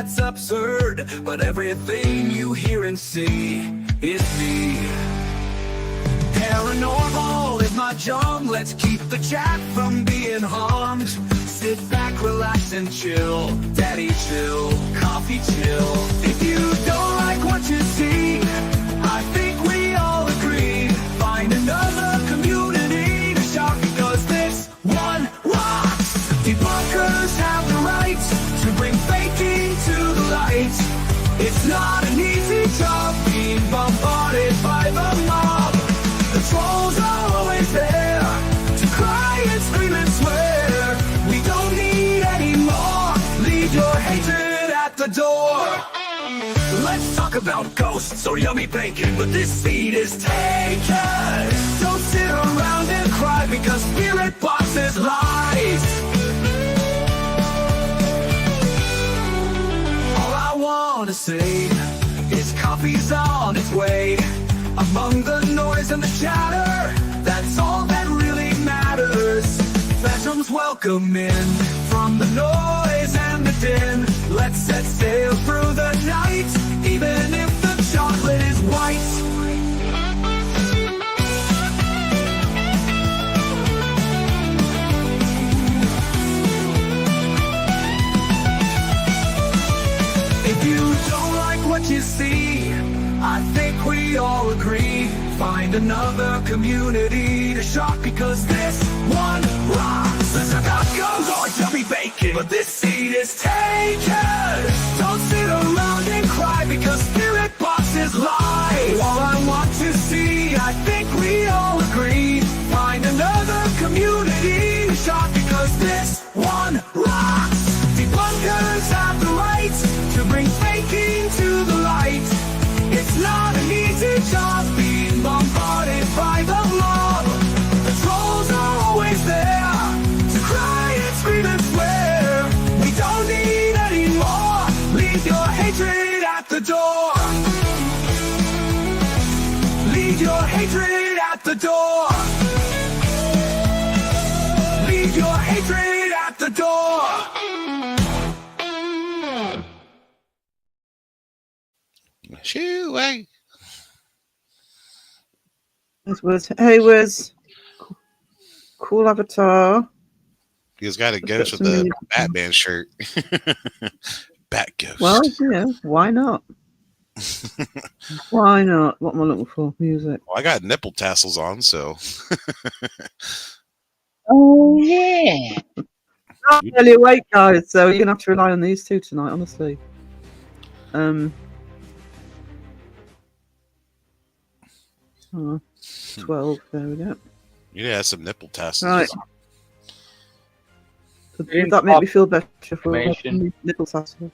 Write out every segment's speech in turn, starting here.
that's absurd, but everything you hear and see is me. Paranormal is my job, let's keep the chat from being harmed. Sit back, relax and chill, daddy chill, coffee chill. If you don't like what you see, I think we all agree, find another community to shock, because this one rocks. Debunkers have the right to bring faking to the light. It's not an easy job being bombarded by the mob. The trolls are always there to cry and scream and swear. We don't need any more. Leave your hatred at the door. Let's talk about ghosts or yummy bacon, but this seat is taken. Don't sit around and cry because spirit boxes lies. All I wanna say is coffee's on its way. Among the noise and the chatter, that's all that really matters. Phantoms welcome in from the noise and the din. Let's set sail through the night, even if the chocolate is white. If you don't like what you see, I think we all agree, find another community to shock, because this one rocks. Let's talk about ghosts or yummy bacon, but this seat is taken. Don't sit around and cry because spirit boxes lie. All I want to see, I think we all agree, find another community to shock, because this one rocks. Debunkers have the right to bring faking to the light. It's not an easy job being bombarded by the mob. The trolls are always there to cry and scream and swear. We don't need any more. Leave your hatred at the door. Leave your hatred at the door. Leave your hatred at the door. Shoo, hey. This was Hayworth's cool avatar. He's got a ghost with a Batman shirt. Bat ghost. Well, yeah, why not? Why not? What am I looking for? Music. Well, I got nipple tassels on, so. Oh, yeah. Not really awake, guys, so you're going to have to rely on these two tonight, honestly. 12, there we go. Yeah, some nipple tassels. Right. Would that make me feel better for nipple tassels?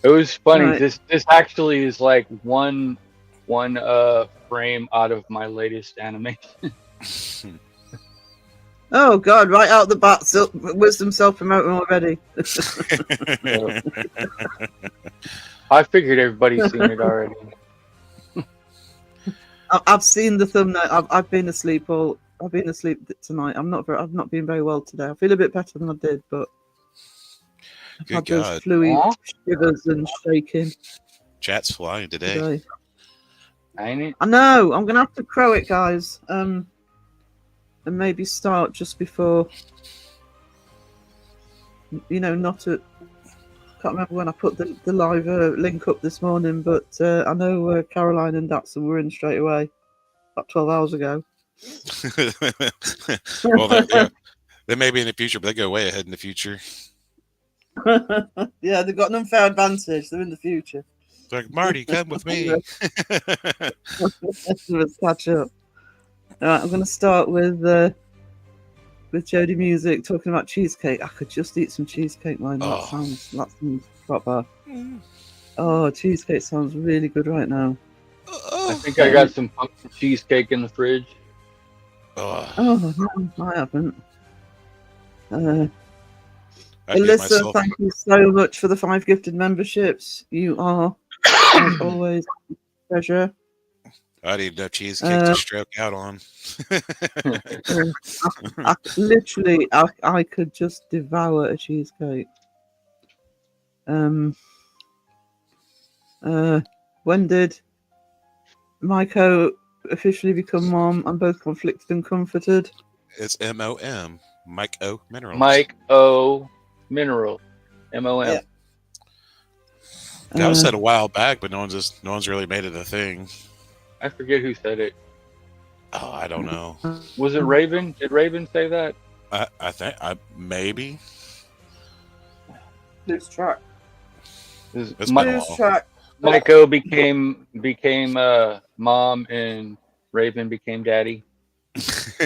It was funny. Right. This actually is like one frame out of my latest animation. Oh God! Right out the bat, wisdom self-promoting already. I figured everybody's seen it already. I've seen the thumbnail. I've been asleep tonight. I've not been very well today. I feel a bit better than I did, but I've had those fluid shivers and shaking. Chat's flying today. Ain't it? I know. I'm gonna have to crow it, guys. And maybe start just before. Not at. Can't remember when I put the live link up this morning, but I know Caroline and Datsun were in straight away, about 12 hours ago. Well, they may be in the future, but they go way ahead in the future. Yeah, they've got an unfair advantage. They're in the future. It's like, Marty, come with me. Let's catch up. All right, I'm going to start with Jodie Music talking about cheesecake. I could just eat some cheesecake right now. That sounds proper. Oh, cheesecake sounds really good right now. I think I got some pumpkin cheesecake in the fridge. Oh, no, I haven't. Alyssa, thank you so much for the 5 gifted memberships. You are, as always, a treasure. I need enough cheesecake to stroke out on. I could just devour a cheesecake. When did Maiko officially become mom? I'm both conflicted and comforted. It's MOM, Mike O Minerals. Mike O Mineral, MOM. Yeah. That was said a while back, but no one's really made it a thing. I forget who said it. Oh, I don't know. Was it Raven? Did Raven say that? I think maybe. Lose track. It's been a Lose while. track. Mike O became mom and Raven became daddy. Just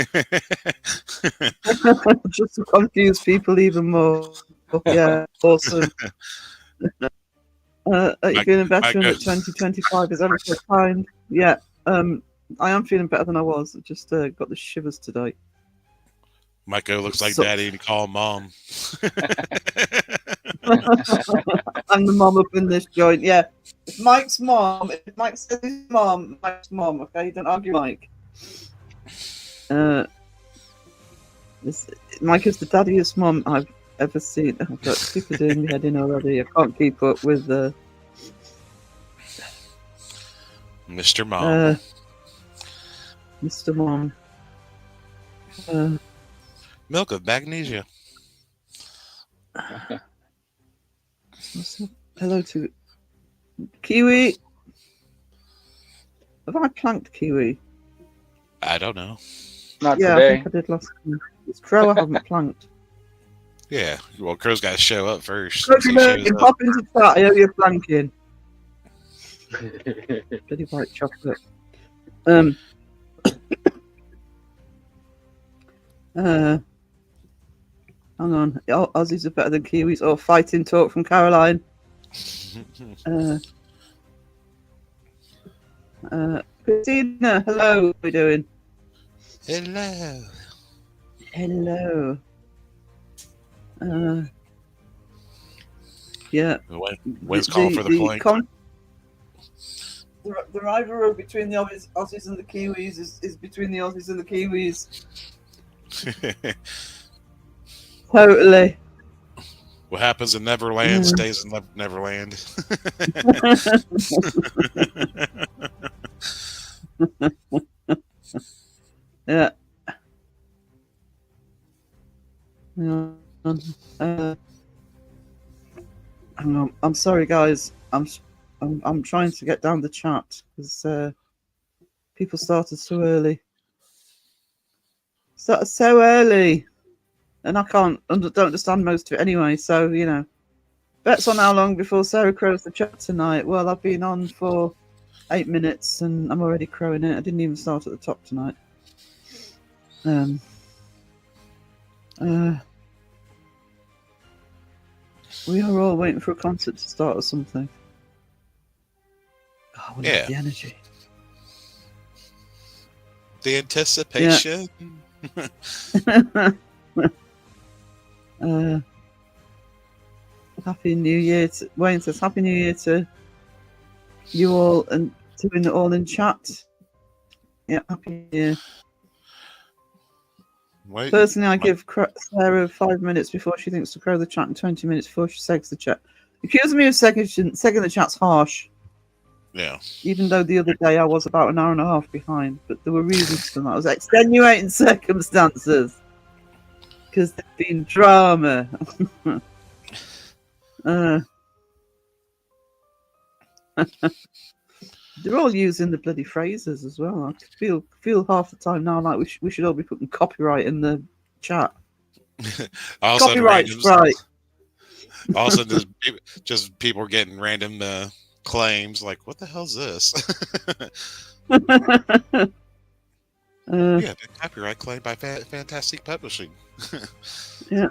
to confuse people even more. Yeah, awesome. Are you feeling better in that 2025 is ever so kind? Yeah, I am feeling better than I was. I just got the shivers today. Mike O looks like So- daddy and you call him mom. I'm the mom up in this joint. Yeah, if Mike's mom, if Mike says his mom, Mike's mom. Okay, don't argue, Mike. Mike is the daddiest mom I've ever seen. I've got people doing my head in already. I can't keep up with the Mr. Mom. Mr. Mom. Milk of magnesia. Hello to Kiwi. Have I planked Kiwi? I don't know. Not Yeah, I today. think I did last time. It's Crow I haven't planked. Yeah, well, Crow's got to show up first. Crow, So he shows up. pop into chat. I owe you planking. Bloody white chocolate. Hang on. Oh, Aussies are better than Kiwis. Oh, fighting talk from Caroline. Christina, hello. How are we doing? Hello. Hello. Yeah. When's calling for the plank? The rivalry between the Aussies and the Kiwis is between the Aussies and the Kiwis. Totally. What happens in Neverland stays in Neverland. Yeah. Yeah. Hang on. I'm sorry, guys. I'm trying to get down the chat because people started so early. Started so early, and I don't understand most of it anyway. So you know, bets on how long before Sarah crows the chat tonight. Well, I've been on for 8 minutes and I'm already crowing it. I didn't even start at the top tonight. We are all waiting for a concert to start or something. Oh, we Yeah. love the energy. The anticipation. Happy New Year to Wayne says Happy New Year to you all and doing it all in chat. Yeah, Happy New Year. Wait, Personally, I give Sarah 5 minutes before she thinks to crow the chat and 20 minutes before she segs the chat. Accusing me of segging the chat's harsh, yeah. even though the other day I was about an hour and a half behind, but there were reasons for that. It was extenuating circumstances because there's been drama. They're all using the bloody phrases as well. I feel half the time now like we should all be putting copyright in the chat. Also, Copyright strike. Also, just people are getting random claims like, "What the hell's this?" Yeah, the copyright claim by Fantastic Publishing. Yeah,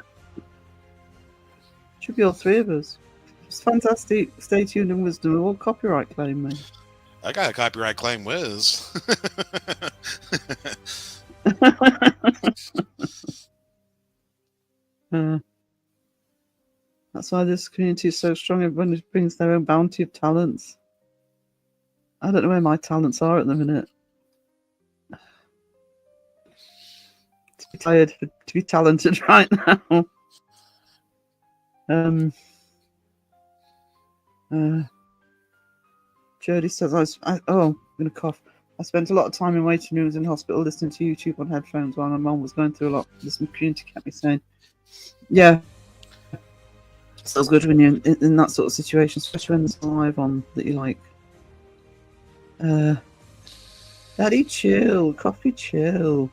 should be all three of us. It's fantastic. Stay tuned and wisdom. All copyright claim, man. I got a copyright claim, Wiz. That's why this community is so strong. Everyone brings their own bounty of talents. I don't know where my talents are at the minute. Too tired to be talented right now. Jody says, I'm going to cough. I spent a lot of time in waiting rooms in hospital listening to YouTube on headphones while my mum was going through a lot. This community kept me saying, yeah, feels good when you're in that sort of situation, especially when there's live on that you like. Daddy chill, coffee chill.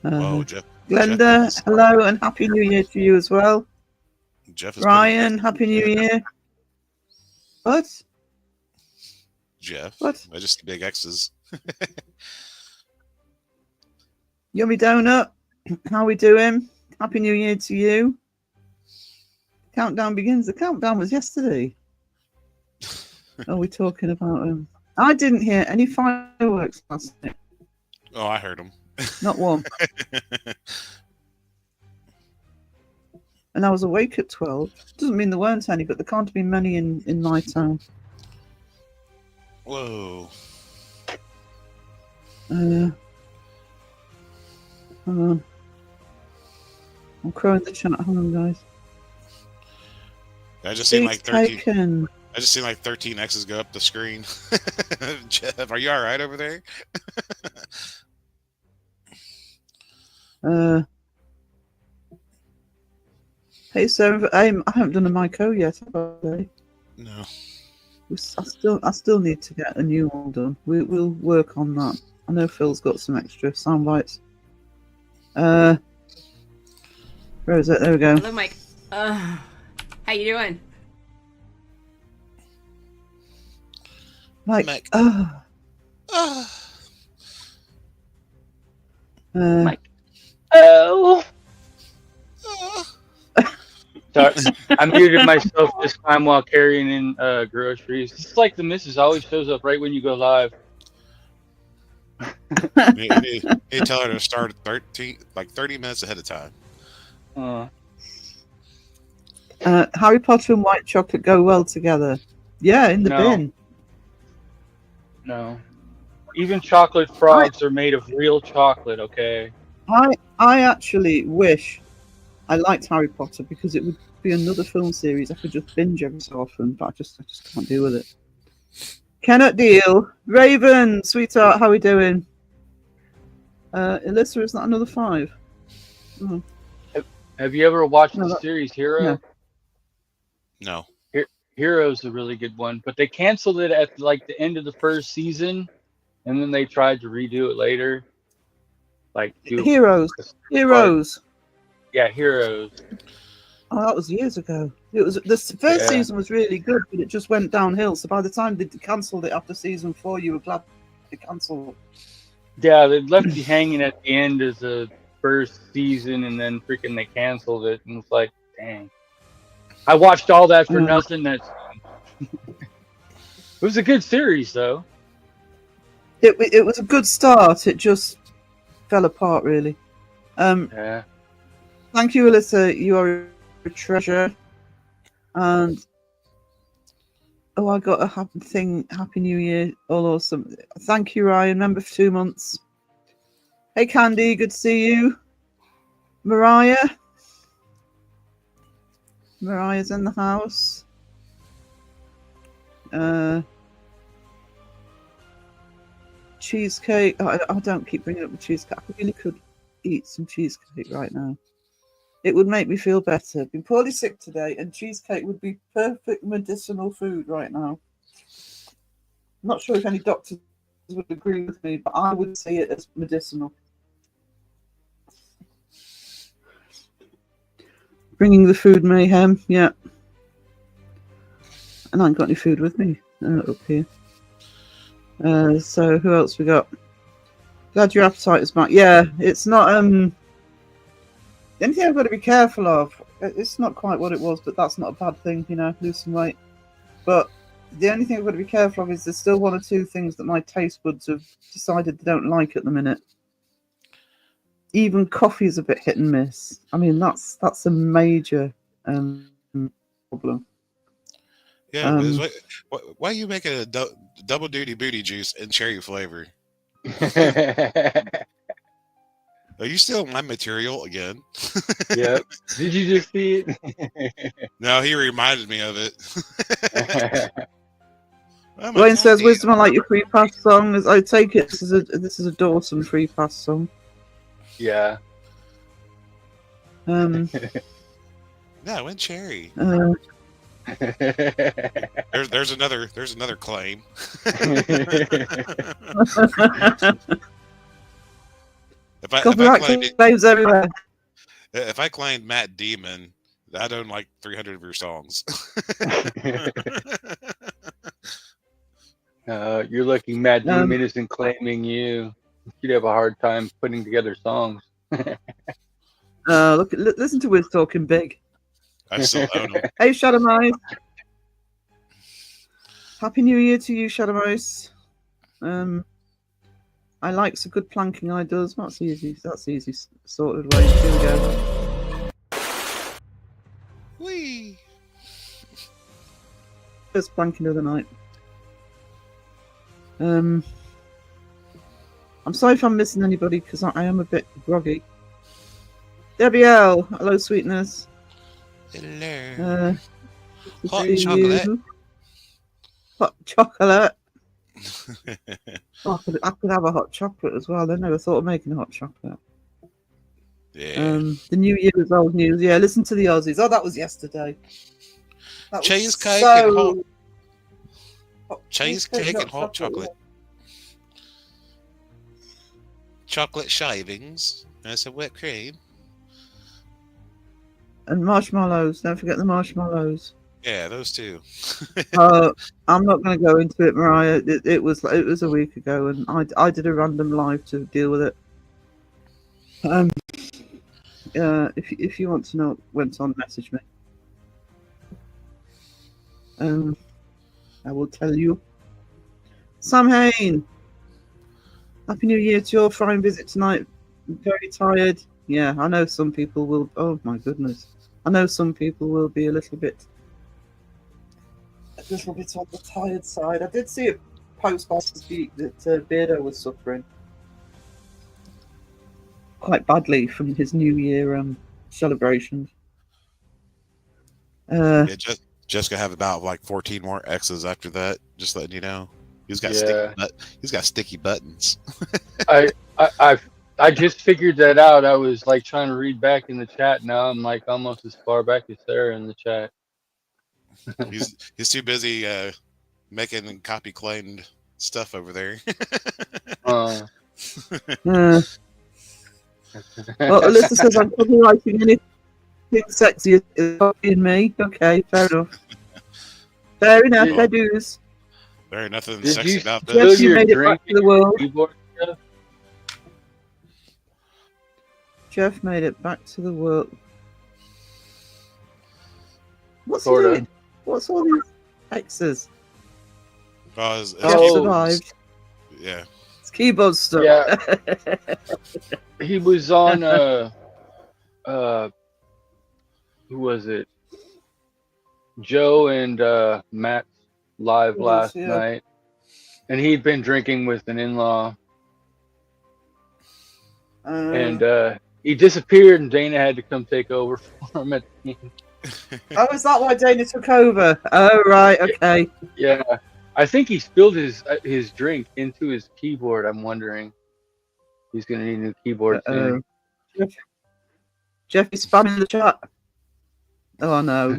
Whoa, Jeff. Glenda, hello and happy New Year to you as well. Jeff is Ryan, happy New Year. What? Jeff. What? I just see big X's. Yummy donut. How we doing? Happy New Year to you. Countdown begins. The countdown was yesterday. Are we talking about I didn't hear any fireworks last night. Oh, I heard him. Not one. And I was awake at 12. Doesn't mean there weren't any, but there can't have been many in my town. Whoa. Hang on. I'm crowing the chat. Hang on, guys. I just seen like 13. Taken. I just seen like 13 X's go up the screen. Jeff, are you all right over there? Hey, so I haven't done a Myco yet, have I? No. I still need to get a new one done. We'll work on that. I know Phil's got some extra sound bites. Where is it? There we go. Hello, Mike. How you doing? Mike. Mike. Mike. Oh. Sorry, I muted myself this time while carrying in groceries. It's like the missus always shows up right when you go live. You tell her to start at 30 minutes ahead of time. Harry Potter and white chocolate go well together. Yeah, in the bin. No. Even chocolate frogs are made of real chocolate, okay? I actually wish I liked Harry Potter because it would be another film series I could just binge every so often, but I just can't deal with it. Cannot deal. Raven, sweetheart, how we doing? Alyssa, is that another 5? Oh. Have you ever watched the series Hero? No. Hero's a really good one, but they canceled it at like the end of the first season, and then they tried to redo it later. Like Heroes. Yeah, Heroes. Oh, that was years ago. It was the first season was really good, but it just went downhill. So by the time they cancelled it after season 4, you were glad they cancelled. Yeah, they left you hanging at the end as the first season, and then freaking they canceled it, and it's like, dang. I watched all that for nothing. It was a good series, though. It was a good start. It just fell apart, really. Yeah. Thank you, Alyssa. You are a treasure. And I got a Happy New Year. All awesome. Thank you, Ryan. Member for 2 months. Hey, Candy. Good to see you. Mariah's in the house. Cheesecake. I don't keep bringing up the cheesecake. I really could eat some cheesecake right now. It would make me feel better. Been poorly sick today, and cheesecake would be perfect medicinal food right now. I'm not sure if any doctors would agree with me, but I would see it as medicinal. Bringing the food mayhem, yeah. And I ain't got any food with me up here. So who else we got? Glad your appetite is back. Yeah, it's not the only thing I've got to be careful of. It's not quite what it was, but that's not a bad thing, lose some weight. But the only thing I've got to be careful of is there's still 1 or 2 things that my taste buds have decided they don't like at the minute. Even coffee is a bit hit and miss. I mean, that's a major problem. Yeah, why are you making a double duty booty juice and cherry flavor? Are you still my material again? Yep. Did you just see it? No, he reminded me of it. Oh, my Wayne says, God. "Wisdom, I like your free pass song." As I take it, this is a Dawson free pass song. Yeah. Um, No, in Cherry. uh, There's another claim. copyright claims everywhere. If I claimed Matt Damon, I'd own like 300 of your songs. You're lucky Matt Damon isn't claiming you. You'd have a hard time putting together songs. Listen to Wiz talking big. I still own them. Hey, Shadow Mouse. Happy New Year to you, Shadow Mouse. I like some good planking ideas. That's easy. That's easy sorted way. Here we go. Whee! First planking of the night. I'm sorry if I'm missing anybody because I am a bit groggy. Debbie L, hello, sweetness. Hello. Hot chocolate. Hot chocolate. Oh, I could have a hot chocolate as well. I never thought of making hot chocolate. Yeah. The New Year is old news. Yeah, listen to the Aussies. Oh, that was yesterday. That was Cheesecake so... and hot cheesecake and hot chocolate. Chocolate shavings and some whipped cream. And marshmallows. Don't forget the marshmallows. Yeah, those two. I'm not going to go into it, Mariah. It was a week ago, and I did a random live to deal with it. If you want to know what went on, message me. I will tell you. Sam Hain, Happy New Year to your fine visit tonight. I'm very tired. Yeah, I know some people will. Oh my goodness, I know some people will be a little bit on the tired side. I did see a post last week that Beardo was suffering quite badly from his New Year celebrations. Yeah, Jessica have about like 14 more X's after that. Just letting you know, he's got sticky buttons. I just figured that out. I was like trying to read back in the chat. Now I'm like almost as far back as Sarah in the chat. He's too busy making copy claimed stuff over there. Well, Alyssa says I'm copywriting anything sexy is copying me. Okay, fair enough. Fair enough, I do. There ain't nothing Did sexy you about spill this. You your made it drink back to the world. keyboard stuff? Jeff made it back to the world. What's he Sorta. doing? What's all these X's? Oh, his Jeff Oh. survived. Yeah. It's keyboard stuff. Yeah. He was on who was it? Joe and Matt's live Yes, last yeah. night. And he'd been drinking with an in-law and he disappeared and Dana had to come take over for him at the end. Oh, is that why Dana took over? Oh, right, okay. Yeah. I think he spilled his drink into his keyboard. I'm wondering. He's gonna need a new keyboard soon. Jeff is spamming the chat. Oh no,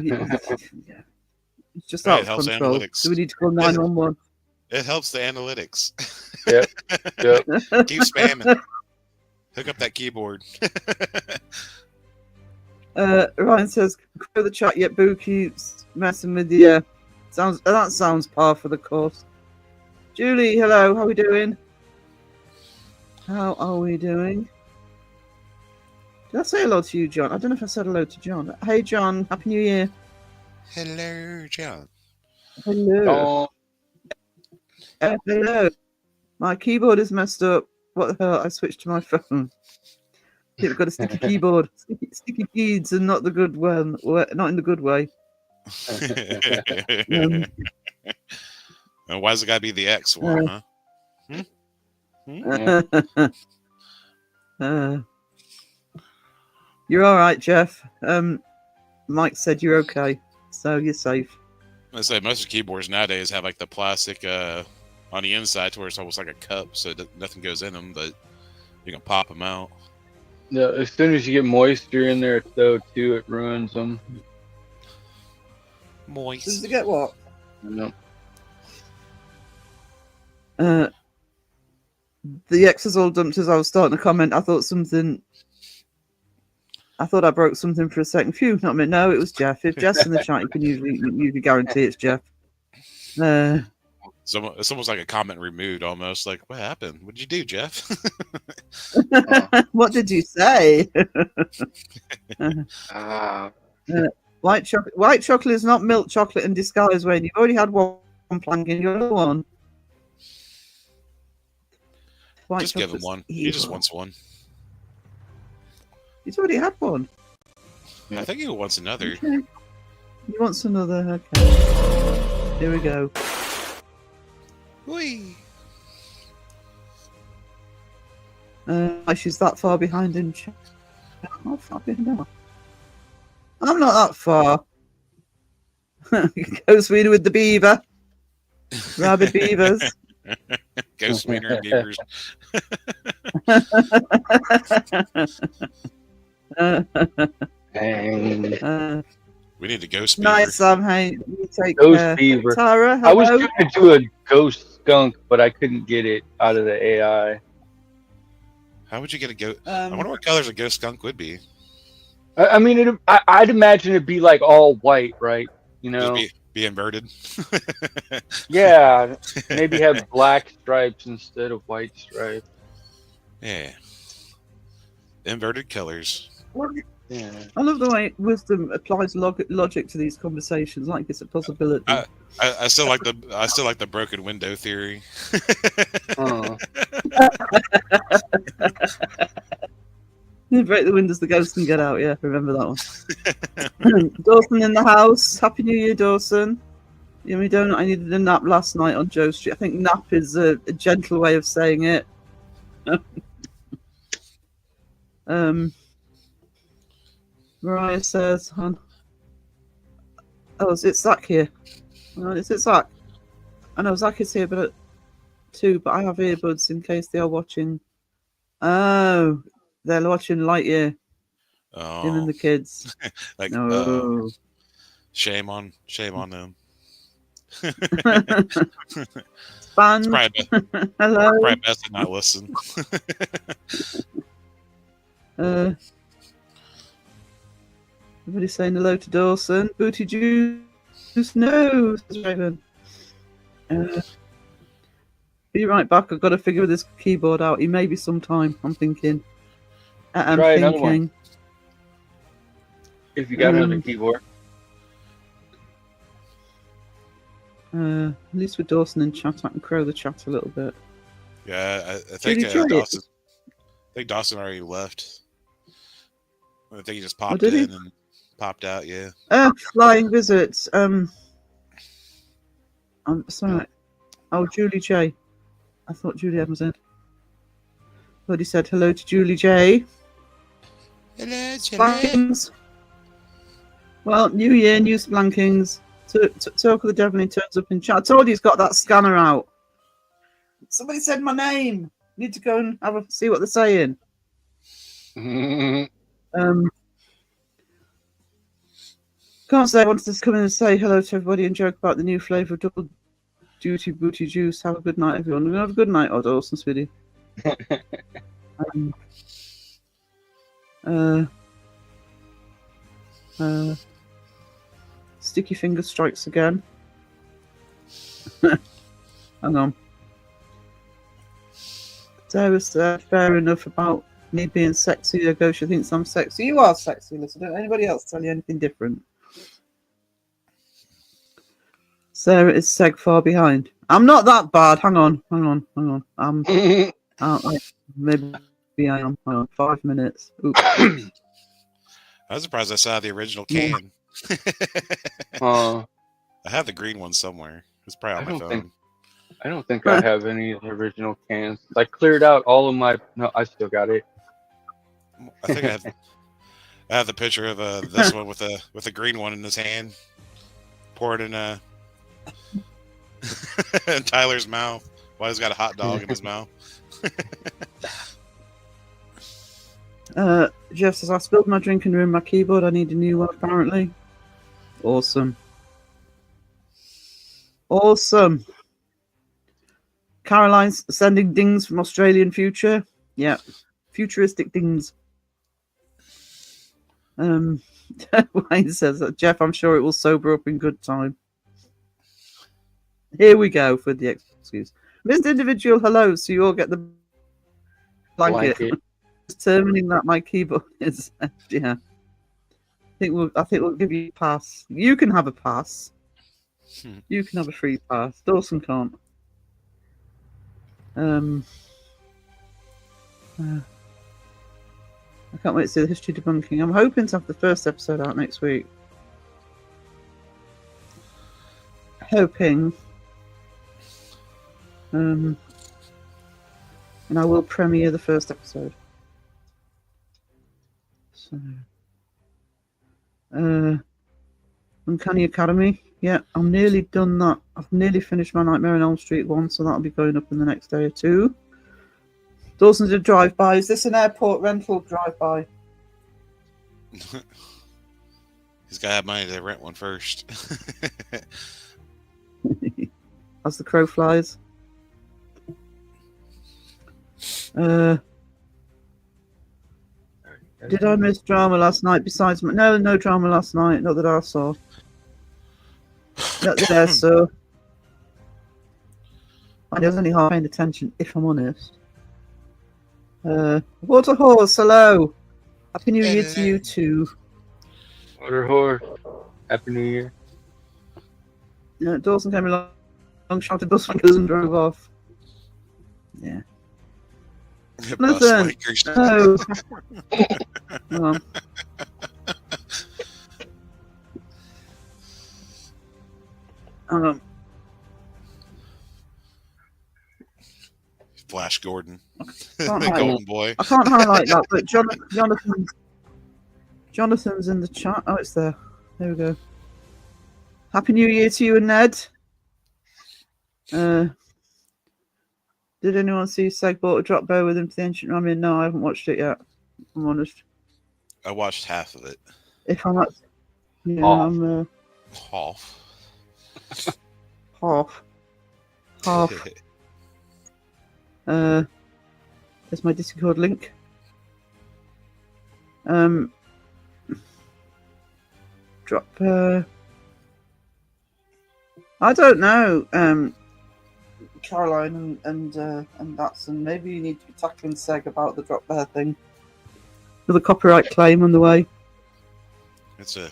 it's just Right, out it of helps control. analytics. Do we need to call 911? It helps the analytics. Yep. Keep spamming. Hook up that keyboard. Ryan says, "Grow the chat yet. Boo keeps messing with you." That sounds par for the course. Julie, hello. How are we doing? How are we doing? Did I say hello to you, John? I don't know if I said hello to John. Hey, John. Happy New Year. Hello, John. Hello. Oh, Hello. My keyboard is messed up. What the hell? I switched to my phone. You've got a sticky keyboard. Sticky keys and not the good one. Not in the good way. And why's it gotta be the X one, huh? Uh, You're all right, Jeff. Mike said you're okay, so you're safe. I say most of the keyboards nowadays have like the plastic on the inside to where it's almost like a cup, so that nothing goes in them, but you can pop them out. Yeah, as soon as you get moisture in there, though, too, it ruins them. Moist. Does it get what? No. The X's all dumped as I was starting to comment. I thought I broke something for a second. Phew, not me. No, it was Jeff. If Jeff's in the chat, you can usually guarantee it's Jeff. It's almost like a comment removed, almost like, what happened? What'd you do, Jeff? What did you say? White chocolate is not milk chocolate in disguise, Wayne. You've already had one plank in your other one. Just give him one. He just wants one. He's already had one. I think he wants another. Okay. He wants another. Okay. Here we go. Whee! She's that far behind in chat. How far behind am I? I'm not that far. Go Sweden with the beaver. Rabid beavers. Go Sweener and Beavers. Dang. We need a ghost beaver. Nice, Sam. Hey, you take Ghost beaver. Tara, hello. I was going to do a ghost skunk, but I couldn't get it out of the AI. How would you get a ghost? I wonder what colors a ghost skunk would be. I mean, I'd imagine it'd be like all white, right? You know? Just be inverted. Yeah, maybe have black stripes instead of white stripes. Yeah. Inverted colors. Yeah. I love the way wisdom applies logic to these conversations, like it's a possibility. I still like the broken window theory. Oh. Break the windows, the ghost can get out. Yeah, remember that one. Dawson in the house. Happy New Year, Dawson. Yummy donut. I needed a nap last night on Joe Street. I think nap is a gentle way of saying it. Mariah says, "Hon, oh, is it Zach here? Is it Zach? I know Zach is here, but I have earbuds in case they are watching. Oh, they're watching Lightyear. Oh, Him and the kids. like No. shame on them. Fun. Hello. Probably best to not listen. Everybody saying hello to Dawson. Booty Juice. No, says Raven. Be right back. I've got to figure this keyboard out. He may be sometime. I'm thinking. Try another one. If you got another keyboard. At least with Dawson in chat, I can crow the chat a little bit. Yeah, I think Dawson already left. I think he just popped in and popped out. Yeah. Flying visits. I'm sorry. Oh, Julie J. I thought Julie Evans was in. But he said hello to Julie J. Hello, Splankings. Well, New Year, new Splankings. Talk of the Devil turns up in chat. I told you he's got that scanner out. Somebody said my name. Need to go and see what they're saying. Can't say I wanted to come in and say hello to everybody and joke about the new flavour of Double Duty Booty Juice. Have a good night, everyone. Have a good night, Dawson, sweetie. Sticky finger strikes again. Hang on. Sarah said fair enough about me being sexy. I go, she thinks I'm sexy. You are sexy, listen. Don't anybody else tell you anything different. Sarah is seg far behind. I'm not that bad. Hang on. Maybe I am. Hang on. 5 minutes. Oops. I was surprised I saw the original can. I have the green one somewhere. It's probably on my phone. I don't think I have any of the original cans. I cleared out all of my. No, I still got it. I think I have the picture of this one with a green one in his hand, poured in in Tyler's mouth while he's got a hot dog in his mouth. Jeff says, I spilled my drink and ruined my keyboard. I need a new one, apparently. Awesome. Awesome. Caroline's sending dings from Australian future. Yeah. Futuristic dings. Wayne says, Jeff, I'm sure it will sober up in good time. Here we go for the excuse. Mr. Individual, hello. So you all get the blanket. Determining that my keyboard is yeah. I think we'll give you a pass. You can have a pass. You can have a free pass. Dawson can't. I can't wait to see the history debunking. I'm hoping to have the first episode out next week. Hoping. And I will premiere the first episode. So, Uncanny Academy. Yeah, I'm nearly done that. I've nearly finished my Nightmare on Elm Street 1, so that'll be going up in the next day or two. Dawson did a drive-by. Is this an airport rental drive-by? He's got to have money to rent one first. As the crow flies. Did I miss drama last night besides... No drama last night. Not that I saw. Not that I saw. I was only half paying attention, if I'm honest. Water Horse, hello. Happy New Year to you too. Water Horse, Happy New Year. Dawson came along, shouted bus makers and drove off. Yeah. Listen. No. Oh. Flash Gordon. The Golden Boy. I can't highlight that, but Jonathan's in the chat. Oh, it's there. There we go. Happy New Year to you and Ned. Did anyone see Seg bought a drop bear with him to the Ancient Ramen? No, I haven't watched it yet. I'm honest. I watched half of it. If I'm not... Yeah, I'm... Half. Half. There's my Discord link. Drop. I don't know. Caroline and Datsun. Maybe you need to be tackling Seg about the drop bear thing. With a copyright claim on the way. It's a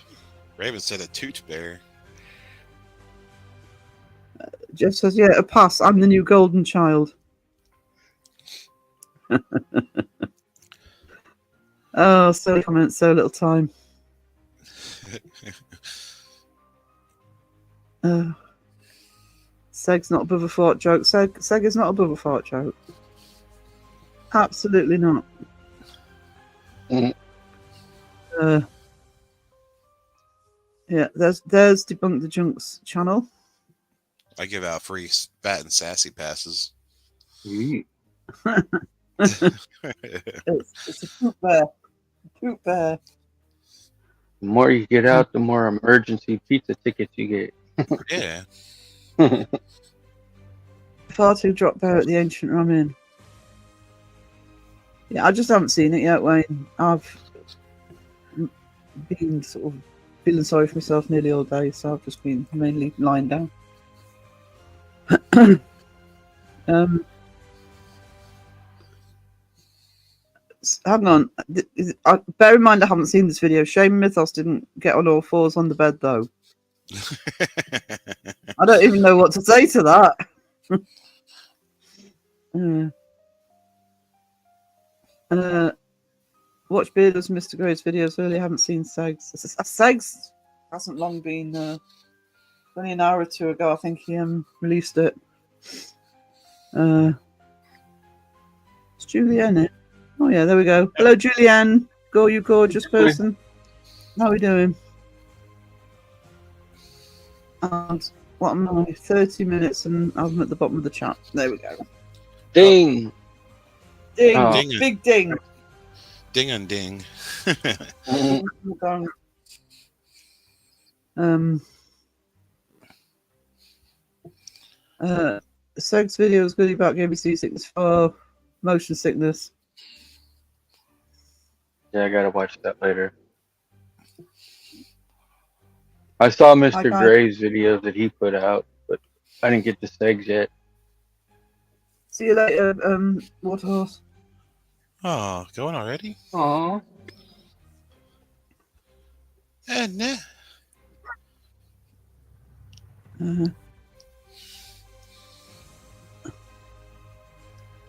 Raven said a toot bear. Jeff says, yeah, a pass. I'm the new golden child. Oh, silly comment, so little time. Seg's not above a fart joke. Seg is not above a fart joke. Absolutely not. Yeah, there's Debunk the Junks channel. I give out free fat and sassy passes. It's a poop bear. Poop bear. The more you get out, the more emergency pizza tickets you get. Yeah. Far too drop bear at the Ancient Ramen. Yeah, I just haven't seen it yet, Wayne. I've been sort of feeling sorry for myself nearly all day, so I've just been mainly lying down. Hang on. Bear in mind I haven't seen this video. Shane Mythos didn't get on all fours on the bed, though. I don't even know what to say to that. Watch Beardless Mr. Gray's videos earlier. I haven't seen Segs. Segs hasn't long been. Only an hour or two ago, I think he released it. It's Julianne. Oh yeah, there we go. Hello, Julianne. Go, you gorgeous person. How are we doing? And what am I? 30 minutes and I'm at the bottom of the chat. There we go. Ding. Ding! Oh. Ding. Big ding! Ding and ding. Um, Seg's video was good about ABC sickness for motion sickness. Yeah, I gotta watch that later. I saw Mr. got- Gray's videos that he put out, but I didn't get to Segs yet. See you later, Waterhorse. Oh, going already? Aww. Nah.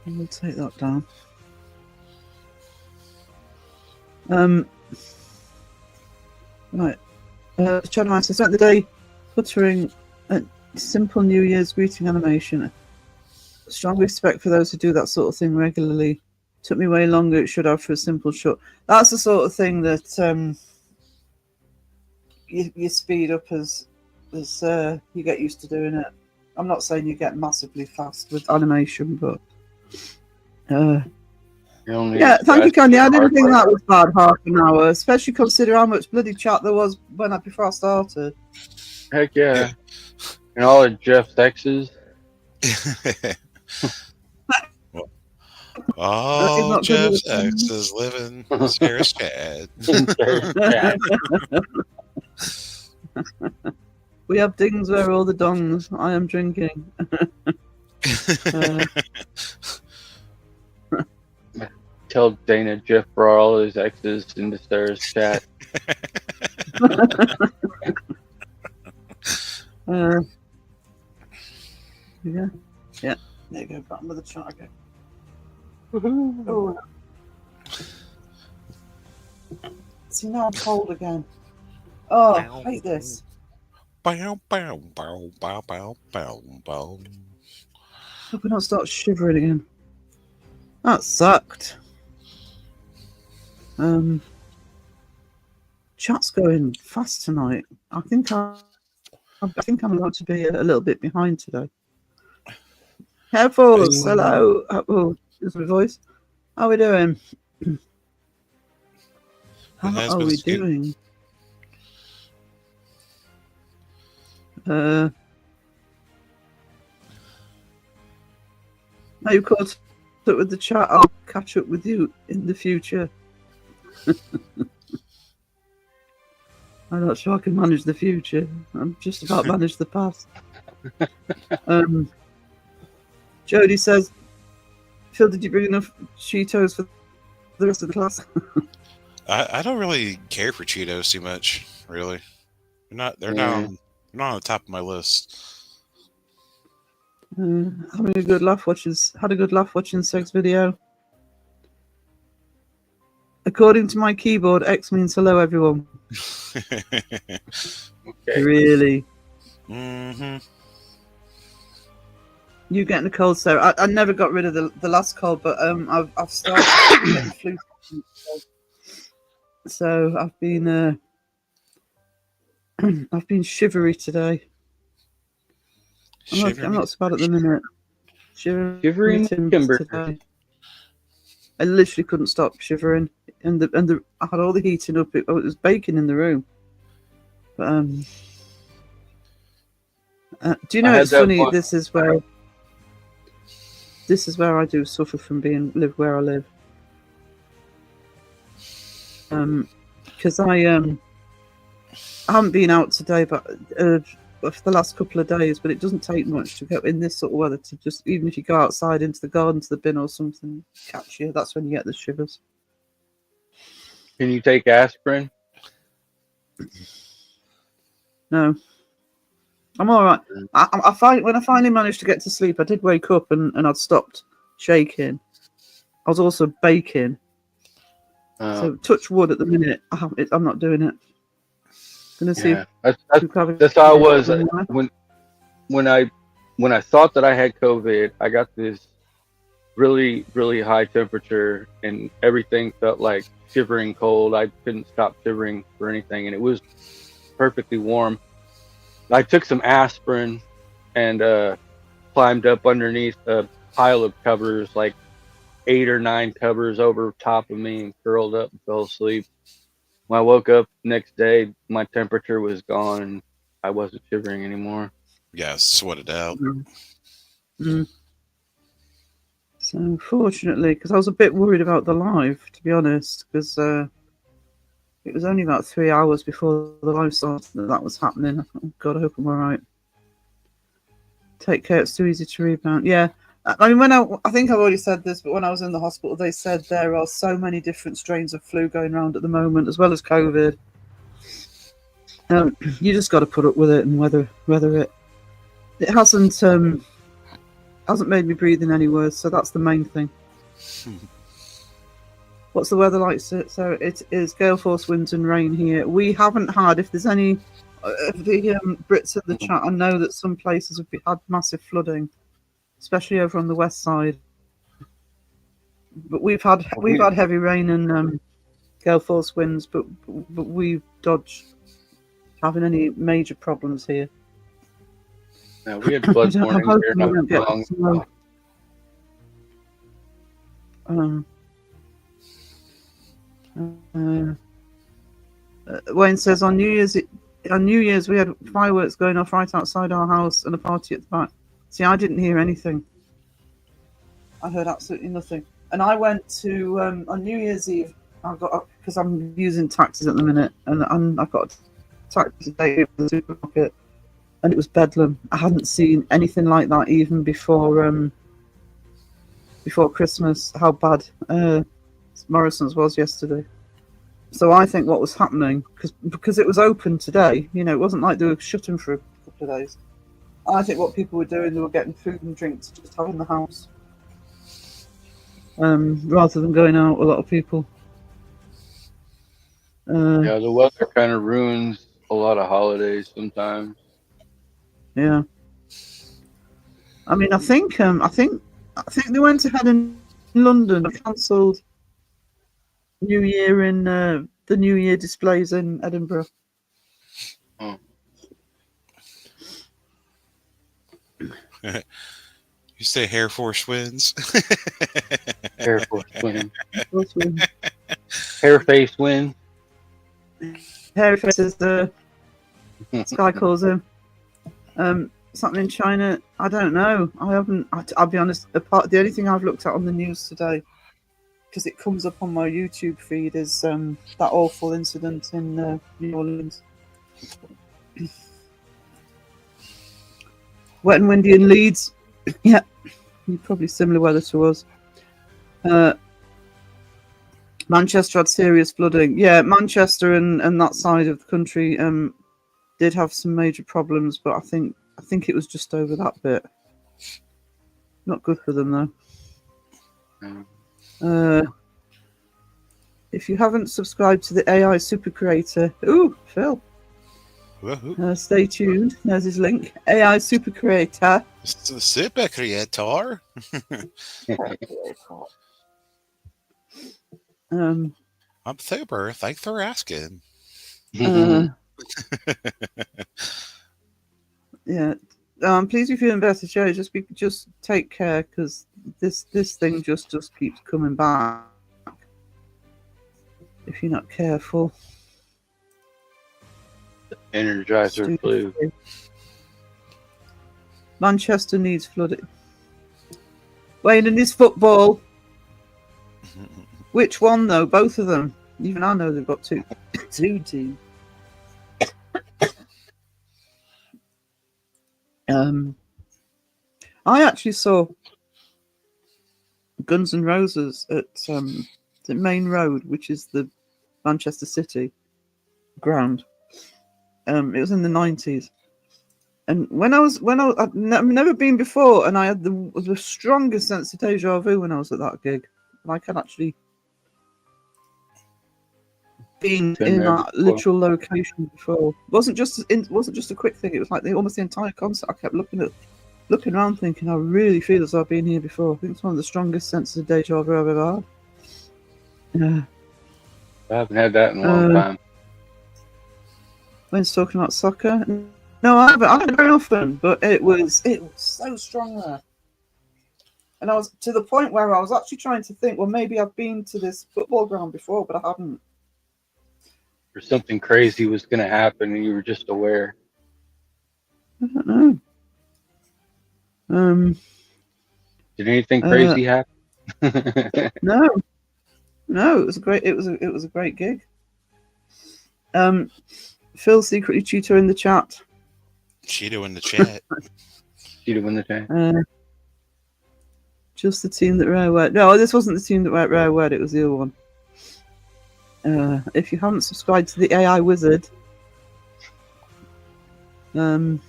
We'll take that down. Right. Channel Master spent the day puttering a simple New Year's greeting animation. Strong respect for those who do that sort of thing regularly. Took me way longer it should have for a simple shot. That's the sort of thing that you speed up as you get used to doing it. I'm not saying you get massively fast with animation, but yeah, thank you, Candy. I didn't think that was bad, half an hour, especially considering how much bloody chat there was before I started. Heck yeah. And all of Jeff's exes. Oh, not good Jeff's with- ex is living Sarah's Chad. We have dings where all the dongs. I am drinking. Tell Dana Jeff brought all his exes into Sarah's chat. Yeah. There you go. Bottom of the chart again. Oh. See, now I'm cold again. Oh, I hate this. Bow, bow, bow, bow, bow, bow, bow. Hope I don't start shivering again. That sucked. Chat's going fast tonight. I think I'm about to be a little bit behind today. Careful, hello. Oh, is my voice? How are we doing? How has are been we scoot- doing? Now you caught up with the chat. I'll catch up with you in the future. I'm not sure I can manage the future. I'm just about manage the past. Jody says, Phil, did you bring enough Cheetos for the rest of the class? I don't really care for Cheetos too much, really. They're not on the top of my list. Had a good laugh watching Seg's video. According to my keyboard, X means hello, everyone. Okay. Really? Mm-hmm. You getting a cold, Sarah? I never got rid of the last cold, but I've started getting flu. So I've been I've been shivery today. I'm not so bad at the minute. Shivering timber. today. I literally couldn't stop shivering, and I had all the heating up. It was baking in the room. But do you know it's funny? This is where I do suffer from live where I live. Because I haven't been out today, but for the last couple of days. But it doesn't take much to go in this sort of weather to just, even if you go outside into the garden to the bin or something, catch you. That's when you get the shivers. Can you take aspirin? No, I'm all right. I find when I finally managed to get to sleep, I did wake up and I'd stopped shaking. I was also baking. So touch wood at the minute. I'm not doing it. Gonna see. Yeah. That's how I was when I thought that I had COVID. I got this really, really high temperature, and everything felt like shivering cold. I couldn't stop shivering for anything, and it was perfectly warm. I took some aspirin and climbed up underneath a pile of covers, like 8 or 9 covers over top of me, and curled up and fell asleep. When I woke up next day, my temperature was gone and I wasn't shivering anymore. Yeah, sweat it out. Mm. So fortunately, because I was a bit worried about the live, to be honest, because it was only about 3 hours before the live started that was happening. I thought, oh God, I hope I'm all right. Take care, it's too easy to rebound. Yeah, I mean, I think I've already said this, but when I was in the hospital, they said there are so many different strains of flu going around at the moment, as well as COVID. You just got to put up with it, and whether it hasn't made me breathing any worse, so that's the main thing. What's the weather like? So it is gale force winds and rain here. We haven't had, if there's any the Brits in the chat, I know that some places have had massive flooding, especially over on the west side. But we've had heavy rain and gale force winds, but we've dodged having any major problems here. Yeah, we had flood warnings here not too long. Wayne says on New Year's we had fireworks going off right outside our house and a party at the back. See, I didn't hear anything. I heard absolutely nothing. And I went to on New Year's Eve. I got, because I'm using taxis at the minute, and I got a taxi today from the supermarket, and it was bedlam. I hadn't seen anything like that even before Christmas. How bad Morrison's was yesterday. So I think what was happening, because it was open today, you know, it wasn't like they were shutting for a couple of days. I think what people were doing, they were getting food and drink to just have in the house, rather than going out. A lot of people. Yeah, the weather kind of ruins a lot of holidays sometimes. Yeah. I mean, I think they went ahead in London, cancelled New Year in the New Year displays in Edinburgh. Oh. You say Air Force wins? Air Force win. Hair face win. Hairy face is the Sky calls him. Something in China. I don't know. I haven't. I'll be honest. The only thing I've looked at on the news today, because it comes up on my YouTube feed, is that awful incident in New Orleans. Wet and windy in Leeds. Yeah, probably similar weather to us. Manchester had serious flooding. Yeah, Manchester and that side of the country did have some major problems, but I think it was just over that bit. Not good for them though. If you haven't subscribed to the AI Super Creator, Phil, stay tuned. There's his link. AI Super Creator. Super Creator. I'm super. Thanks for asking. Yeah. Please, if you're feeling better, Joe, just take care, because this thing just keeps coming back if you're not careful. Energizer flu. Manchester needs flooding. Wayne and his football. Which one though? Both of them. Even I know they've got two teams. I actually saw Guns N' Roses at the Main Road, which is the Manchester City ground. It was in the 90s, and I've never been before, and I had the strongest sense of deja vu when I was at that gig. Like I'd actually been in that literal location before. It wasn't just a quick thing. It was like almost the entire concert. I kept looking around, thinking, I really feel as though I've been here before. I think it's one of the strongest senses of deja vu I've ever had. Yeah. I haven't had that in a long time. When's talking about soccer? No, I haven't. I don't very often, but it was so strong there. And I was to the point where I was actually trying to think, well, maybe I've been to this football ground before, but I haven't. Or something crazy was going to happen and you were just aware. I don't know. Did anything crazy happen? No, it was a great. It was a great gig. Phil secretly Cheeto in the chat. Cheeto in the chat. Cheetah win the tank. Just the team that Rare Word. No, this wasn't the team that went Rare Word. It was the other one. If you haven't subscribed to the AI Wizard, that's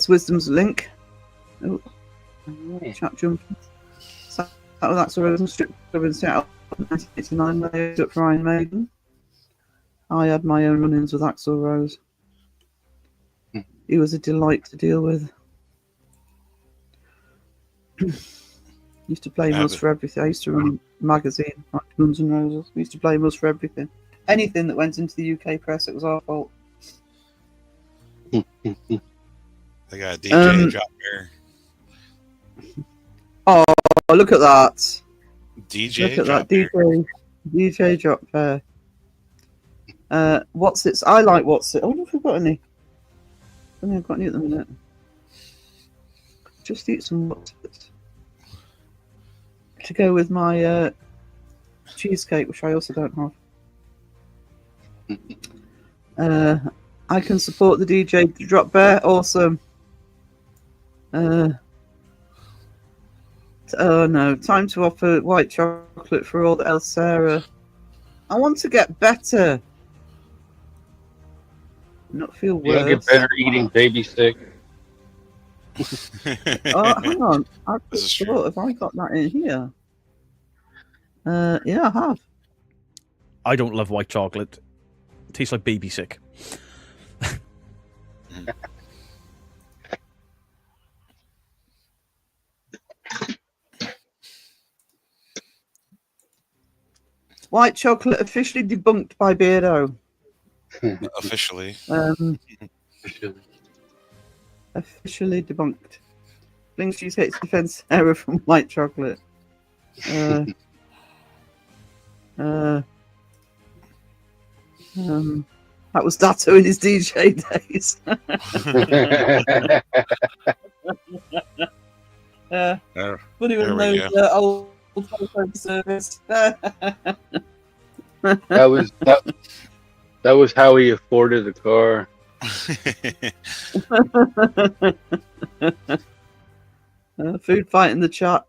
Wisdom's link. Oh, chat jumping. So that was Axl Rose and Strip Club in Seattle, 1989, when they up for Iron Maiden. I had my own run-ins with Axl Rose. He was a delight to deal with. Used to blame us for everything. I used to run a magazine, like Guns N' Roses. We used to blame us for everything. Anything that went into the UK press, it was our fault. They got a DJ drop there. Oh, look at that. DJ Look at that. drop there. DJ drop there. What's it? I like What's It. I wonder if we've got any. I don't think I've got any at the minute. Just eat some What's It to go with my cheesecake, which I also don't have. I can support the DJ drop bear. Awesome. Oh no! Time to offer white chocolate for all the El Sarah. I want to get better. Not feel worse. You'll get better eating baby sick. Oh, hang on. I This is just true. thought, have I got that in here? Yeah, I have. I don't love white chocolate. It tastes like baby sick. White chocolate officially debunked by Beardo. Officially. Officially debunked. Bling Cheesecake's defense error from white chocolate. That was Dato in his DJ days. Funny There with we those old telephone service. That was how he afforded the car. Food fight in the chat.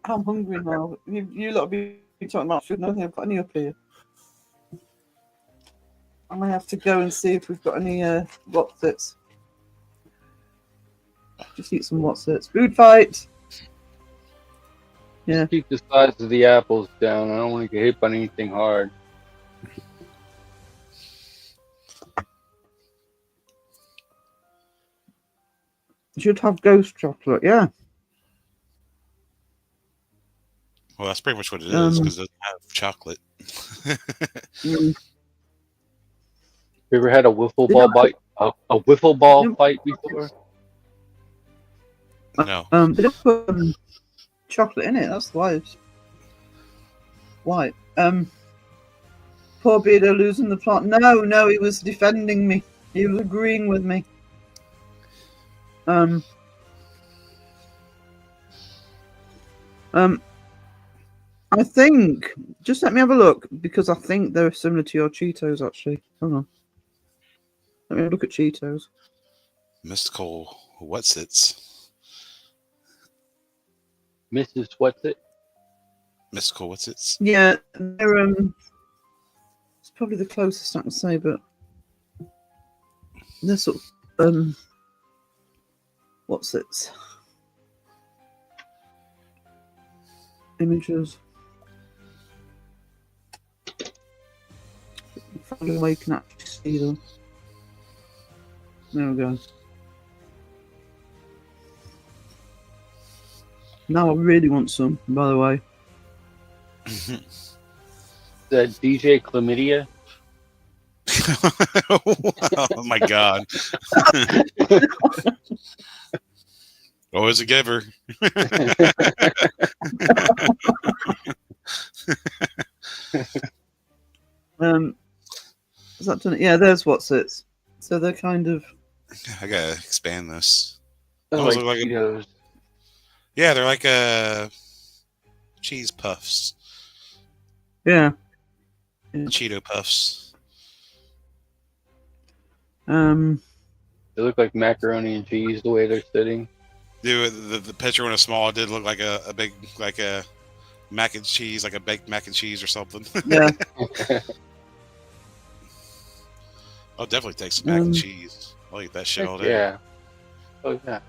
I'm hungry now. You lot be talking about food. I don't think I've got any up here. I may have to go and see if we've got any What's-Its. Just eat some What's-Its. Food fight. Yeah. Keep the size of the apples down. I don't want to get hit by anything hard. Should have ghost chocolate, yeah. Well, that's pretty much what it is because it doesn't have chocolate. Mm. You ever had a wiffle ball bite? A wiffle ball fight before? No. They don't put chocolate in it. That's why it's white. Poor Beardo losing the plot. No, he was defending me. He was agreeing with me. I think, just let me have a look, because I think they're similar to your Cheetos, actually. Hold on. Let me look at Cheetos. Mystical What's-Its. Mrs. What's it? Mystical What's-Its. Yeah, they're, it's probably the closest I can say, but they're sort of, What's-Its? Images. Find a way you can actually see them. There we go. Now I really want some, by the way. That DJ Chlamydia. Oh my god. Always a giver. Is that done? Yeah, there's what's it. So they're kind of I gotta expand this. Those Those like look like Cheetos. Yeah, they're like cheese puffs. yeah. Cheeto puffs. They look like macaroni and cheese the way they're sitting. Dude, the picture when it's small, it did look like a big, like a mac and cheese, like a baked mac and cheese or something. Yeah. I'll definitely take some mac and cheese. I'll eat that shit all day. Yeah. Oh yeah.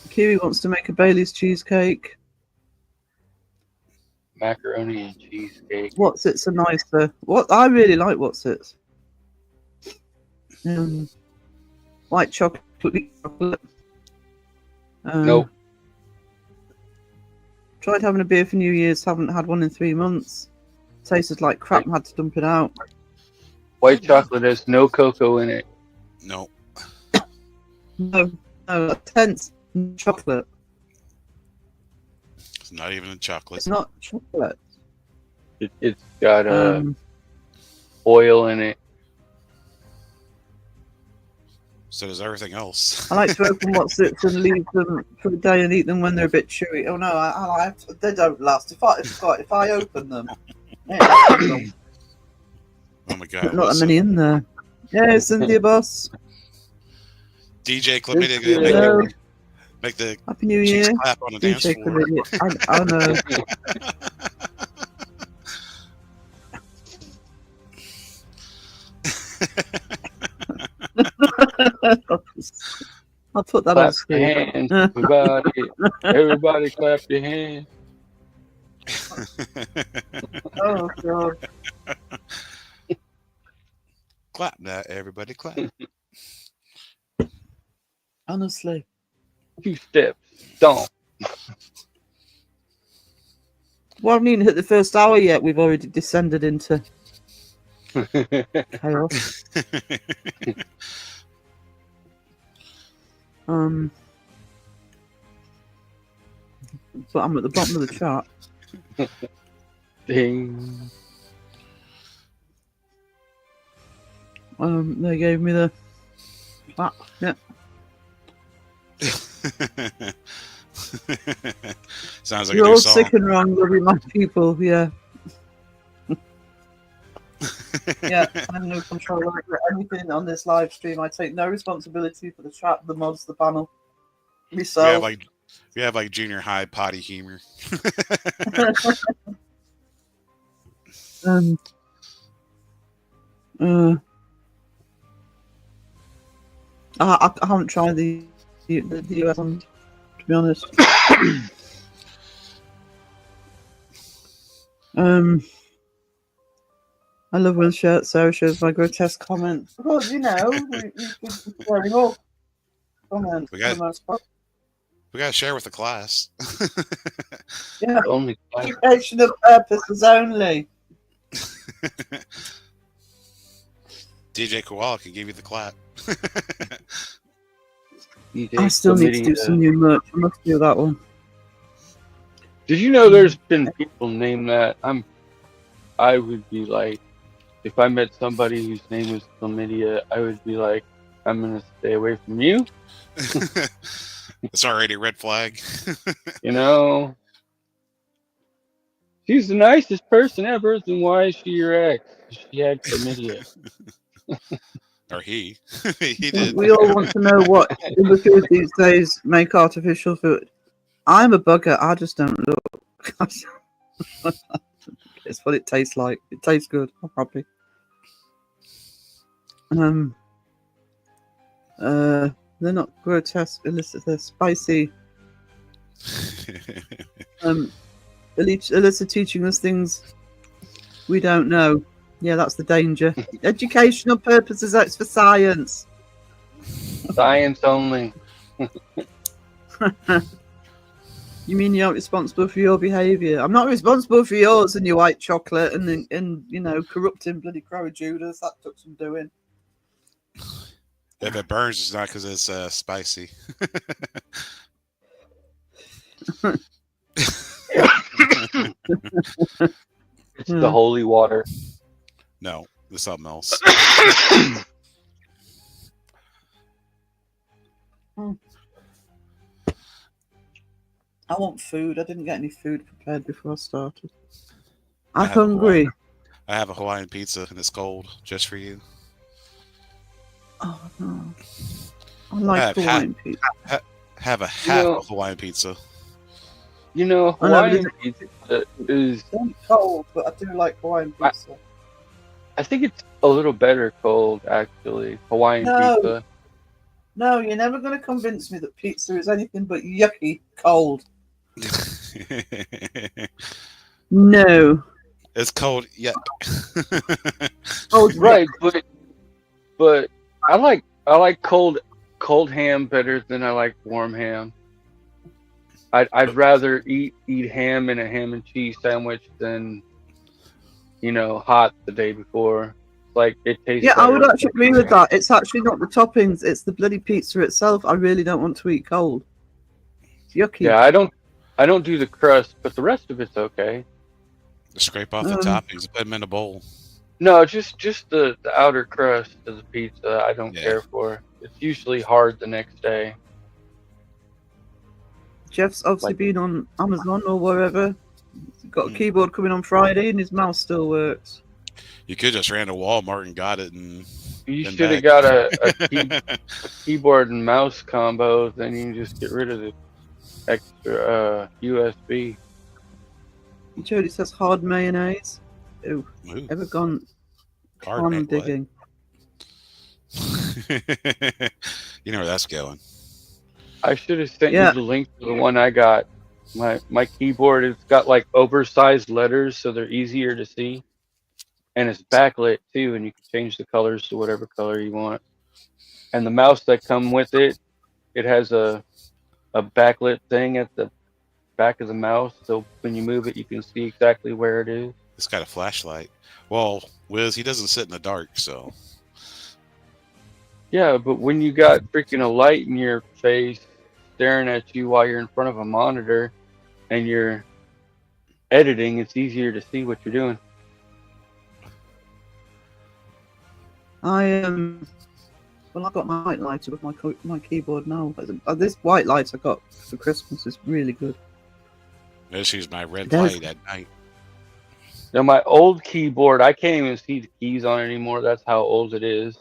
Kiwi wants to make a Bailey's cheesecake. Macaroni and cheesecake. What's it's a nicer. What I really like what's it. White chocolate. Nope. Tried having a beer for New Year's. Haven't had one in 3 months. Tasted like crap. And had to dump it out. White chocolate has no cocoa in it. No. No, tense chocolate. It's not even a chocolate. It's not chocolate. It's got Um, oil in it. So does everything else. I like to open what's it and leave them for a day and eat them when they're a bit chewy. Oh no, they don't last. If I open them, Oh my god. not that many in there. Yeah, Cynthia Boss. DJ Chlamydia Hello. make the Happy New cheeks Year. clap on the dance DJ floor. Chlamydia. I know. I'll put that on Clap your screen. hands, everybody. Everybody clap your hands. Oh god. Clap now, everybody clap. Honestly. 2 steps. Don't. Well, I haven't even hit the first hour yet. We've already descended into chaos. But I'm at the bottom of the chart. Ding. They gave me the clap. Yeah. Sounds like You're a all new song. sick and wrong, loving my people. Yeah. Yeah, I have no control over anything on this live stream. I take no responsibility for the chat, the mods, the panel. Myself. We have like junior high potty humor. I haven't tried the US one, to be honest. I love when Sarah shows my grotesque comment. Well, you know, it's very all comment We for got- the most part. We gotta share with the class. Yeah, Only educational purposes only. DJ Koala can give you the clap. DJ I still need to do Chlamydia. some new merch. I must do that one. Did you know there's been people named that? I would be like, if I met somebody whose name was Chlamydia, I would be like, I'm gonna stay away from you. It's already a red flag. You know, she's the nicest person ever. Then why is she your ex? She had chlamydia. Or he. He did. We all want to know what in the food these days make artificial food. I'm a bugger. I just don't look. It's what it tastes like. It tastes good. I'm happy. They're not grotesque, illicit. They're spicy. Alyssa teaching us things we don't know. Yeah, that's the danger. Educational purposes. That's for science. Science only. You mean you're not responsible for your behaviour? I'm not responsible for yours and your white chocolate and you know, corrupting bloody Crow Judas. That took some doing. If it burns, it's not because it's spicy. It's the holy water. No, it's something else. I want food. I didn't get any food prepared before I started. I I'm have a hungry. I have a Hawaiian pizza and it's cold just for you. Oh no. I like have Hawaiian pizza. Have a half know- of Hawaiian pizza. You know, I know, but Hawaiian pizza is. It's cold, but I do like Hawaiian pizza. I think it's a little better cold, actually. Hawaiian No. pizza. No, you're never going to convince me that pizza is anything but yucky cold. No. It's cold. Yeah. Oh, Right, but I like cold ham better than I like warm ham. I'd rather eat ham in a ham and cheese sandwich than, you know, hot the day before. Like it tastes. Yeah, I would better. actually agree with that. It's actually not the toppings; it's the bloody pizza itself. I really don't want to eat cold. It's yucky. Yeah, I don't do the crust, but the rest of it's okay. Scrape off the toppings, put them in a bowl. No, just the outer crust of the pizza. I don't Yeah. care for. It's usually hard the next day. Jeff's obviously Like- been on Amazon or wherever. He's got a keyboard coming on Friday, and his mouse still works. You could just ran to Walmart and got it, and You Been should have back. got a keyboard and mouse combo. Then you can just get rid of the extra USB. Jody says hard mayonnaise. Ooh, Ooh, ever gone hard con make what? digging? You know where that's going. I should have sent Yeah. you the link to the one I got. My keyboard, it's got like oversized letters, so they're easier to see, and it's backlit too, and you can change the colors to whatever color you want. And the mouse that come with it, it has a backlit thing at the back of the mouse, so when you move it, you can see exactly where it is. It's got a flashlight. Well, Wiz, he doesn't sit in the dark, so Yeah, but when you got freaking a light in your face staring at you while you're in front of a monitor and you're editing, it's easier to see what you're doing. Well, I've got my white lighter with my keyboard now. This white light I got for Christmas is really good. I just use my red Does- light at night. Now my old keyboard, I can't even see the keys on it anymore. That's how old it is.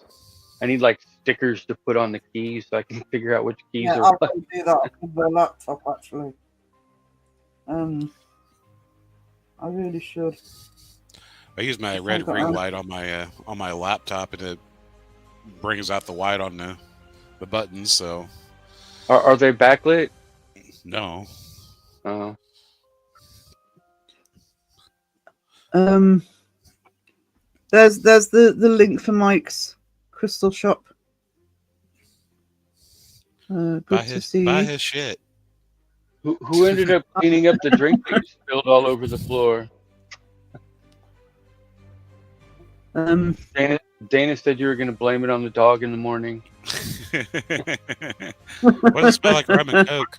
I need like stickers to put on the keys so I can figure out which keys Yeah, are I'll what. do that with the laptop actually. I really should. I use my I've red got ring one. light on my laptop, and it brings out the white on the buttons. So Are they backlit? no, Oh. There's the link for Mike's crystal shop. Good buy to his see buy you. his shit. Who ended up cleaning up the drink that you spilled all over the floor? Dana said you were going to blame it on the dog in the morning. What does it smell like? Rum and Coke.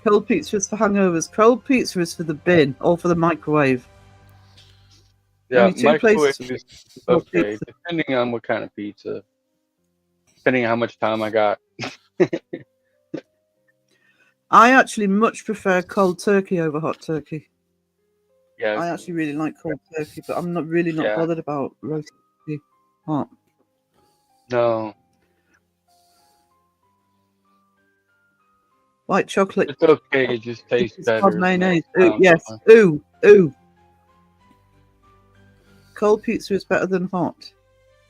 Cold pizza is for hangovers. Cold pizza is for the bin or for the microwave. Yeah, Only two microwave places is for okay, pizza. depending on what kind of pizza. Depending on how much time I got. I actually much prefer cold turkey over hot turkey. Yeah, I actually really like cold turkey, but I'm not really not Yeah. bothered about roast turkey hot. no, White chocolate. it's okay. It just tastes It's better. hot than mayonnaise. the Ooh, yes. one. Ooh. Cold pizza is better than hot.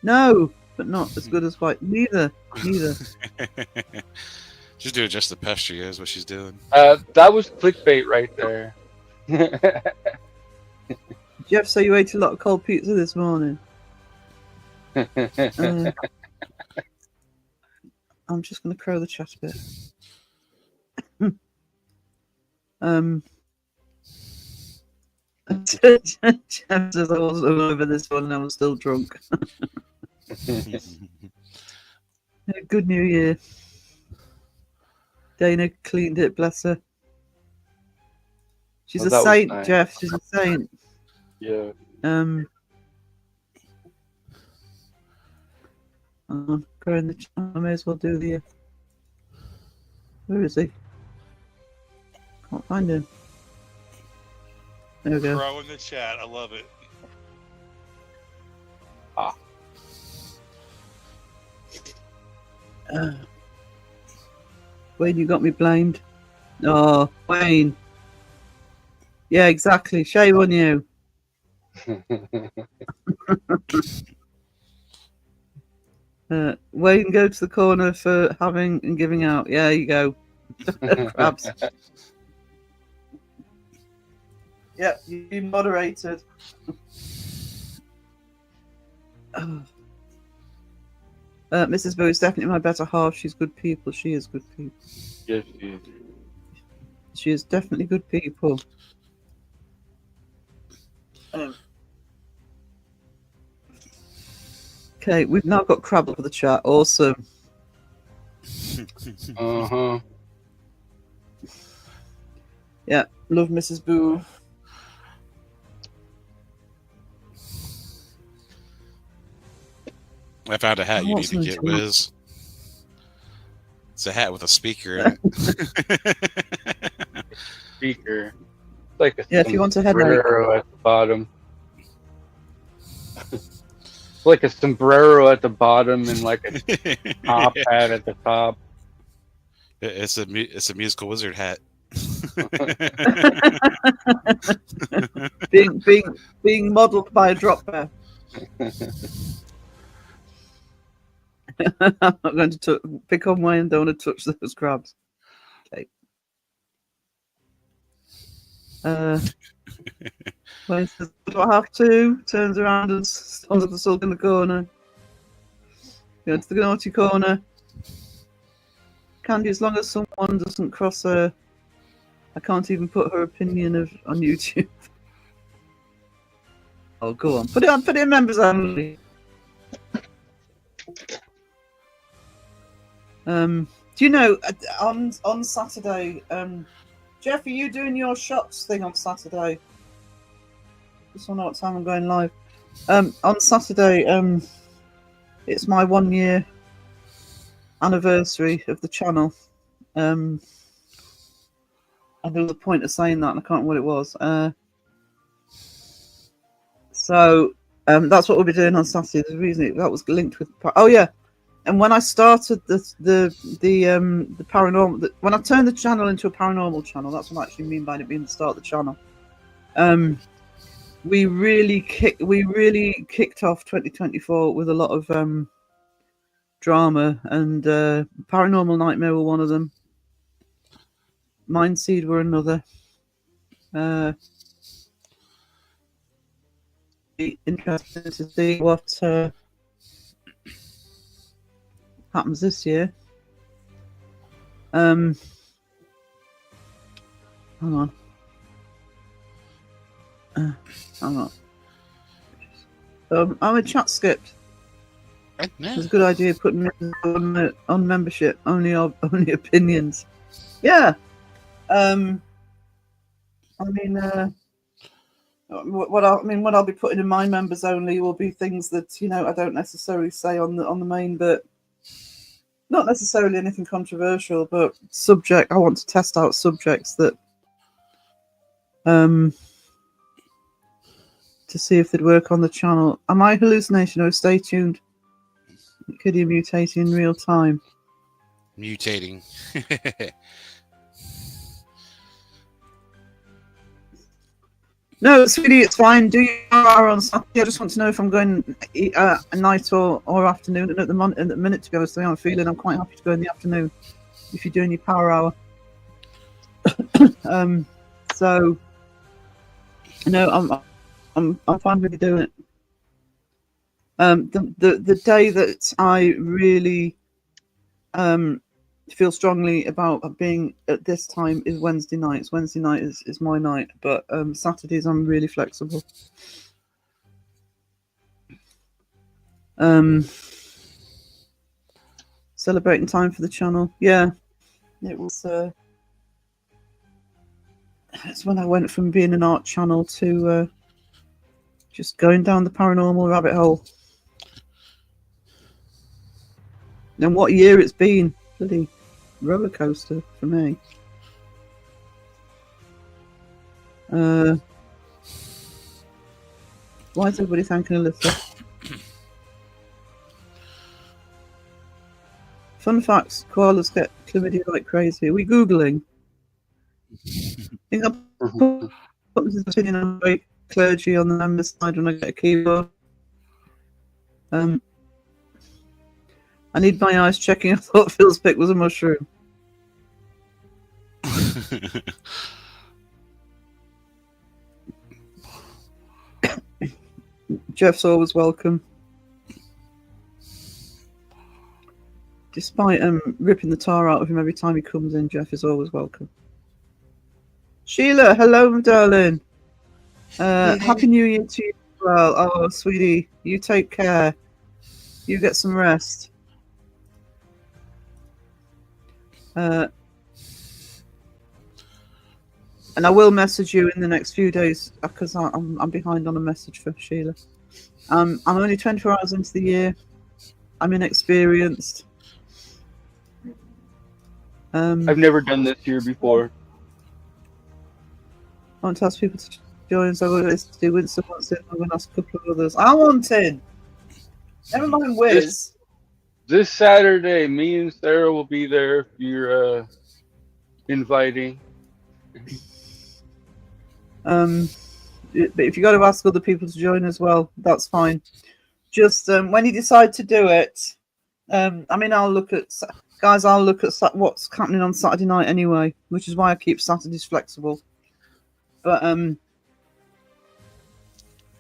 No, but not as good as white. Neither. She's doing just the pester, is what she's doing. That was clickbait right there. Jeff, so you ate a lot of cold pizza this morning. I'm just going to crow the chat a bit. Jeff says I wasn't over this one and I was still drunk. Good New Year. Dana cleaned it, bless her. She's Oh, a that was saint, nice. Jeff. She's a saint. Yeah. I'm growing the. I may as well do the. Where is he? Can't find him. There we go. Crow in the chat. I love it. Wayne, you got me blamed. Oh, Wayne. Yeah, exactly. Shame on you. Wayne, go to the corner for having and giving out. Yeah, you go. Crabs. Yeah, you moderated. Mrs. Boo is definitely my better half. She's good people. She is good people. Yes, she is. She is definitely good people. Okay, we've now got Crabble for the chat. Awesome. Uh-huh. Yeah, love Mrs. Boo. I found a hat you need to get, Wiz. It's a hat with a speaker in it. Speaker. It's like a Yeah, if you want a headlight. sombrero at the bottom. It's like a sombrero at the bottom and like a top hat at the top. It's a musical wizard hat. being modelled by a drop bear. I'm not going to pick on Wayne. Don't want to touch those crabs. Okay. Wayne says, "Do I have to?" Turns around and stands at the sulk in the corner. Go to the naughty corner. Candy, as long as someone doesn't cross her, I can't even put her opinion on YouTube. Oh, go on. Put it in members only. Do you know on Saturday, Jeff, are you doing your shots thing on Saturday? Just want to know what time I'm going live. On Saturday, it's my 1 year anniversary of the channel. And there was a point of saying that, and I can't remember what it was. So that's what we'll be doing on Saturday. The reason that was linked with. Oh yeah. And when I started the paranormal, when I turned the channel into a paranormal channel, that's what I actually mean by it being the start of the channel. We really kicked off 2024 with a lot of drama, and Paranormal Nightmare were one of them. Mindseed were another. Interesting to see what happens this year. Hang on. Hang on. My chat skipped. It's a good idea putting on membership. Only opinions. Yeah. I mean, what I'll be putting in my members only will be things that I don't necessarily say on the main, but not necessarily anything controversial, but I want to test out subjects that to see if they'd work on the channel. Am I hallucination? Oh, stay tuned. Could you mutate in real time? Mutating. No, sweetie, it's fine. Do your hour on Saturday. I just want to know if I'm going a night or afternoon. And at the minute, to be honest, I'm feeling I'm quite happy to go in the afternoon if you're doing your power hour. So, I'm fine with you doing it. The day that I really feel strongly about being at this time is Wednesday nights. Wednesday night is my night, but Saturdays I'm really flexible. Celebrating time for the channel. Yeah, it was. It's when I went from being an art channel to just going down the paranormal rabbit hole. And what year it's been. Bloody roller coaster for me. Why is everybody thanking Alyssa? Fun facts, koalas get chlamydia like crazy. Are we Googling? I think I'll put this opinion on great clergy on the members side when I get a keyboard. I need my eyes checking. I thought Phil's pick was a mushroom. Jeff's always welcome. Despite ripping the tar out of him every time he comes in, Jeff is always welcome. Sheila, hello, darling. Happy New Year to you as well. Oh, sweetie, you take care. You get some rest. And I will message you in the next few days because I'm behind on a message for Sheila. I'm only 24 hours into the year. I'm inexperienced. I've never done this here before. I want to ask people to join, so I'm going to do Winston wants in. I'm going to ask a couple of others. I want in. Never mind Wiz. This Saturday, me and Sarah will be there if you're inviting. But if you got to ask other people to join as well, that's fine. Just when you decide to do it, I mean, I'll look at what's happening on Saturday night anyway, which is why I keep Saturdays flexible. But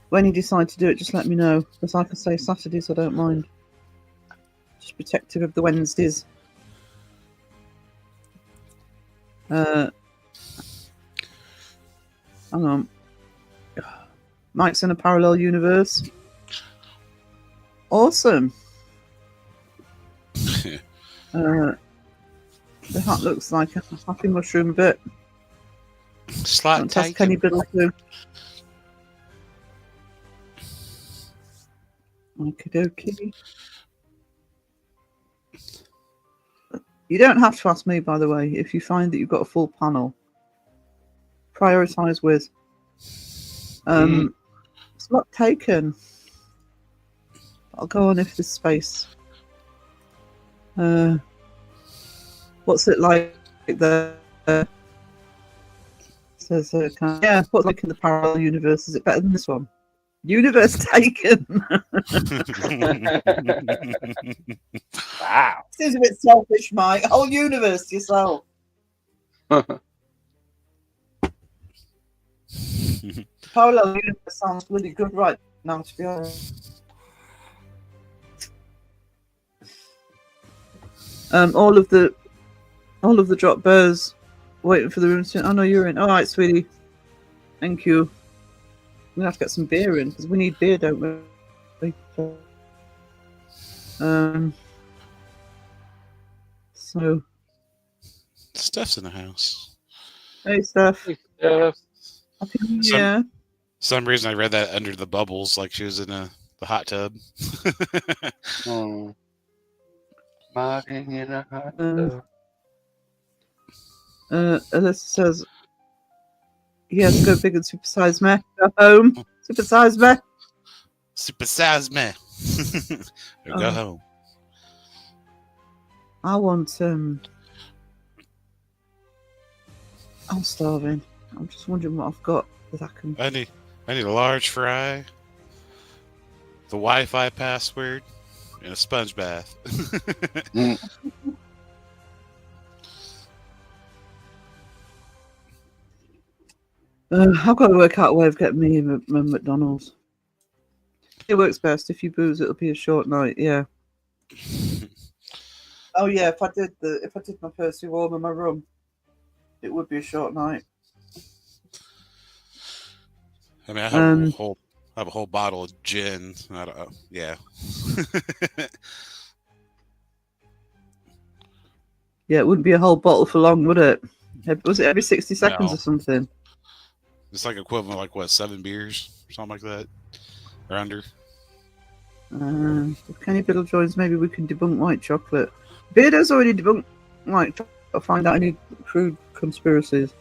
when you decide to do it, just let me know. Because like I say, Saturdays I don't mind. Just protective of the Wednesdays. Hang on. Mike's in a parallel universe. Awesome. The hat looks like a happy mushroom bit. Slot Don't ask Kenny Biddle too. Okie dokie. You don't have to ask me, by the way, if you find that you've got a full panel. Prioritise with. It's not taken. I'll go on if there's space. What's it like there? Says yeah, what's it like in the parallel universe? Is it better than this one? Universe taken. Wow. Seems a bit selfish, Mike. Whole universe to yourself. Parallel universe sounds really good right now, to be honest. All of the drop bears waiting for the room to. Oh no, you're in. All right, sweetie. Thank you. We're gonna have to get some beer in because we need beer, don't we? So. Steph's in the house. Hey, Steph. Yeah. Happy New Year. Some reason I read that under the bubbles, like she was in the hot tub. Oh. Smiling in a hot tub. Alyssa says, yes, go big and supersize me. Go home. Supersize me. Supersize me. Or go home. I want I'm starving. I'm just wondering what I've got that I can. I need a large fry, the Wi-Fi password, and a sponge bath. I've got to work out a way of getting me a McDonald's. It works best if you booze. It'll be a short night. Yeah. Oh yeah, if I did my Percy warm and my rum, it would be a short night. I mean, I have a whole bottle of gin. I don't, yeah. Yeah, it wouldn't be a whole bottle for long, would it? Was it every 60 seconds No. or something? It's like equivalent, like what, 7 beers, something like that, or under. If Kenny Biddle joins, maybe we can debunk white chocolate. Beardo's already debunked white chocolate. I'll find out any crude conspiracies.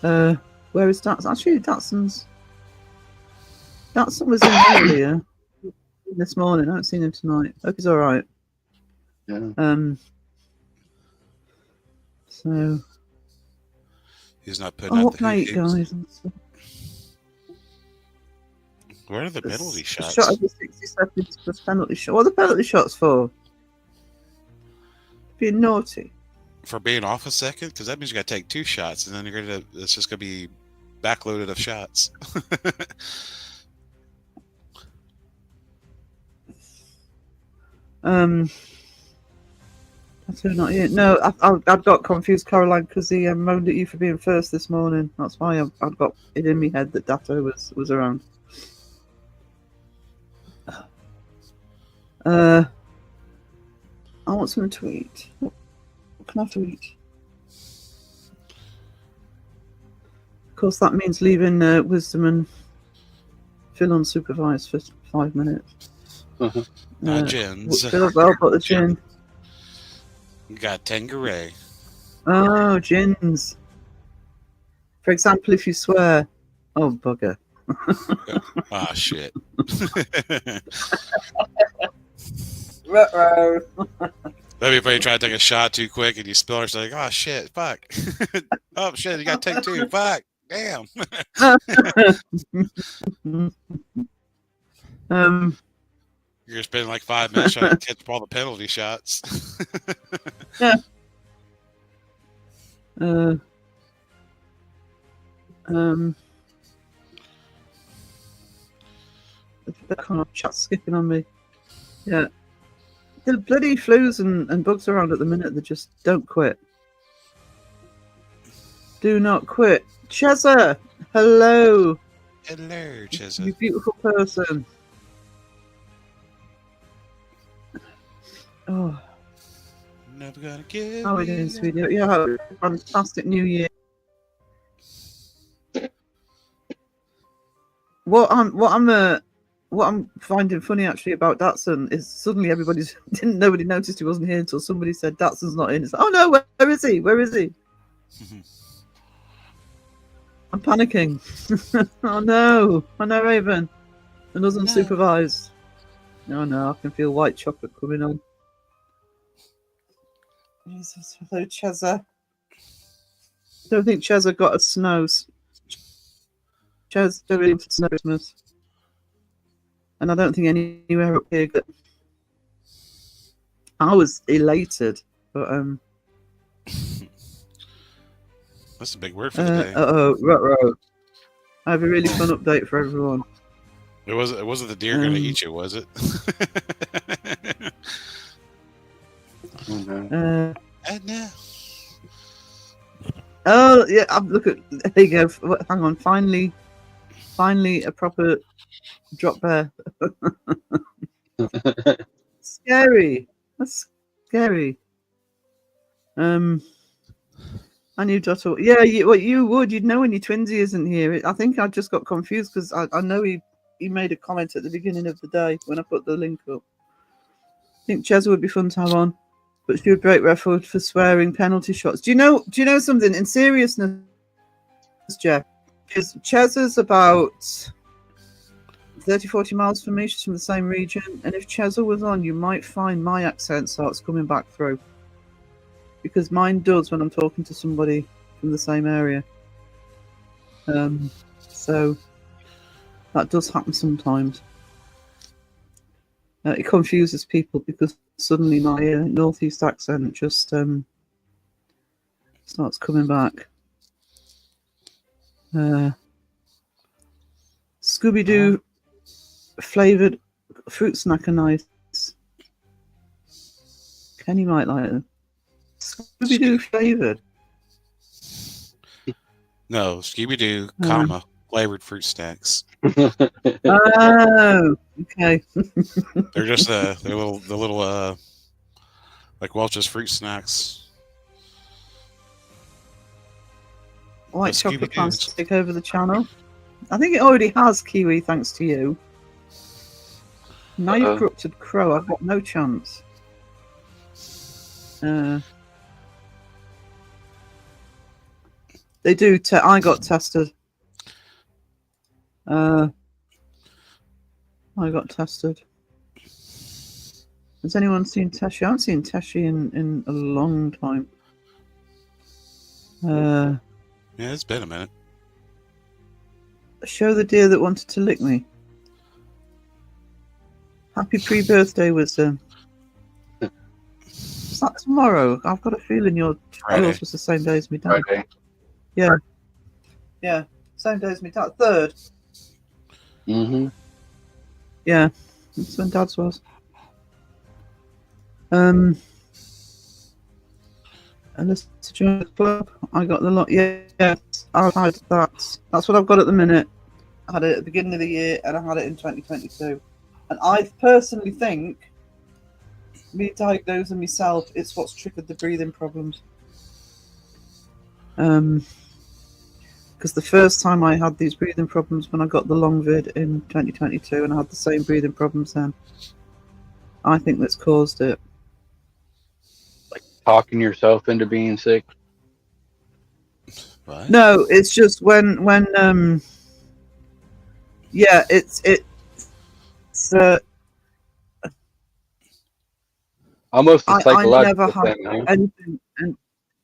Where is Datsun? Actually, Datsun was in earlier this morning. I haven't seen him tonight. Hope he's all right. Yeah. So. He's not putting out What the can I eat, games. guys? Where are the penalty The shots? shot every 60 seconds plus penalty shot. What are the penalty shots for? Being naughty. For being off a second? Because that means you got to take 2 shots, and then it's just going to be backloaded of shots. That's not it. No, I've got confused, Caroline, because he moaned at you for being first this morning. That's why I've got it in my head that Dato was around. I want something to eat. What can I have to eat? Of course, that means leaving Wisdom and Phil unsupervised for 5 minutes. Gins. Phil as well, but the gin. You got Tanqueray. Oh, gins. For example, if you swear, oh bugger. Ah, shit. Ruh-roh. That'd be funny. You try to take a shot too quick and you spill it. It's like, oh shit, fuck. Oh shit, you got to take 2. Fuck. Damn. You're spending like 5 minutes trying to catch up all the penalty shots. The kind of chat skipping on me. Yeah. The bloody flus and bugs around at the minute, they just don't quit. Do not quit. Cheza! Hello! Hello, You Chesa. beautiful person. Oh, Never gonna give. how are we doing, sweetie? Yeah, have a fantastic New Year. What I'm finding funny actually about Datsun is suddenly nobody noticed he wasn't here until somebody said Datsun's not in. It's like, oh no, where is he? Where is he? I'm panicking. Oh no, Raven. Another unsupervised. No, I can feel white chocolate coming on. Jesus, hello, Cheza. Don't think Cheza got a snows. Cheza doing for snow Christmas. And I don't think anywhere up here got... I was elated, but That's a big word for the day. ruh-roh. I have a really fun update for everyone. It wasn't the deer gonna eat you, was it? Mhm. And now. Oh yeah, look at there you go. Hang on, finally a proper drop bear. Scary. That's scary. I knew Dotto. Yeah, you would. You'd know when your twinsy isn't here. I think I just got confused because I know he made a comment at the beginning of the day when I put the link up. I think Cheza would be fun to have on, but she would break record for swearing penalty shots. Do you know something? In seriousness, Jeff, because Cheza's about 30-40 miles from me. She's from the same region, and if Cheza was on, you might find my accent starts coming back through. Because mine does when I'm talking to somebody from the same area. So that does happen sometimes. It confuses people because suddenly my northeast accent just starts coming back. Scooby-Doo flavoured fruit snack are nice. Kenny might like them. Scooby-Doo flavoured. No, Scooby-Doo, comma, flavored fruit snacks. Oh, okay. They're just the little like Welch's fruit snacks. White The chocolate plans Scooby-Doos. to take over the channel. I think it already has Kiwi, thanks to you. Now Uh-oh. you've corrupted Crow. I've got no chance. They do. I got tested. I got tested. Has anyone seen Teshi? I haven't seen Teshi in a long time. Yeah, it's been a minute. Show the deer that wanted to lick me. Happy pre-birthday, Wisdom. Is that tomorrow? I've got a feeling yours Friday. was the same day as me dad. Okay. Yeah, same day as me dad. 3rd. Mm-hmm. Yeah, that's when dad's was. And let's join the club. I got the lot. Yeah, I've had that. That's what I've got at the minute. I had it at the beginning of the year, and I had it in 2022. And I personally think, me diagnosing myself, it's what's triggered the breathing problems. Because the first time I had these breathing problems when I got the long vid in 2022, and I had the same breathing problems then. I think that's caused it. Talking yourself into being sick. What? No, it's just when yeah, it's Almost a I psychological never had thing, huh? anything, and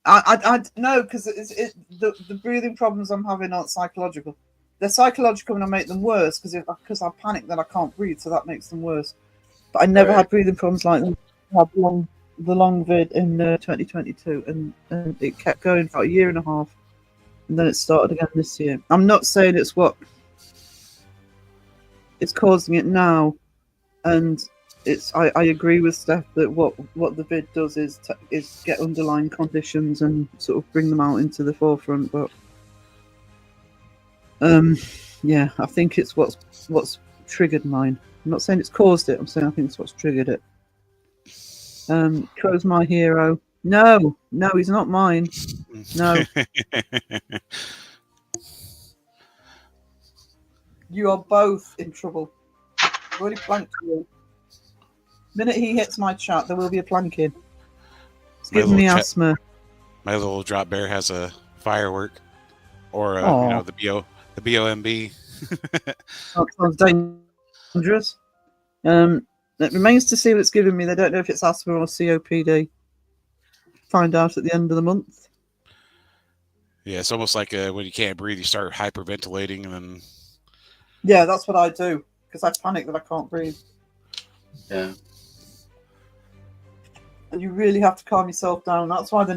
I no, because the breathing problems I'm having aren't psychological. They're psychological, and I make them worse because I panic that I can't breathe, so that makes them worse. But I never Right. had breathing problems like that. I had the long vid in 2022, and it kept going for a year and a half, and then it started again this year. I'm not saying it's what it's causing it now, and I agree with Steph that what the vid does is get underlying conditions and sort of bring them out into the forefront. But yeah, I think it's what's triggered mine. I'm not saying it's caused it. I'm saying I think it's what's triggered it. Crow's my hero. No, he's not mine. No, you are both in trouble. I've already planked you. The minute he hits my chat, there will be a planking. It's My giving me little asthma. My little drop bear has a firework, or Aw. the BOMB. That sounds dangerous. It remains to see what it's giving me. They don't know if it's asthma or COPD. Find out at the end of the month. Yeah, it's almost like when you can't breathe, you start hyperventilating, and then Yeah, that's what I do because I panic that I can't breathe. Yeah. And you really have to calm yourself down. That's why the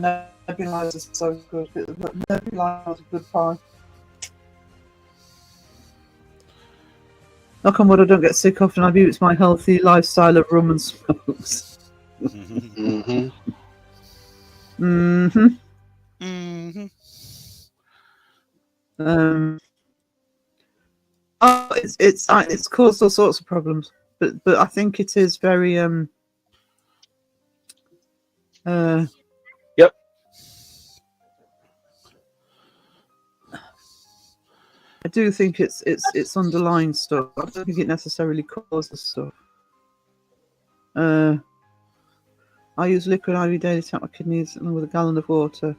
nebulizer is so good. The nebulizer is a good pie. Knock on wood, I don't get sick often. I view it's my healthy lifestyle of rum and smokes. Mm-hmm. Mm-hmm. mm-hmm. It's caused all sorts of problems, but I think it is very Yep. I do think it's underlying stuff. I don't think it necessarily causes stuff. I use liquid IV daily to tap my kidneys along with a gallon of water.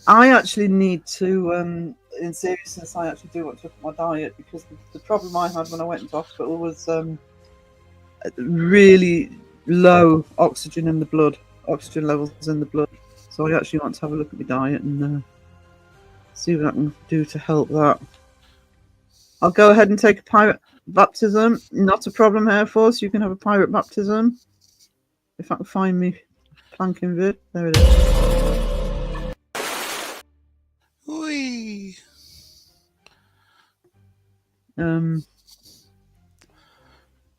I actually need to, in seriousness, I actually do want to look at my diet because the problem I had when I went into hospital was really low oxygen in the blood, oxygen levels in the blood. So I actually want to have a look at my diet and see what I can do to help that. I'll go ahead and take a pirate baptism. Not a problem, Air Force. You can have a pirate baptism. If I can find me planking vid. There it is. Whee!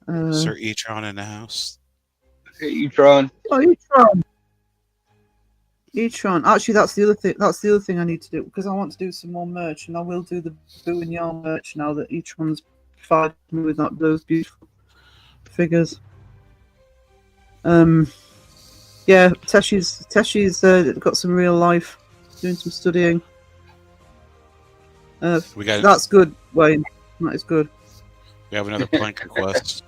Sir E-Tron in the house. Hey, E-Tron. Oh, E-Tron. E-Tron. Actually, that's the other thing. That's the other thing I need to do because I want to do some more merch, and I will do the Boo and Yarn merch now that E-Tron's provided me with those beautiful figures. Yeah, Teshi's got some real life, doing some studying. We got. That's good, Wayne. That is good. We have another plank request.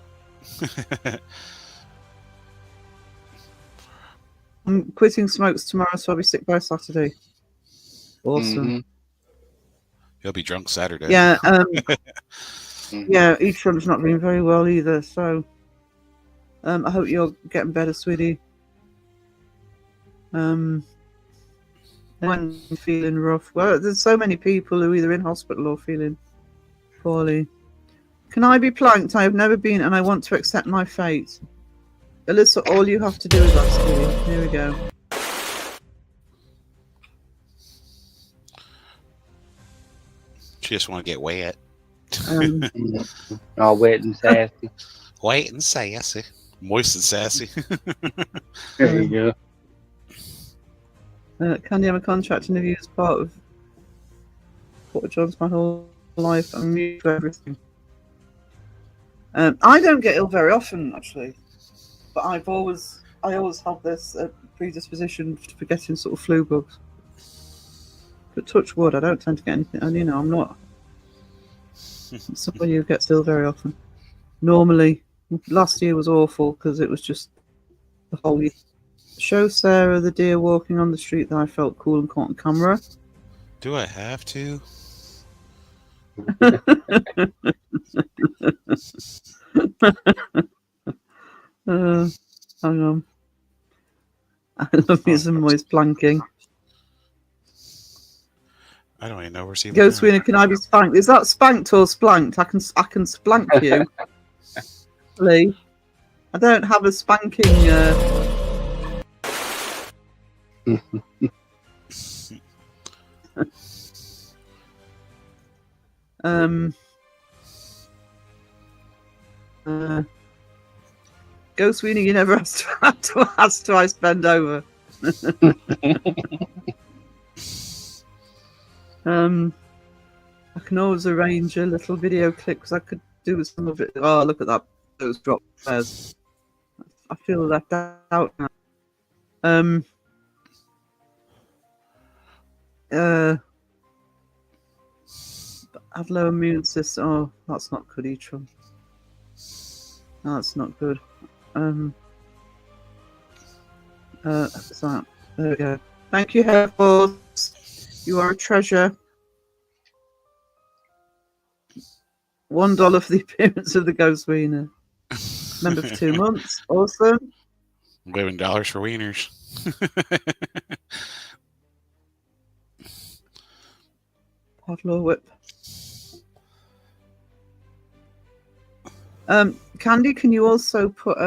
I'm quitting smokes tomorrow, so I'll be sick by Saturday. Awesome. Mhm. He'll be drunk Saturday. Yeah, Mhm. yeah, E-Tron's not doing very well either, so I hope you're getting better, sweetie. When you're feeling rough. Well, there's so many people who are either in hospital or feeling poorly. Can I be planked? I have never been, and I want to accept my fate. Alyssa, all you have to do is ask me. Here we go. She just want to get wet. All wet and sassy. Wet and sassy. Moist and sassy. There you go. Candy, I'm a contract interview as part of Porter Johns my whole life. I'm new to everything. I don't get ill very often, actually, but I always have this predisposition for getting sort of flu bugs. But touch wood, I don't tend to get anything, and I'm not somebody who gets ill very often. Normally, last year was awful because it was just the whole year. Show Sarah the deer walking on the street that I felt cool and caught on camera. Do I have to? Hang on. I love me some moist planking. I don't even know where she Go, Sweeney, can I be spanked? Is that spanked or splanked? I can splank you. Lee. I don't have a spanking. Go, Sweeney, you never have to ask twice, bend over. I can always arrange a little video clip because I could do some of it. Oh, look at that! Those drop pairs. I feel left out now. Have low immune system. Oh, that's not good, E-Tron. That's not good. So, there we go. Thank you, Hair Force. You are a treasure. $1 for the appearance of the Ghost Wiener. Member for 2 months. Awesome. $11 for wieners. Podlaw whip. Candy, can you also put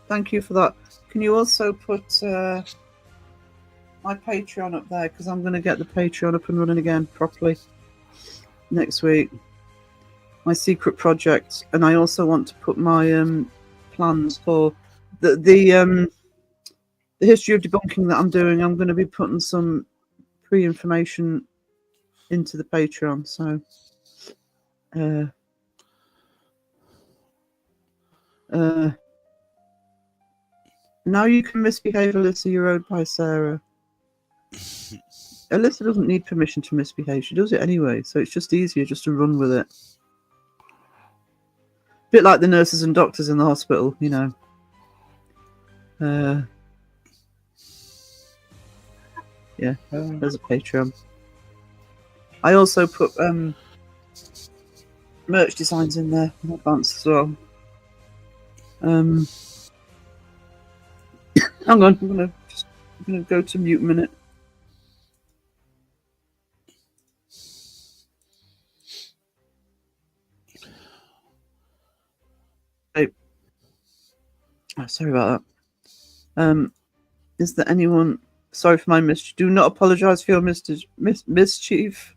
thank you for that. Can you also put my Patreon up there, because I'm going to get the Patreon up and running again properly next week. My secret project, and I also want to put my plans for the history of debunking that I'm doing. I'm going to be putting some pre-information into the Patreon, so now you can misbehave, Alyssa. You're owed by Sarah. Alyssa doesn't need permission to misbehave. She does it anyway, so it's just easier just to run with it. Bit like the nurses and doctors in the hospital, you know. Yeah, there's a Patreon. I also put merch designs in there in advance as well. Hang on, I'm gonna go to mute a minute. Oh, sorry about that. Is there anyone? Sorry for my mischief. Do not apologise for your mischief,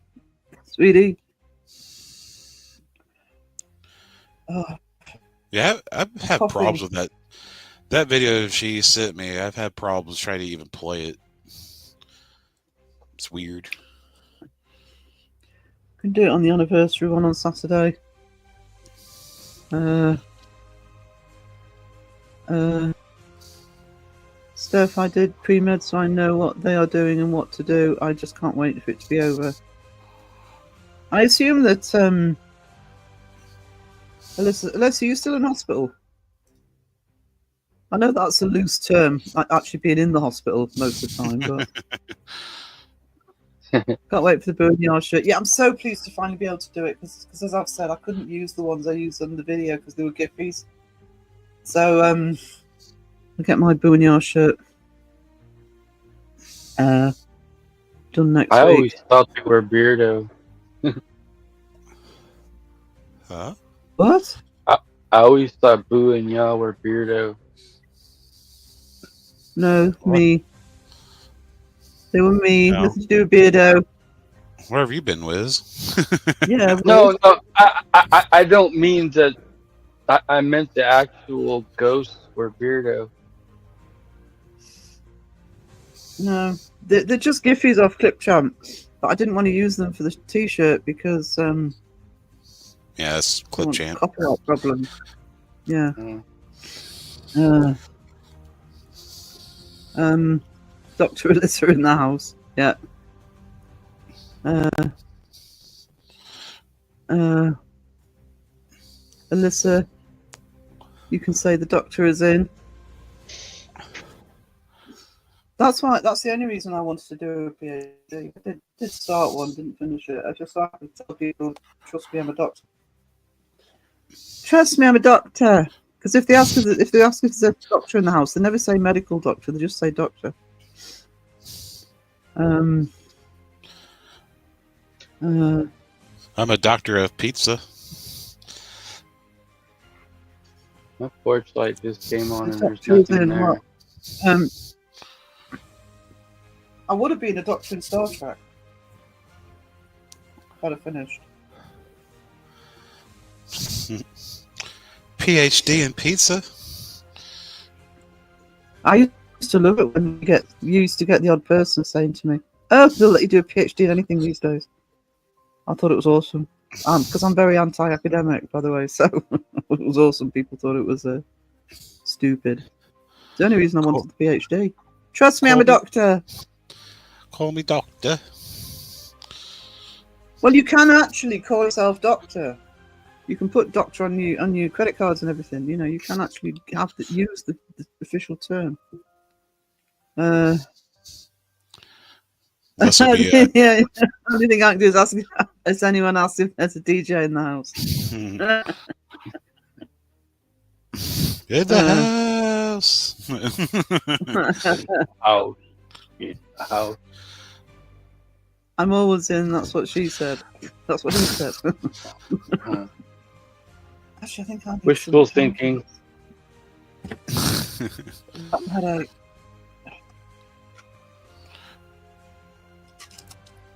sweetie. Oh. Yeah, I've had Coffee. problems with that. That video she sent me, I've had problems trying to even play it. It's weird. Can do it on the anniversary one on Saturday. Steph, I did pre-med, so I know what they are doing and what to do. I just can't wait for it to be over. I assume that Alyssa, are you still in hospital? I know that's a loose term, actually being in the hospital most of the time, but can't wait for the Boneyard shirt. Yeah, I'm so pleased to finally be able to do it because as I've said, I couldn't use the ones I used on the video because they were Giphies. So I'll get my Boneyard shirt done next I week. always thought they were Beardo. Huh? What? I always thought Boo and y'all were Beardo. No, me. They were me. No. Nothing to do with Beardo. Where have you been, Wiz? Yeah. No, I don't mean that. I meant the actual ghosts were Beardo. No. They're just Giphies off Clipchamp. But I didn't want to use them for the t-shirt because Yeah, that's I Clip want Champ. copyright problems. Yeah. Mm. Dr. Alyssa in the house. Yeah. Alyssa, you can say the doctor is in. That's why. That's the only reason I wanted to do a PhD. I did start one, didn't finish it. I just so I could tell people, trust me, I'm a doctor. Trust me, I'm a doctor. Because if they ask if there's a doctor in the house, they never say medical doctor. They just say doctor. I'm a doctor of pizza. My porch light just came on and there's Doctor is nothing in there. what? I would have been a doctor in Star Trek. I'd have finished. PhD in pizza? I used to love it when you used to get the odd person saying to me, "Oh, they'll let you do a PhD in anything these days." I thought it was awesome. Because I'm very anti-academic, by the way, so it was awesome. People thought it was stupid. It's the only reason I wanted the PhD. Trust me, I'm a doctor. Call me doctor. Well, you can actually call yourself doctor. You can put doctor on your credit cards and everything. You know, you can actually use the official term. This will be Yeah. The only thing I can do is ask has anyone asked if there's a DJ in the house. in the house. House. House. I'm always in. That's what she said. That's what he said. Actually, I think I need Wishful some thinking. headache.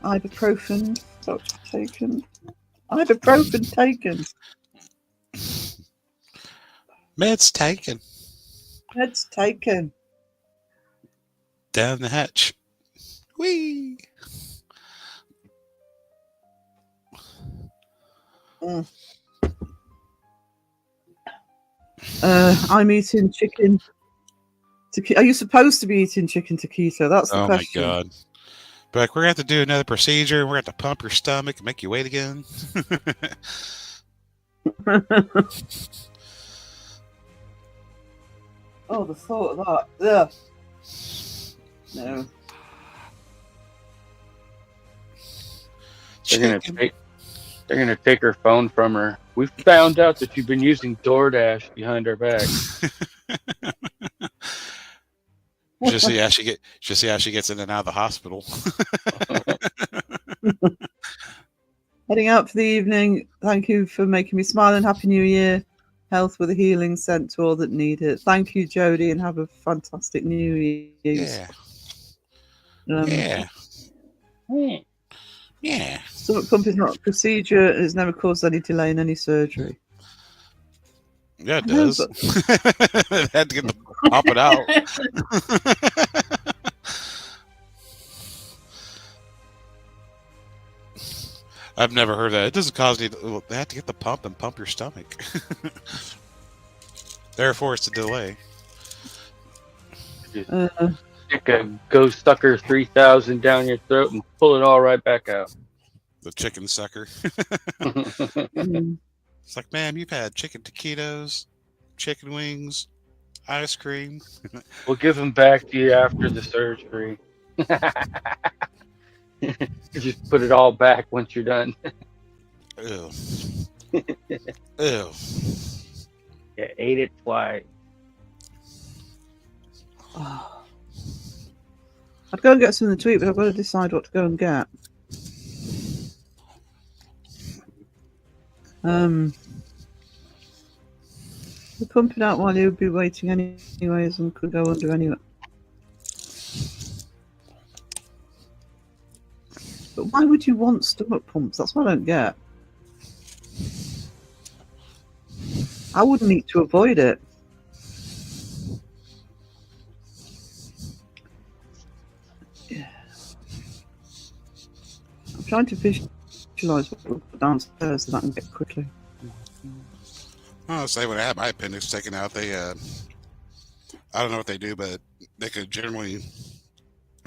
Ibuprofen. Doctor taken. Ibuprofen taken. Meds taken. Meds taken. Down the hatch. Whee! I'm eating chicken. Are you supposed to be eating chicken taquito? That's the question. Oh my god. But we're going to have to do another procedure. We're going to have to pump your stomach and make you wait again. Oh, the thought of that. Ugh. No. They're gonna take her phone from her. We found out that you've been using DoorDash behind our back. Just see how she gets in and out of the hospital. Heading out for the evening. Thank you for making me smile and Happy New Year. Health with a healing sent to all that need it. Thank you, Jody, and have a fantastic New Year. Yeah. Yeah. Stomach pump is not a procedure. It has never caused any delay in any surgery. Yeah, it I know, does. It had to get the pop it out. I've never heard that. It doesn't cause any. Well, they have to get the pump and pump your stomach. Therefore, it's a delay. Stick a Ghost Sucker 3000 down your throat and pull it all right back out. The chicken sucker. mm, It's like, ma'am, you've had chicken taquitos, chicken wings, ice cream. We'll give them back to you after the surgery. Just put it all back once you're done. Ew. Ew. You ate it twice. oh. I'd go and get some in the tweet, but I've got to decide what to go and get. We're pumping out while you'd be waiting anyways and could go under anyway. But why would you want stomach pumps? That's what I don't get. I would need to avoid it. Yeah. I'm trying to visualize what we'll put downstairs so that I can get quickly. I'll say when I had my appendix taken out, they I don't know what they do, but they could generally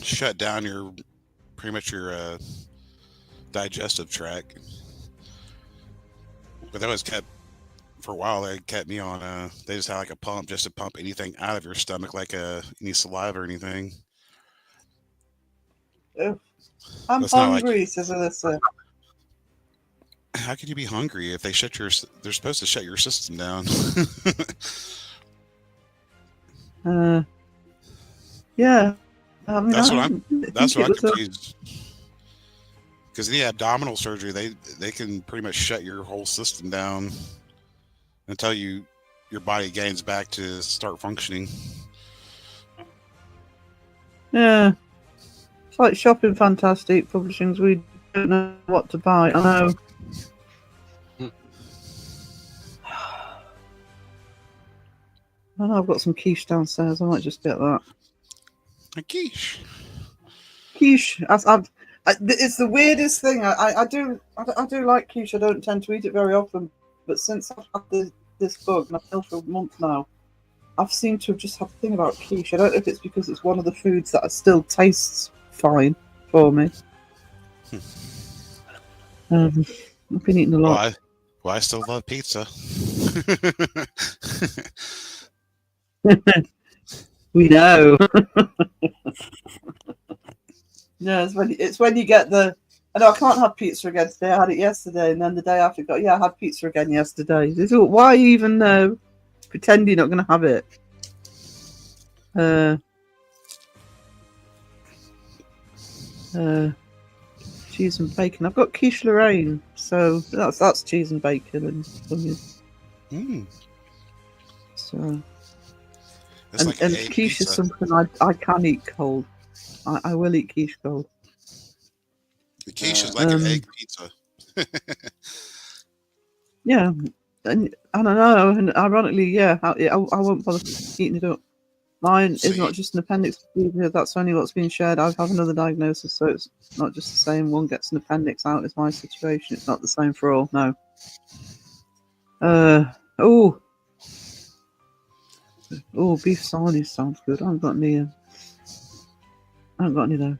shut down your pretty much your digestive tract. But they always kept for a while. They kept me on. They just had like a pump just to pump anything out of your stomach, like any saliva or anything. I'm That's not like- hungry, says Alyssa. How can you be hungry if they shut your? They're supposed to shut your system down. Yeah. I mean, That's I what didn't That's think what I'm it was a- confused. Because in the abdominal surgery, they can pretty much shut your whole system down until your body gains back to start functioning. Yeah. It's like shopping fantastic publishings. We don't know what to buy. I know. I know I've got some quiche downstairs. I might just get that. A quiche. Quiche. It's the weirdest thing. I do like quiche. I don't tend to eat it very often. But since I've had this bug, and I've had it for a month now, I've seemed to have just had a thing about quiche. I don't know if it's because it's one of the foods that still tastes fine for me. I've been eating a lot. Well, I still love pizza. We know. Yeah, it's when you get the. I know I can't have pizza again today. I had it yesterday, and then the day after, I had pizza again yesterday. Why even pretend you're not going to have it? Cheese and bacon. I've got quiche Lorraine, so that's cheese and bacon and onions. So. It's like And an egg quiche is pizza. something I can eat cold. I will eat quiche cold. The quiche is like an egg pizza. Yeah, and I don't know. And ironically, yeah, I won't bother eating it up. Mine is not just an appendix. That's only what's being shared. I have another diagnosis, so it's not just the same. One gets an appendix out. Is my situation. It's not the same for all. No. Beef sardies sounds good. I haven't got any. Though.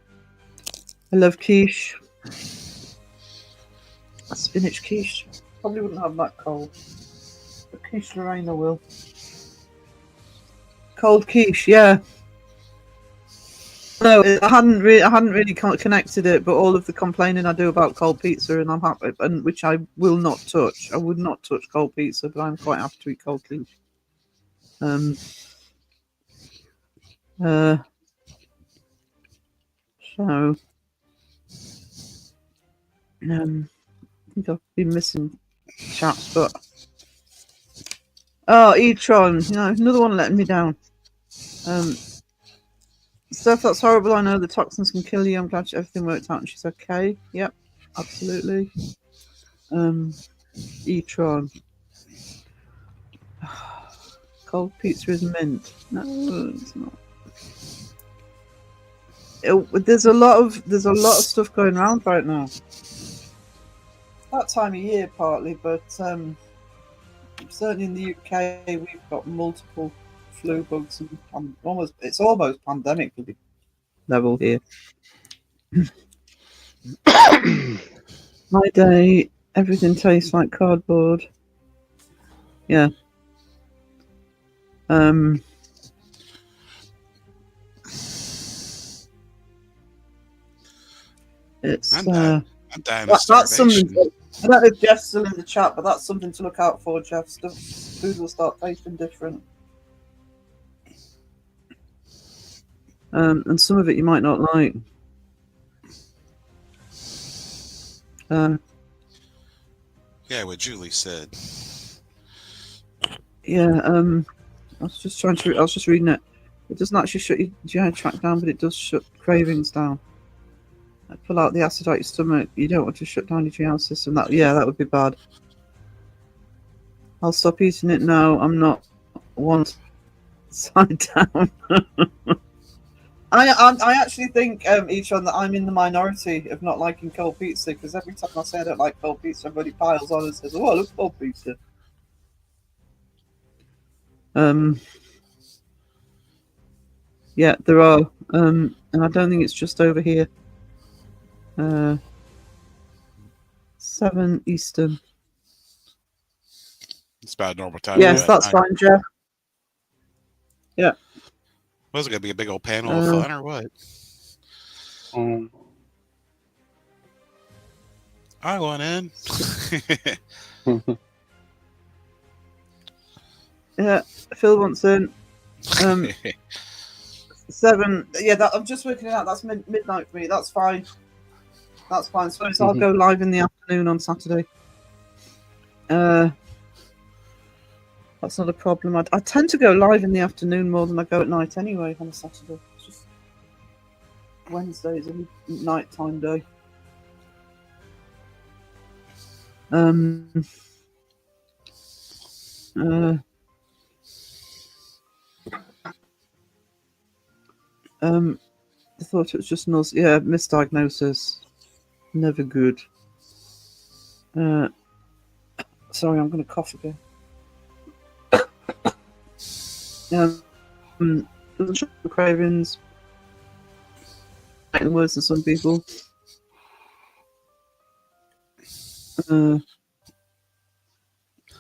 I love quiche. A spinach quiche. Probably wouldn't have that cold. But quiche Lorraine, I will. Cold quiche, yeah. No, I hadn't really connected it, but all of the complaining I do about cold pizza, and I'm happy, and which I will not touch. I would not touch cold pizza, but I'm quite happy to eat cold quiche. So, I think I've been missing chats, but E-Tron, another one letting me down. Steph, that's horrible. I know the toxins can kill you. I'm glad everything worked out and she's okay. Yep, absolutely. E-Tron. cold pizza is mint. No, it's not. There's a lot of stuff going around right now. That time of year, partly, but certainly in the UK, we've got multiple flu bugs and it's almost pandemic level here. My day, everything tastes like cardboard. Yeah. It's I'm dying of that's something. starvation. I don't know if Jeff's still in the chat, but that's something to look out for, Jeff. Food will start tasting different. And some of it you might not like. Yeah, what Julie said. Yeah, I was just reading it. It doesn't actually shut your GI tract down, but it does shut cravings down. Pull out the acid out your stomach. You don't want to shut down your GI system. That would be bad. I'll stop eating it now. I'm not one side down. I actually think each one that I'm in the minority of not liking cold pizza, because every time I say I don't like cold pizza, everybody piles on and says, "Oh, I love cold pizza." Yeah, there are, and I don't think it's just over here. 7 Eastern. It's about normal time. Yes, that's fine, Jeff. Yeah. Was it gonna be a big old panel of fun or what? I want in. Yeah, Phil wants in. 7. Yeah, I'm just working it out. That's midnight for me. That's fine. That's fine. So I'll go live in the afternoon on Saturday. That's not a problem. I tend to go live in the afternoon more than I go at night anyway on a Saturday. It's just Wednesday is a nighttime day. I thought it was just misdiagnosis. Never good. Sorry, I'm going to cough again. Doesn't show the cravings. Getting worse than some people.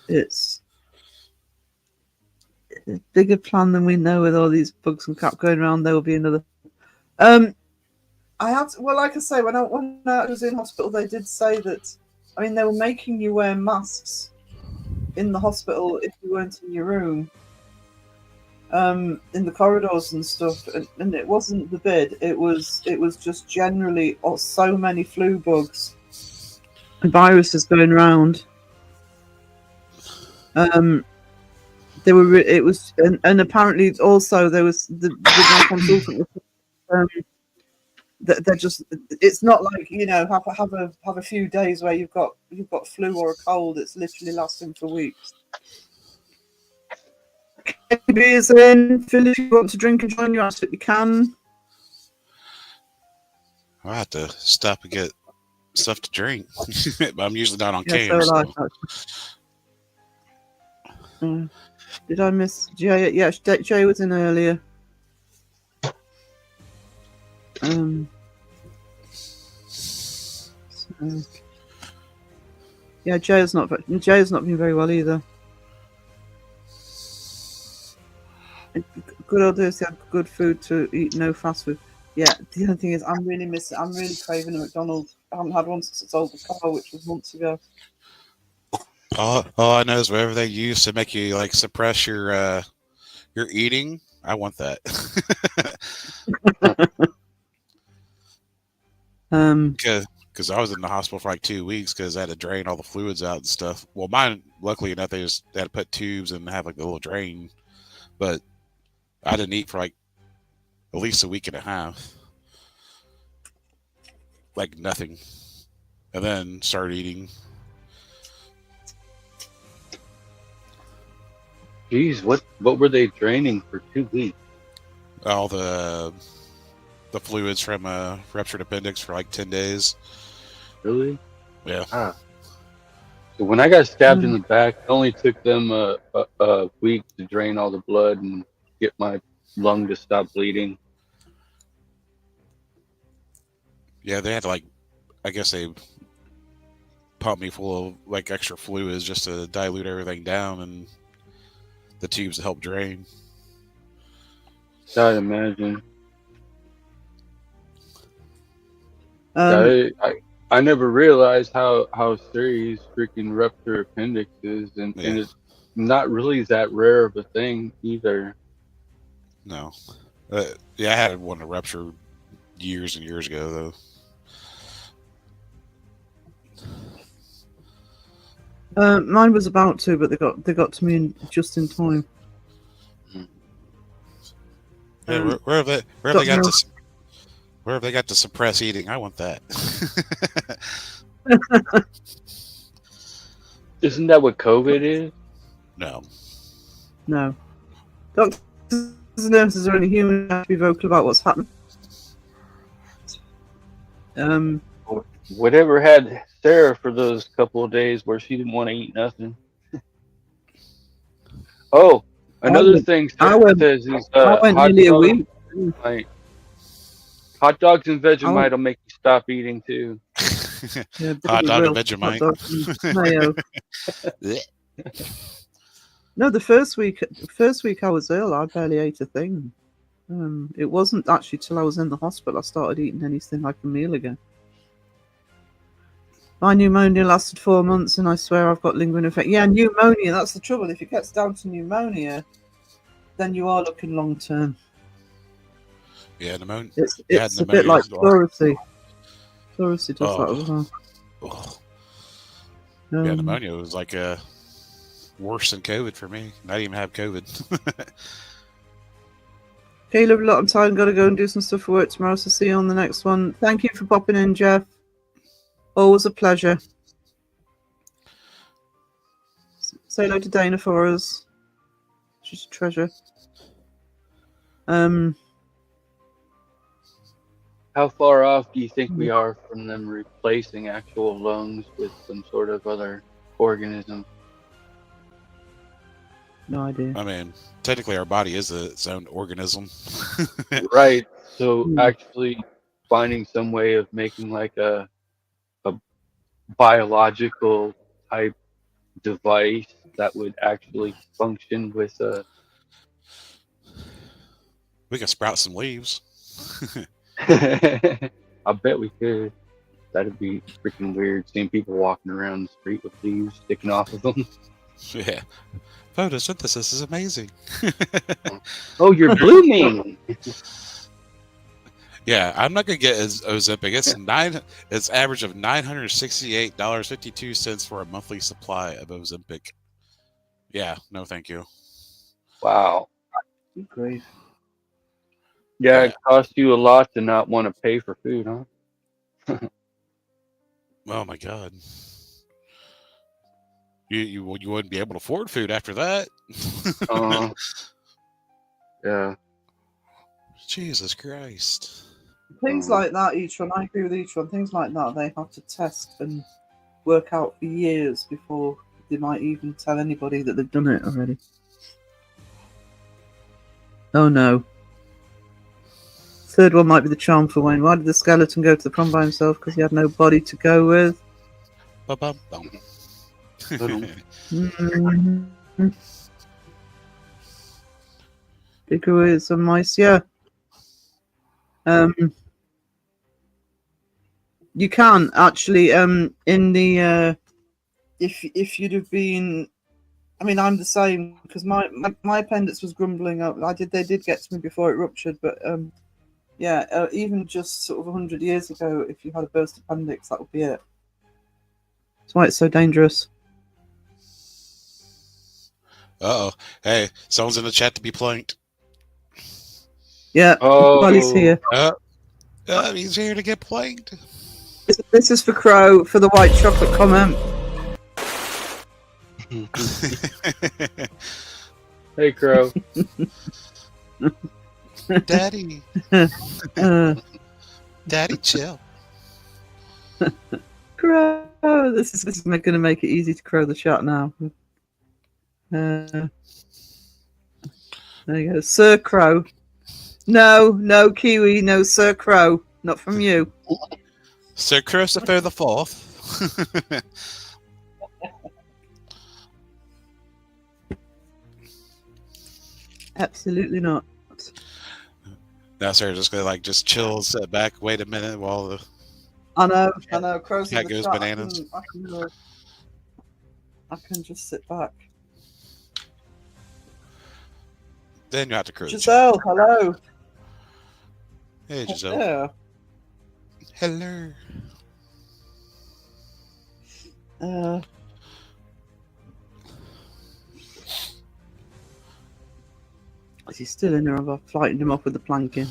It's a bigger plan than we know with all these bugs and crap going around. There will be another. Like I say, when I was in hospital, they did say that. I mean, they were making you wear masks in the hospital if you weren't in your room, in the corridors and stuff. And it wasn't the bid. It was just generally so many flu bugs and viruses going around. There were. It was, and apparently also there was my consultant. They're just. It's not like have a few days where you've got flu or a cold. It's literally lasting for weeks. Beers in, Phil. If you want to drink and join, you absolutely can. I have to stop and get stuff to drink, but I'm usually not on Yeah, cans. so. Did I miss Jay? Yeah, Jay was in earlier. Yeah, Jay's not been very well either. Good old days, had good food to eat, no fast food. Yeah, the other thing is I'm really craving a McDonald's. I haven't had one since I sold the car, which was months ago. All I know is whatever they use to make you like suppress your eating. I want that. Because I was in the hospital for like 2 weeks because I had to drain all the fluids out and stuff. Well, mine, luckily enough, they had to put tubes and have like a little drain. But I didn't eat for like at least a week and a half. Like nothing. And then started eating. Geez, what were they draining for 2 weeks? All the fluids from a ruptured appendix for like 10 days. Really? Yeah. Ah. So when I got stabbed in the back, it only took them a week to drain all the blood and get my lung to stop bleeding. Yeah, they had to I guess they pumped me full of like extra fluids just to dilute everything down and the tubes to help drain. I'd imagine. Um, I never realized how serious freaking rupture appendix is, and it's not really that rare of a thing either. No. Yeah, I had one to rupture years and years ago, though. Mine was about to, but they got to me just in time. Yeah, where have they got to suppress eating? I want that. Isn't that what COVID is? No. No. Doctors and nurses are only human, have to be vocal about what's happened. Whatever had Sarah for those couple of days where she didn't want to eat nothing. Oh, another thing Sarah says is I went nearly a week. Hot dogs and Vegemite will make you stop eating too. Yeah, Hot dog and hot Vegemite. dog and mayo. No, the first week I was ill, I barely ate a thing. It wasn't actually till I was in the hospital I started eating anything like a meal again. My pneumonia lasted 4 months, and I swear I've got lingering effect. Yeah, pneumonia, that's the trouble. If it gets down to pneumonia, then you are looking long term. Yeah, pneumonia. It's a bit like pleurisy. Pleurisy does that as well. Oh. Yeah, pneumonia was like worse than COVID for me. I didn't even have COVID. Caleb, a lot of time. Got to go and do some stuff for work tomorrow, so see you on the next one. Thank you for popping in, Jeff. Always a pleasure. Say hello to Dana for us. She's a treasure. How far off do you think we are from them replacing actual lungs with some sort of other organism? No idea. I mean, technically our body is its own organism. Right. So actually finding some way of making like a biological type device that would actually function with We can sprout some leaves. I bet we could. That'd be freaking weird seeing people walking around the street with leaves sticking off of them. Yeah. Photosynthesis is amazing. Oh, you're blooming. Yeah, I'm not gonna get Ozempic. It's average of $968.52 for a monthly supply of Ozempic. Yeah, no, thank you. Wow. Great. Yeah, it costs you a lot to not want to pay for food, huh? Oh my God. You wouldn't be able to afford food after that. Yeah. Jesus Christ. Things like that, each one, I agree with each one. Things like that, they have to test and work out for years before they might even tell anybody that they've done it already. Oh no. Third one might be the charm for Wayne. Why did the skeleton go to the prom by himself? Because he had no body to go with. Ba-bum-bum. Bigger with some mice, yeah. You can actually in the if you'd have been, I mean, I'm the same because my appendix was grumbling up. They did get to me before it ruptured, but yeah, even just sort of 100 years ago, if you had a burst appendix, that would be it. That's why it's so dangerous. Uh-oh. Hey, someone's in the chat to be planked. Yeah, Buddy's here. He's here to get planked. This is for Crow for the white chocolate comment. Hey, Crow. Daddy, Uh, Daddy, chill. Crow. This is going to make it easy to crow the chat now. There you go, Sir Crow. No, Kiwi, no, Sir Crow. Not from you. Sir Christopher the Fourth. Absolutely not. Now, sir, just gonna just chill, sit back, wait a minute while the I know. Crow's in cat the goes chat. bananas. I can just sit back. Then you have to crow. the chat. Giselle, hello. Hey, Giselle. Yeah. Hello. Is he still in there? Have I flightened him off with the planking?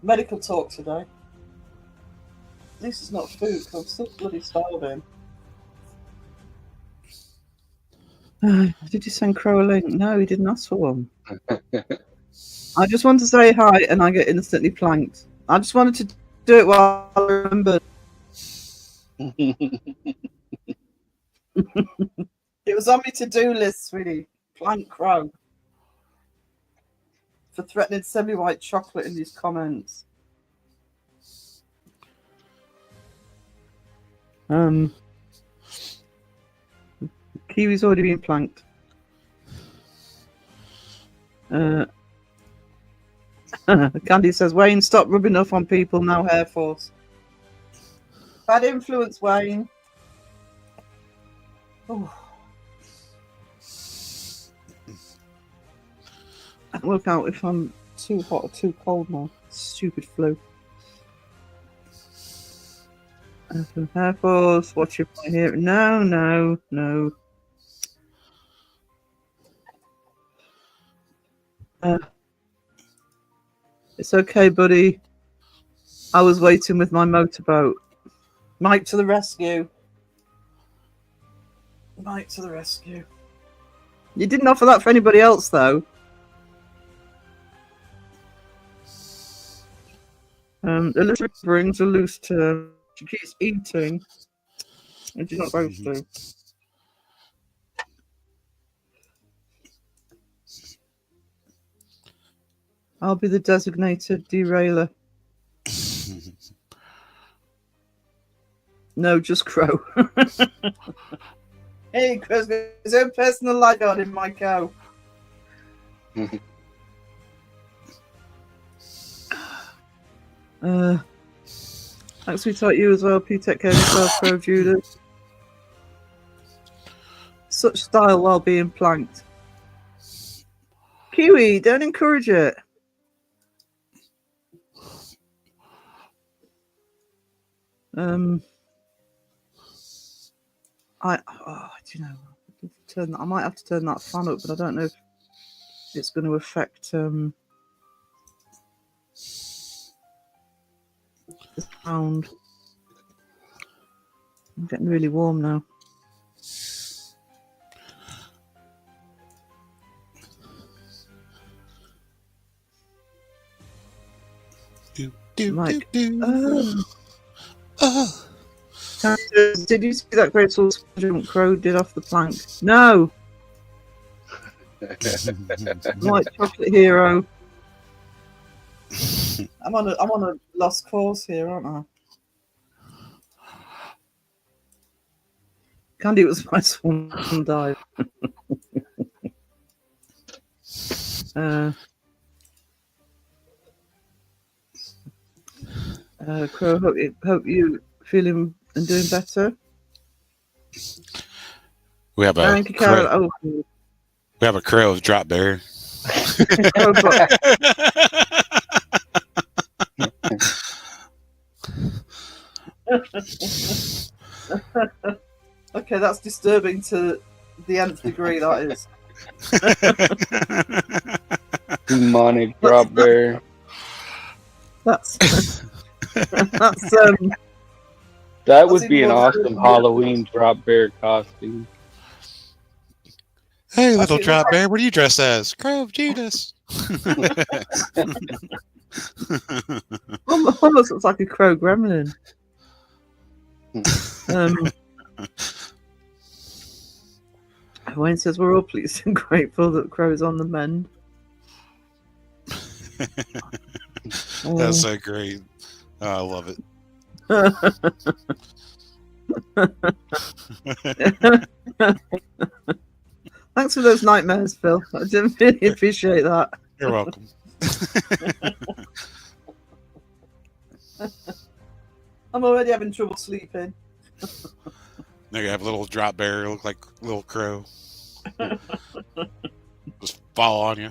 Medical talk today. At least it's not food, because I'm still bloody starving. Did you send Crow a link? No, he didn't ask for one. I just want to say hi, and I get instantly planked. I just wanted to do it while I remembered. It was on my to-do list, sweetie. Plank Crow. For threatening semi-white chocolate in these comments. Kiwi's already been planked. Candy says, Wayne, stop rubbing off on people, now Hair Force. Bad influence, Wayne. Oh. I can't work out if I'm too hot or too cold now. Stupid flu. Hair Force, watch your point here. No. It's okay, buddy. I was waiting with my motorboat. Mike to the rescue. Mike to the rescue. You didn't offer that for anybody else, though. Elizabeth brings a loose term. She keeps eating, and she's not supposed to. I'll be the designated derailer. No, just Crow. Hey, Crow's got his own personal light on in my cow. Thanks, we taught you as well, P-Tech Care yourself, Crow Judas. Such style while being planked. Kiwi, don't encourage it. Do you know? I might have to turn that fan up, but I don't know if it's going to affect the sound. I'm getting really warm now. Mike. Did you see that great sauce jump Crow did off the plank? No. White chocolate hero. I'm on a lost cause here, aren't I? Candy was my swan dive. Crow, hope you feeling and doing better. We have a crow. We have a crow of drop bear. Okay, that's disturbing to the nth degree. That is. Demonic drop bear. That's That That's would be even an more awesome scary. Halloween drop bear costume. Hey, I little think drop bear, what are you dressed as? Crow of Judas. Almost looks like a crow gremlin. Um, Wayne says we're all pleased and grateful that Crow's on the mend. That's so great. Oh, I love it. Thanks for those nightmares, Phil. I didn't really appreciate that. You're welcome. I'm already having trouble sleeping. Now you have a little drop bear, look like a little crow. Just fall on you.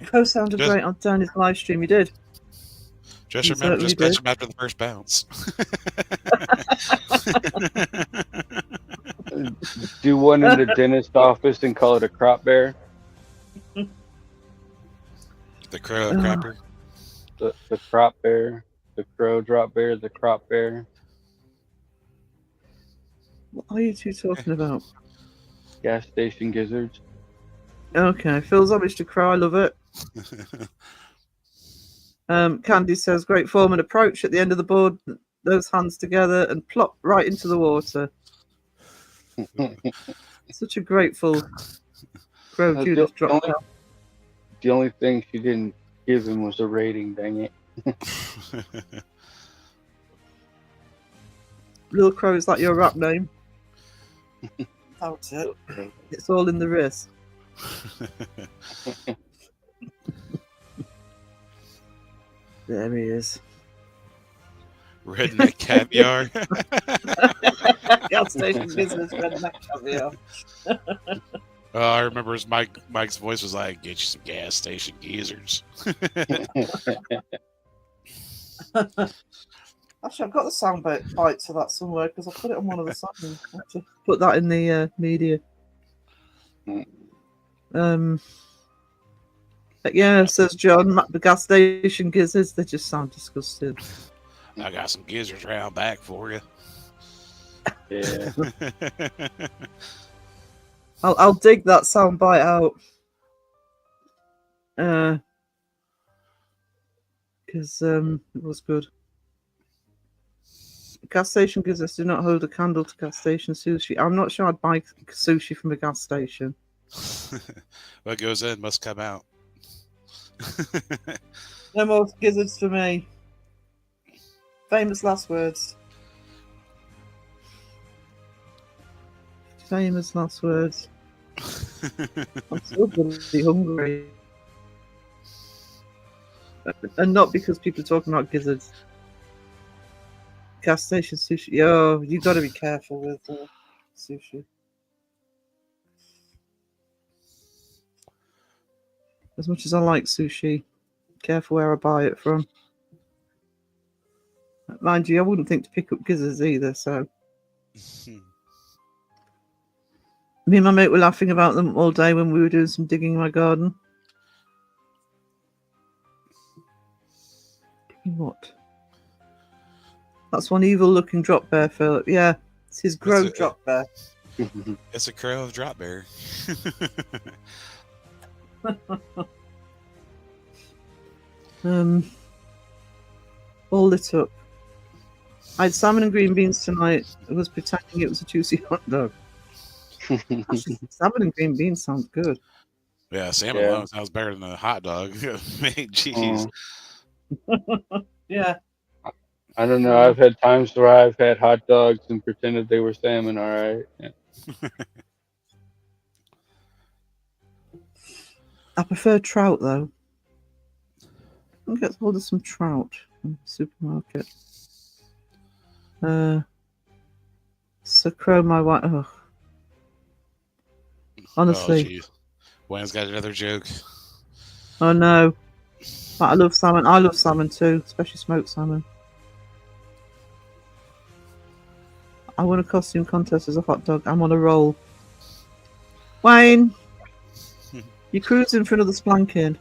Crow sounded Just- great on Danny's live stream. You did. Just You remember, just certainly catch him after the first bounce. Do one in the dentist office and call it a crop bear. The crow Oh. crapper. The crop bear, the crow drop bear, the crop bear. What are you two talking about? Gas station gizzards. Okay, Phil's homage to Crow. I love it. Candy says, great form and approach at the end of the board. Those hands together and plop right into the water. Such a grateful Crow No, Judas the drop only- down. The only thing she didn't give him was a rating, dang it. Little Crow, is that your rap name? That's it. It's all in the wrist. There he is. Redneck caviar. Gas station business, redneck caviar. I remember his Mike's voice was like, "Get you some gas station geezers." Actually, I've got the sound bites of that somewhere because I put it on one of the songs. I have to put that in the media. But yeah, says John, the gas station gizzards, they just sound disgusting. I got some gizzards round back for you. Yeah. I'll dig that sound bite out. Because it was good. Gas station gizzards do not hold a candle to gas station sushi. I'm not sure I'd buy sushi from a gas station. What goes in must come out. No more gizzards for me. Famous last words. Famous last words. I'm so bloody hungry. And not because people are talking about gizzards. Gas station sushi. Yo, you got to be careful with sushi. As much as I like sushi, careful where I buy it from. Mind you, I wouldn't think to pick up gizzards either, so. Me and my mate were laughing about them all day when we were doing some digging in my garden. What? That's one evil-looking drop bear, Philip. Yeah, it's his grow It's a- drop bear. It's a crow of drop bear. All lit up. I had salmon and green beans tonight. I was pretending it was a juicy hot dog. Actually, salmon and green beans sounds good. Yeah, salmon Yeah. alone sounds better than a hot dog. Jeez. Yeah. I don't know. I've had times where I've had hot dogs and pretended they were salmon. All right. Yeah. I prefer trout though. I'll get hold of some trout from the supermarket. Sacro, my wife. Oh. Honestly. Oh, geez. Wayne's got another joke. Oh no. But I love salmon. I love salmon too, especially smoked salmon. I won a costume contest as a hot dog. I'm on a roll. Wayne, you're cruising for another splanking.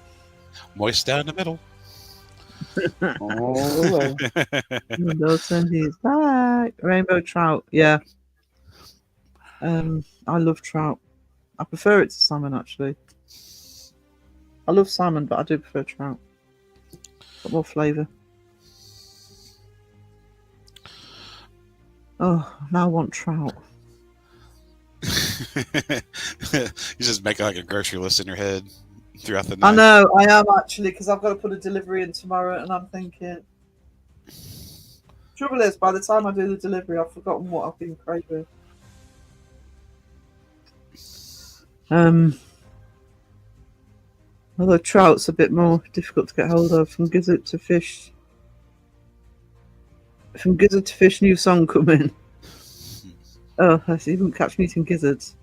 Moist down the middle. Oh, Those Sundays. Bye. Rainbow trout. Yeah. I love trout. I prefer it to salmon actually. I love salmon, but I do prefer trout. Got more flavour. Oh, now I want trout. You just make like a grocery list in your head throughout the night. I know, I am actually, because I've got to put a delivery in tomorrow, and I'm thinking. Trouble is, by the time I do the delivery, I've forgotten what I've been craving. Although trout's a bit more difficult to get hold of. From gizzard to fish. From gizzard to fish, new song coming. Oh, I see. You wouldn't catch me eating gizzards.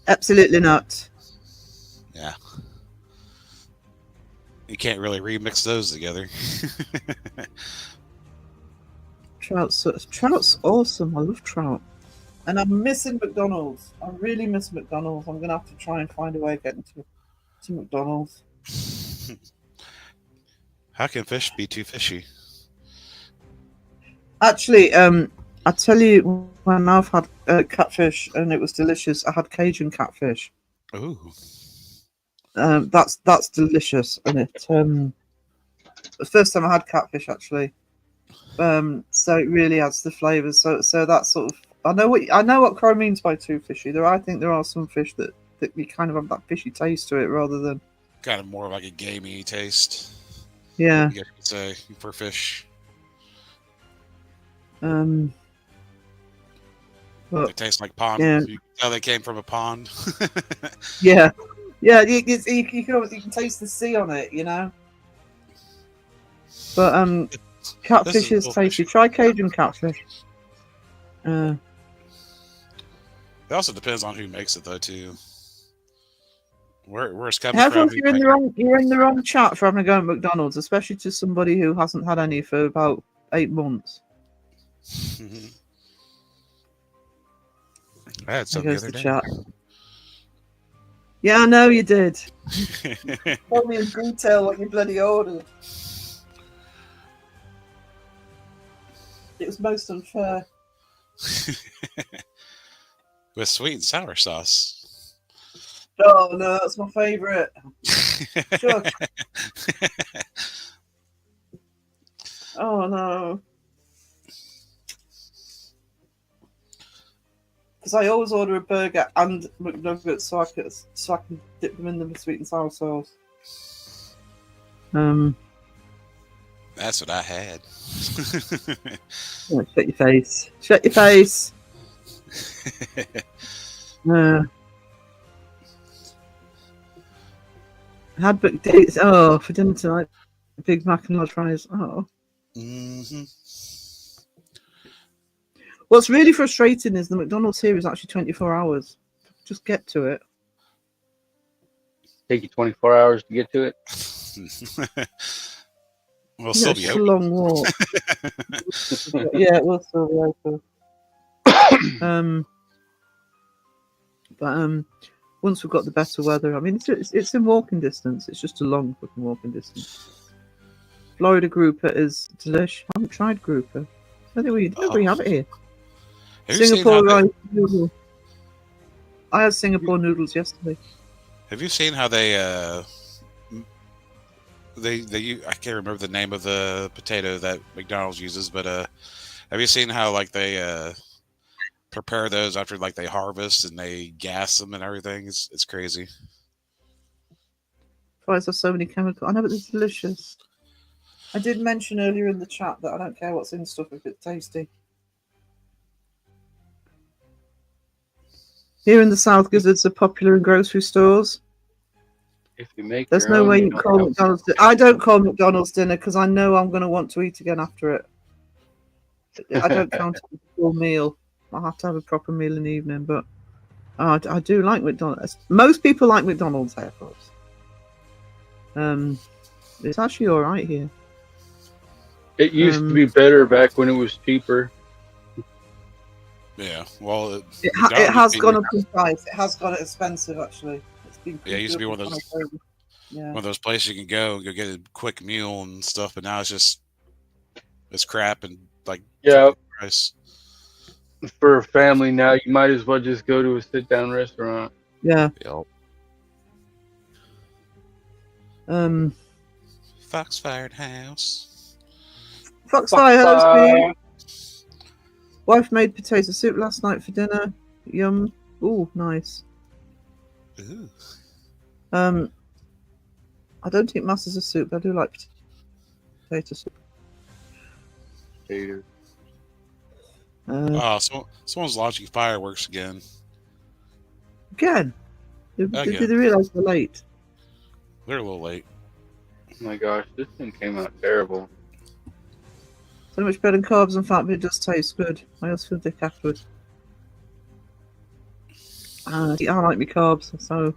Absolutely not. Yeah. You can't really remix those together. Trout's awesome. I love trout. And I'm missing McDonald's. I really miss McDonald's. I'm going to have to try and find a way of getting to McDonald's. How can fish be too fishy? Actually, I tell you, when I've had catfish and it was delicious, I had Cajun catfish. Ooh. That's delicious, and it the first time I had catfish actually. So it really adds the flavours. So that's sort of I know what Crow means by too fishy. I think there are some fish that you kind of have that fishy taste to it rather than Kind of more like a gamey taste. yeah. I guess you could say for fish. But They taste like pond. yeah. You can tell they came from a pond. yeah, you can taste the sea on it, you know. But catfish is tasty. Try Cajun catfish. It also depends on who makes it, though, too. Where it's coming from. You're in the wrong chat for having to go at McDonald's, especially to somebody who hasn't had any for about 8 months. I had some There the goes other the day. chat. Yeah, I know you did. Tell me in detail what you bloody ordered. It was most unfair. With sweet and sour sauce. Oh no, that's my favourite. Sure. Oh no. Because I always order a burger and McNuggets so I can dip them in the sweet and sour sauce. That's what I had. Oh, shut your face. Shut your face. Had booked dates. Oh, for dinner tonight. Big Mac and large fries. Oh. Mm-hmm. What's really frustrating is the McDonald's here is actually 24 hours. Just get to it. take you 24 hours to get to it. We'll still It's be a open. long walk. Yeah, it will still be open. But once we've got the better weather, I mean, it's in walking distance. It's just a long fucking walking distance. Florida grouper is delish. I haven't tried grouper. I think we have it here. Have you seen Singapore how rice noodle. I had Singapore noodles yesterday. Have you seen how they I can't remember the name of the potato that McDonald's uses, but have you seen how like they prepare those after like they harvest and they gas them and everything? It's crazy. Fries have so many chemicals. I know, but it's delicious. I did mention earlier in the chat that I don't care what's in stuff if it's tasty. Here in the South, gizzards are popular in grocery stores. If you make There's your no own, way you you don't call have McDonald's. to- I don't call McDonald's dinner because I know I'm going to want to eat again after it. I don't count it as a full meal. I'll have to have a proper meal in the evening, but I do like McDonald's. Most people like McDonald's, of course. It's actually all right here. It used to be better back when it was cheaper. Yeah. Well, It McDonald's has being- gone up in price. It has got expensive, actually. It's been Yeah, it used to be one of those- Yeah. one of those places you can go get a quick meal and stuff, but now it's crap and like Yeah, triple the price. for a family now, you might as well just go to a sit-down restaurant. Yeah. Yep. Foxfired House. Foxfire has me. Fuck. Wife made potato soup last night for dinner. Yum. Ooh, nice. Ooh. I don't eat masses of soup, but I do like potato soup. Hater. Oh, someone's launching fireworks again. Again. Did Again. they realise they're late? They're a little late. Oh my gosh, this thing came out terrible. So much bread and carbs and fat, but it does taste good. I also feel dick afterwards. I like me carbs, so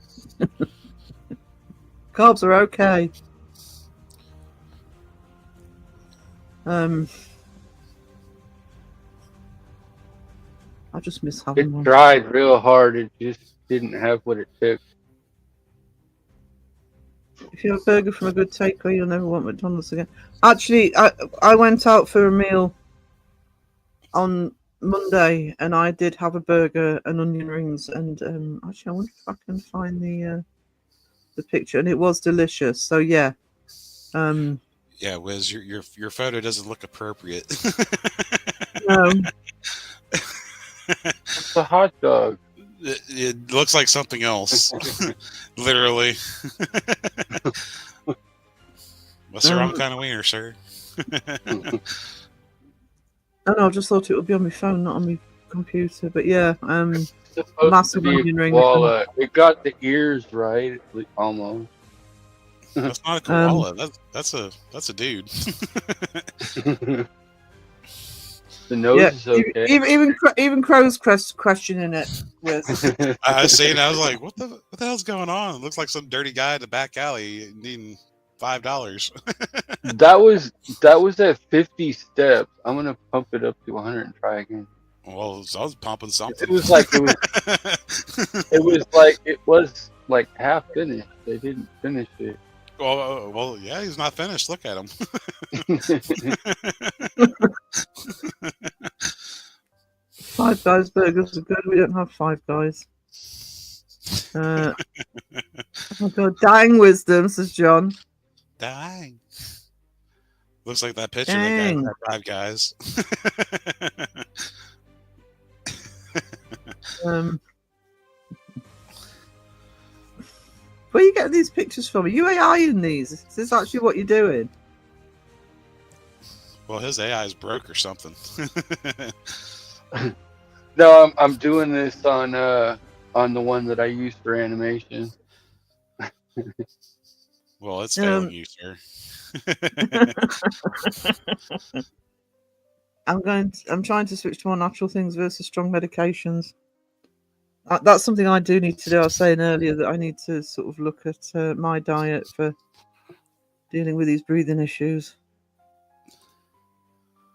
carbs are okay. I just miss having It one. tried real hard. It just didn't have what it took. If you have a burger from a good takeaway, you'll never want McDonald's again. Actually, I went out for a meal on Monday, and I did have a burger and onion rings. And actually, I wonder if I can find the picture, and it was delicious. So yeah, Yeah, Wiz, your photo doesn't look appropriate. no, It's a hot dog. It looks like something else. Literally. What's the wrong kind of wiener, sir? I just thought it would be on my phone, not on my computer. But yeah, It's supposed massive to be onion a ring. koala. It got the ears right, almost. That's not a koala. That's a dude. The nose Yeah, is okay. even Crow's questioning it with. I see it. I was like, what the hell's going on? It looks like some dirty guy in the back alley needing $5. that was at 50 steps. I'm gonna pump it up to 100 and try again. Well, I was pumping something. It was like half finished. They didn't finish it. well, yeah, he's not finished. Look at him. Five Guys burgers are good. We don't have Five Guys. Oh God, dying wisdom, says John. Dang. Looks like that picture Dang. that guy had 5 guys. Where are you getting these pictures from? Are you AI in these? Is this actually what you're doing? Well, his AI is broke or something. No, I'm doing this on the one that I use for animation. Well, it's failing you, sir. I'm trying to switch to more natural things versus strong medications. That's something I do need to do. I was saying earlier that I need to sort of look at my diet for dealing with these breathing issues.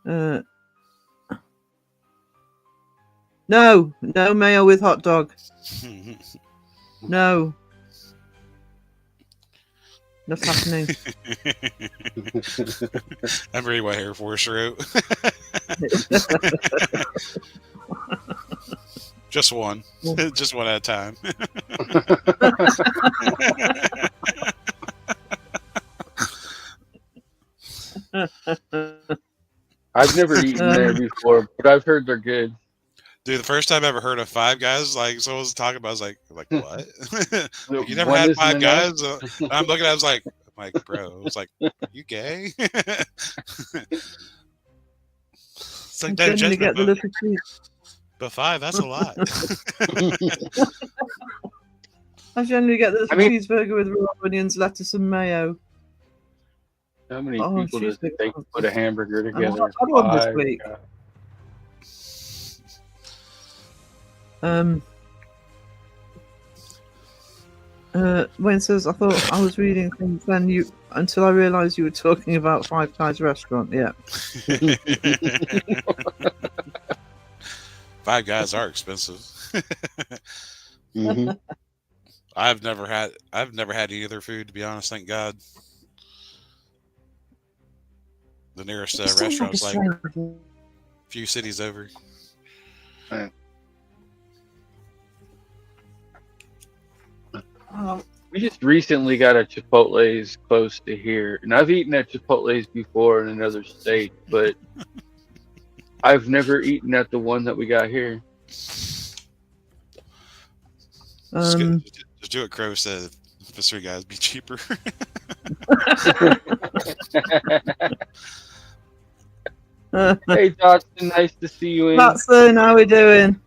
No mayo with hot dog. No. That's happening. I'm ready what Air Force wrote. Just one. Just one at a time. I've never eaten there before, but I've heard they're good. Dude, the first time I ever heard of Five Guys, like someone was talking about, I was like what? You never One had isn't Five enough? Guys? I'm looking at it, I was like, bro, it's like, you gay? It's like I that generally get the judgment, little cheese. but 5, that's a lot. I generally get the little I mean- cheeseburger with raw onions, lettuce, and mayo. How many Oh, people does cheesesteak it take to put a hamburger I together? had one this 5 week. guys. Wayne says, I thought I was reading things then until I realised you were talking about Five Guys restaurant. Yeah. 5 Guys are expensive. Mhm. I've never had any other food, to be honest. Thank God. The nearest It's still restaurant like a was like strange. a few cities over. We just recently got a Chipotle's close to here, and I've eaten at Chipotle's before in another state, but I've never eaten at the one that we got here. Just Um, do what Crow said. The three guys be cheaper. Hey, Dodson, nice to see you in. Matson, how we doing?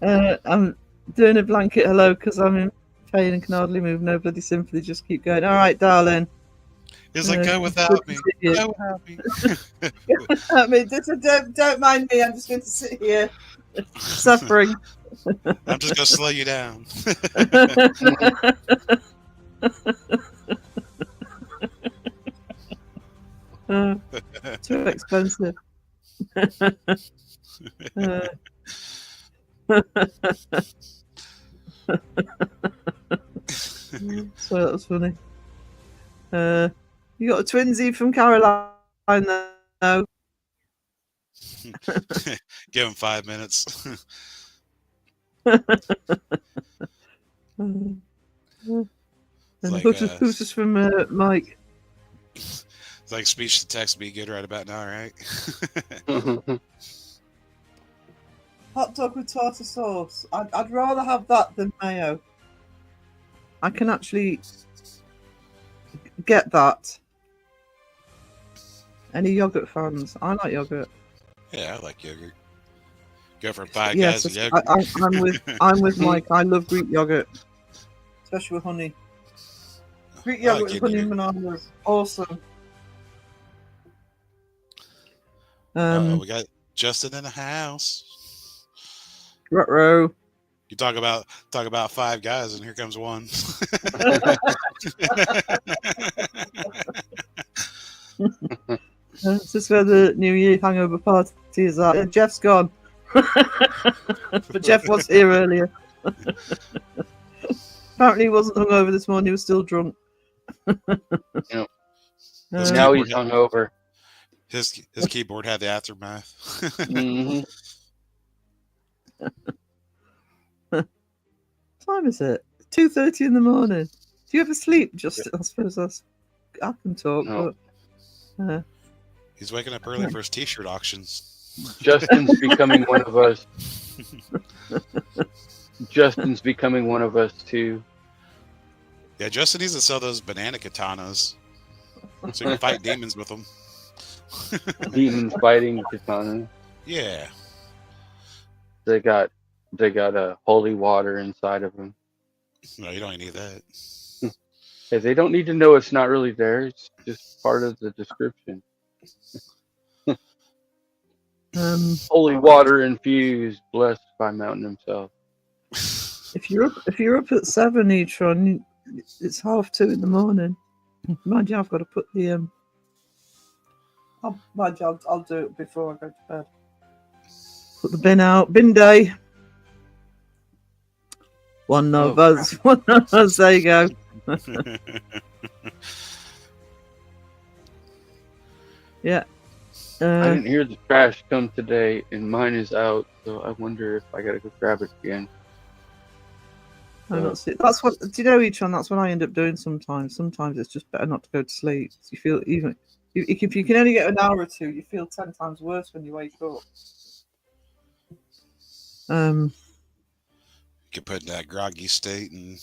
I'm doing a blanket hello because I'm in pain and can hardly move. No bloody sympathy. Just keep going. All right, darling. He's like, go Good without to me. see you. Go without me. I mean, don't mind me. I'm just going to sit here suffering. I'm just gonna slow you down. Too expensive. So that was funny. You got a twinsy from Caroline, though. Give him 5 minutes. And like, who's this from Mike? It's like speech to text be good right about now, right? Hot dog with tartar sauce. I'd rather have that than mayo. I can actually get that. Any yogurt fans? I like yogurt. Yeah, I like yogurt. Go from Five Yes, Guys to yogurt. I'm with Mike. I love Greek yogurt, especially with honey. Greek I yogurt like with honey and yogurt. bananas, awesome. We got Justin in the house. Ruh-roh. You talk about Five Guys, and here comes one. This is where the New Year hangover party is at. Jeff's gone, but Jeff was here earlier. Apparently, he wasn't hungover this morning. He was still drunk. Yep. His Now keyboard he's hungover. His keyboard had the aftermath. Mhm. What time is it? 2:30 in the morning. Do you ever sleep? Just I suppose I can talk, No. but He's waking up early for his T-shirt auctions. Justin's becoming one of us. Justin's becoming one of us too. Yeah, Justin needs to sell those banana katanas so you can fight demons with them. Demons fighting katana. Yeah. They got a holy water inside of them. No, you don't need that. Hey, they don't need to know it's not really there. It's just part of the description. Holy water infused, blessed by Mountain himself. if you're up at 7, Etron, it's 2:30 in the morning. Mind you, I've got to put the I'll do it before I go to bed. Put the bin out. Bin day. One of us. One of us. There you go. Yeah. I didn't hear the trash come today, and mine is out, so I wonder if I gotta go grab it again. That's it. That's what. Do you know, Etron? That's what I end up doing sometimes. Sometimes it's just better not to go to sleep. You feel even if you can only get an hour or two, you feel 10 times worse when you wake up. You get put in that groggy state and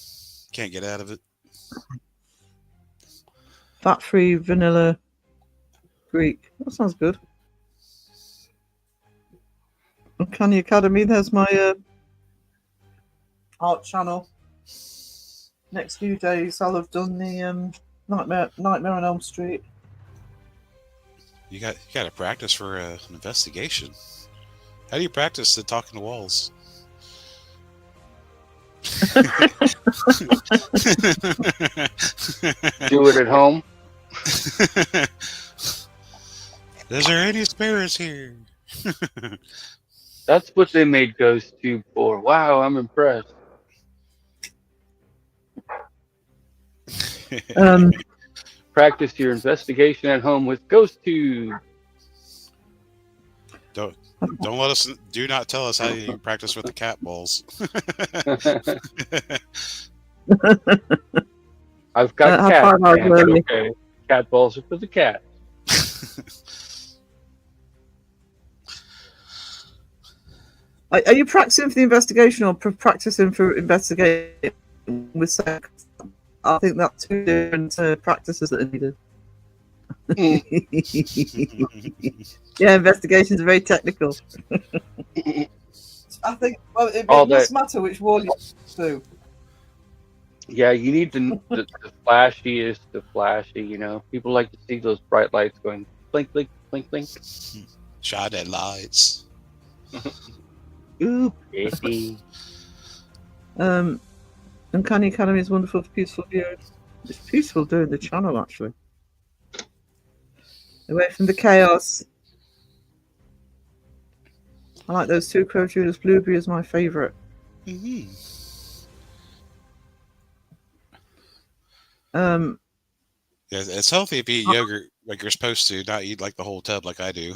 can't get out of it. Fat-free vanilla Greek. That sounds good. Uncanny Academy. There's my art channel. Next few days, I'll have done the Nightmare on Elm Street. You got to practice for an investigation. How do you practice the talking to walls? Do it at home. Is there any spirits here? That's what they made Ghost Tube for. Wow, I'm impressed. Um, Practice your investigation at home with Ghost Tube. Don't let us. Do not tell us how you practice with the cat balls. I've got have cats, 5 hours man, but early. okay. Cat balls are for the cat. Are you practicing for the investigation or practicing for investigating with sex? I think that's 2 different practices that are needed. Yeah, investigations are very technical. I think it All must that- matter which wall you do. Yeah, you need the flashiest, the flashy. You know, people like to see those bright lights going blink, blink, blink, blink. Shot at lights. Ooh, pretty. Uncanny Academy is wonderful for peaceful viewing. It's peaceful doing the channel, actually. Away from the chaos. I like those 2 Crow Judas. Blueberry is my favourite. Mm-hmm. Yeah, it's healthy if you eat yogurt like you're supposed to, not eat like the whole tub like I do.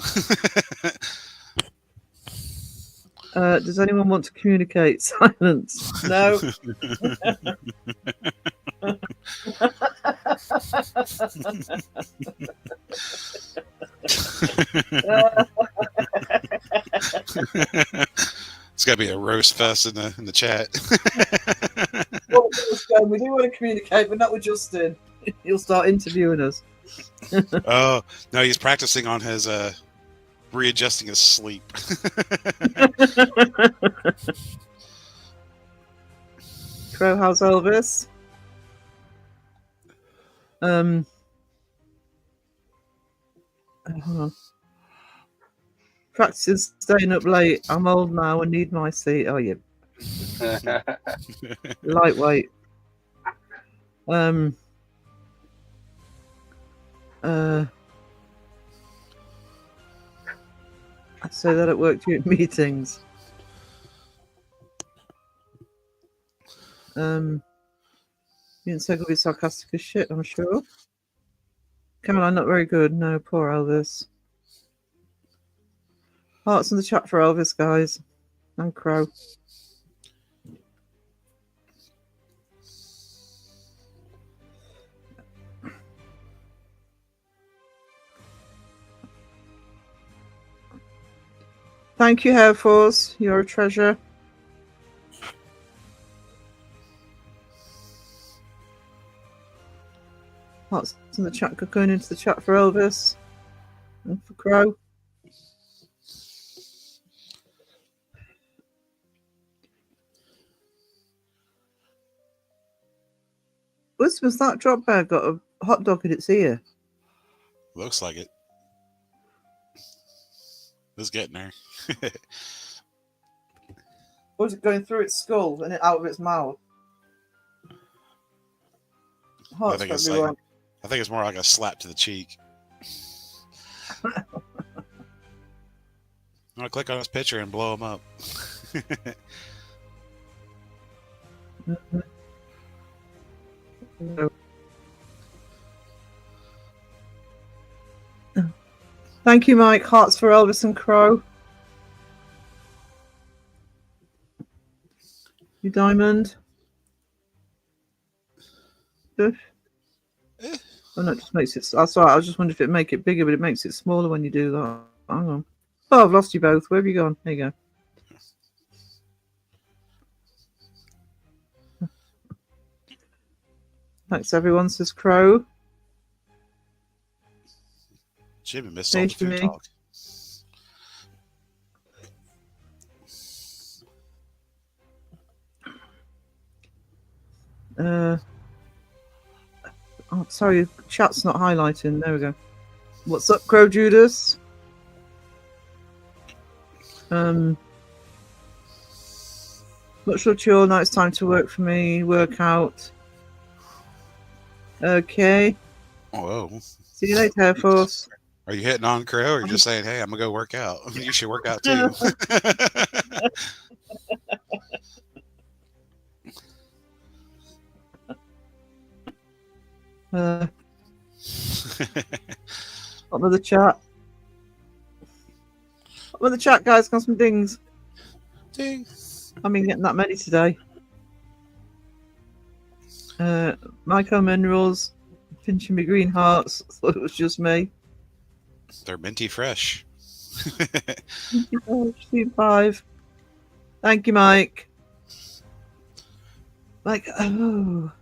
Does anyone want to communicate? Silence. No. It's got to be a roast fest in the chat. We do want to communicate, but not with Justin. He'll start interviewing us. Oh no, he's practicing on his readjusting his sleep. Crow, how's Elvis? Hold on. Practicing staying up late. I'm old now and need my seat. Oh, yeah. Lightweight. I say that at work during meetings. You didn't say be sarcastic as shit, I'm sure. Caroline, not very good. No, poor Elvis. Hearts in the chat for Elvis, guys. And Crow. Thank you, Air Force. You're a treasure. Hearts in the chat. Going into the chat for Elvis. And for Crow. Was that drop bag got a hot dog in its ear? Looks like it. It's getting there. Or was it going through its skull and out of its mouth? I think it's like, I think it's more like a slap to the cheek. I'm gonna click on his picture and blow him up. No. Thank you, Mike. Hearts for Elvis and Crow. You diamond. Oh no, it just makes it. That's all right. I was just wondering if it make it bigger, but it makes it smaller when you do that. Hang on. Oh, I've lost you both. Where have you gone? There you go. Thanks, everyone, says Crow. Jimmy missed all the food talk. Oh, sorry, chat's not highlighting. There we go. What's up, Crow Judas? Not sure chill. Now it's time to work for me. Work out. Okay. Whoa. See you later, Air Force. Are you hitting on Crow, or are you just saying, "Hey, I'm gonna go work out"? You should work out too. Up with the chat. Up with the chat, guys. Got some dings. Ding. I mean, getting that many today. Myco Minerals, pinching me green hearts. Thought it was just me. They're minty fresh. Team 5. Thank you, Mike. Mike, oh.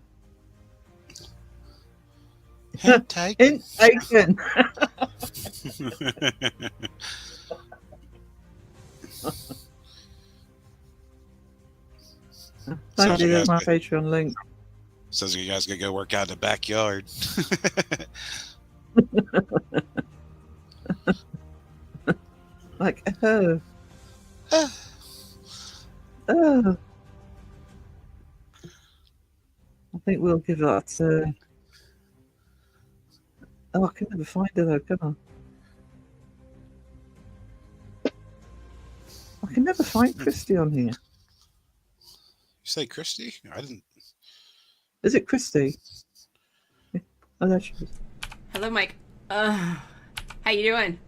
Hint taken. Hint taken. Thank you, there's my Patreon link. Says you guys gonna go work out in the backyard. Like, oh. Oh. I think we'll give that. Oh, I can never find her though, can I? I can never find Christy on here. You say Christy? I didn't. Is it Christy? Oh, there she is. Hello, Mike. How you doing?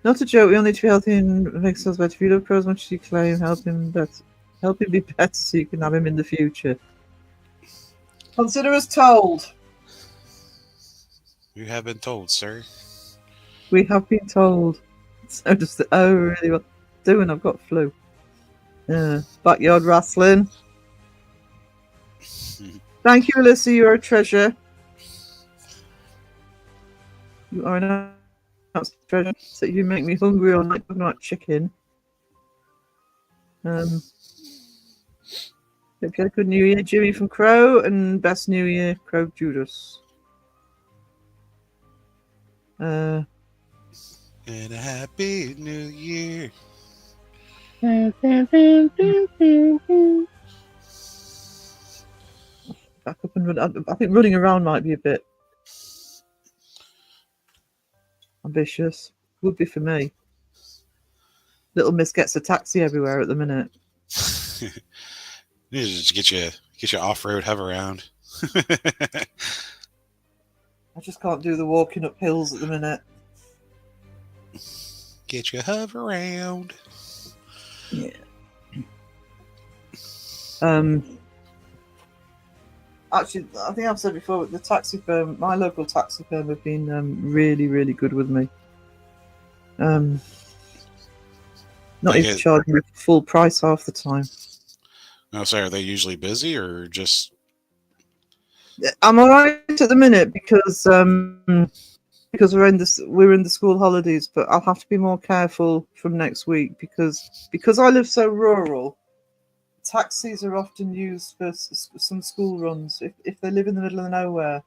Not a joke. We all need to be healthy and make ourselves better. If you love Crow as much as you claim, help him be better so you can have him in the future. Consider us told. You have been told, sir. We have been told. So does the really what doing? I've got flu. Backyard wrestling. Thank you, Alyssa. You are a treasure. You are an absolute treasure. So you make me hungry all night talking about chicken. Hope you had a good New Year, Jimmy from Crow, and best New Year, Crow Judas. And a happy New Year. Back up and run. I think running around might be a bit ambitious. Would be for me. Little Miss gets a taxi everywhere at the minute. You need to just get you off-road hover around. I just can't do the walking up hills at the minute. Get you hover around. Yeah. Actually, I think I've said before, the taxi firm, my local taxi firm, have been really, really good with me. Not even charging me full price half the time. No, sorry, are they usually busy or just? I'm all right at the minute because we're in the school holidays, but I'll have to be more careful from next week because I live so rural. Taxis are often used for some school runs if they live in the middle of nowhere.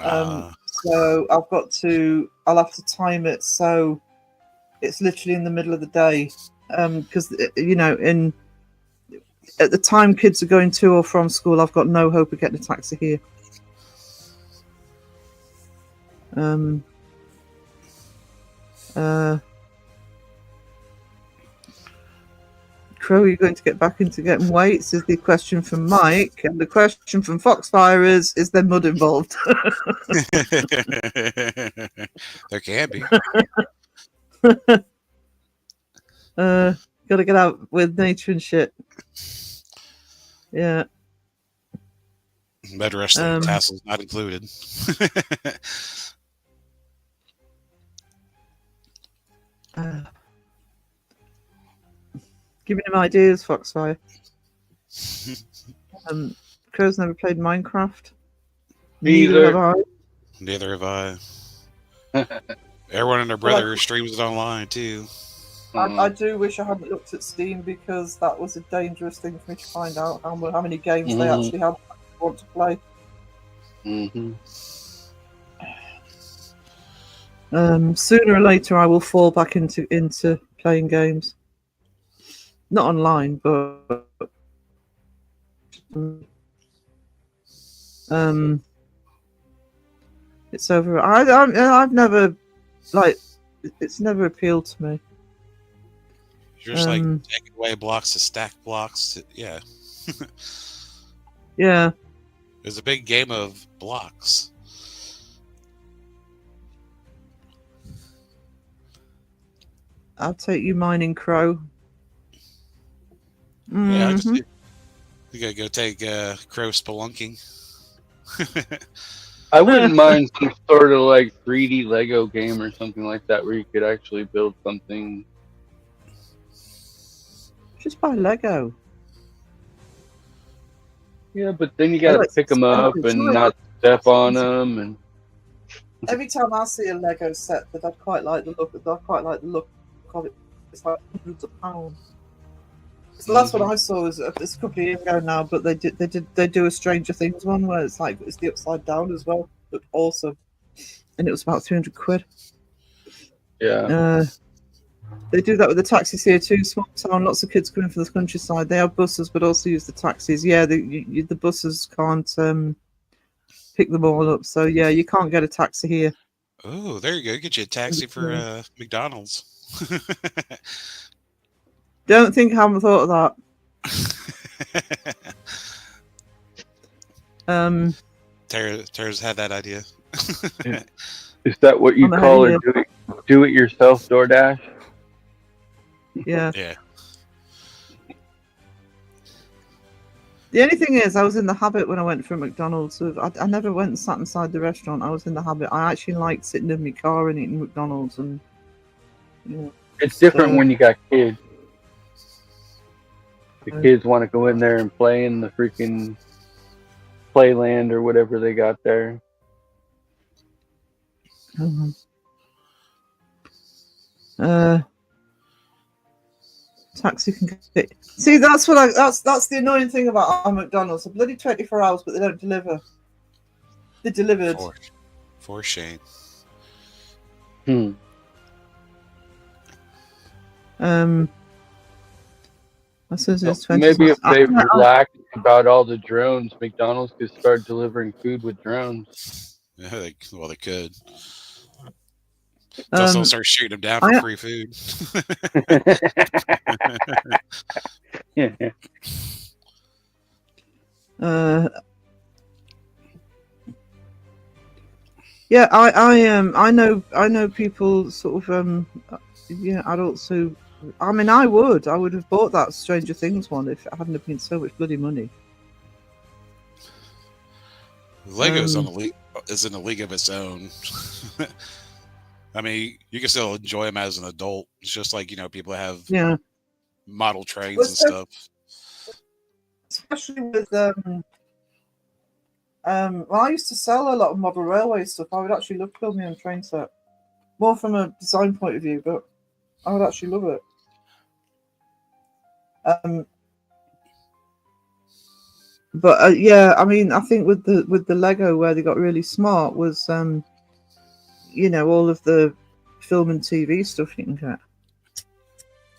So I'll have to time it so it's literally in the middle of the day, because at the time kids are going to or from school, I've got no hope of getting a taxi here. Crow, you're going to get back into getting weights is the question from Mike, and the question from Foxfire is there mud involved? There can be. Gotta get out with nature and shit. Yeah. Bed wrestling tassels not included. Giving him ideas, Foxfire. Crow's never played Minecraft. Neither have I. Neither have I. Everyone and their brother streams it online too. I do wish I hadn't looked at Steam because that was a dangerous thing for me to find out how many games they actually have I want to play. Sooner or later, I will fall back into playing games. Not online, but it's over. I've never it's never appealed to me. You're just like Um, taking away blocks to stack blocks. Yeah, yeah, it's a big game of blocks. I'll take you mining crow. Yeah, I just Mhm. you gotta go take crow spelunking. I wouldn't mind some sort of like 3D Lego game or something like that where you could actually build something. Just buy Lego. Yeah, but then you I got to like pick them up expensive. and Sure, not step on them. And every time I see a Lego set that I quite like the look of it, it's like hundreds of pounds. The last one I saw was it's a couple of years ago now, but they do a Stranger Things one where it's like it's the upside down as well, but awesome, and it was about 300 quid. yeah, They do that with the taxis here too. Small town, lots of kids coming from the countryside. They have buses, but also use the taxis. Yeah, the buses can't pick them all up, so yeah, you can't get a taxi here. Oh, there you go. Get you a taxi for McDonald's. Don't think I haven't thought of that. Tara's had that idea. is that what you I'm ahead call of a do it yourself DoorDash? Yeah. Yeah. The only thing is, I was in the habit when I went for McDonald's. I never went and sat inside the restaurant. I was in the habit. I actually liked sitting in my car and eating McDonald's, and you know, It's different So- when you got kids. The kids want to go in there and play in the freaking playland or whatever they got there. Taxi can get. See, that's the annoying thing about our McDonald's. They're bloody 24 hours, but they don't deliver. They delivered. For shame. Hmm. I suppose it's So 20. maybe if they I- relaxed about all the drones, McDonald's could start delivering food with drones. Yeah, they could. They'll still start shooting them down for I- free food. Yeah. Yeah, I know people sort of adults who, I mean, I would have bought that Stranger Things one if it hadn't have been so much bloody money. Lego's is in a league of its own. I mean, you can still enjoy them as an adult. It's just like, people have Yeah, model trains Well, and so- stuff. especially with well, I used to sell a lot of model railway stuff. I would actually love to build my own train set, more from a design point of view, but I would actually love it. But yeah, I mean, I think with the Lego, where they got really smart was, all of the film and TV stuff you can get.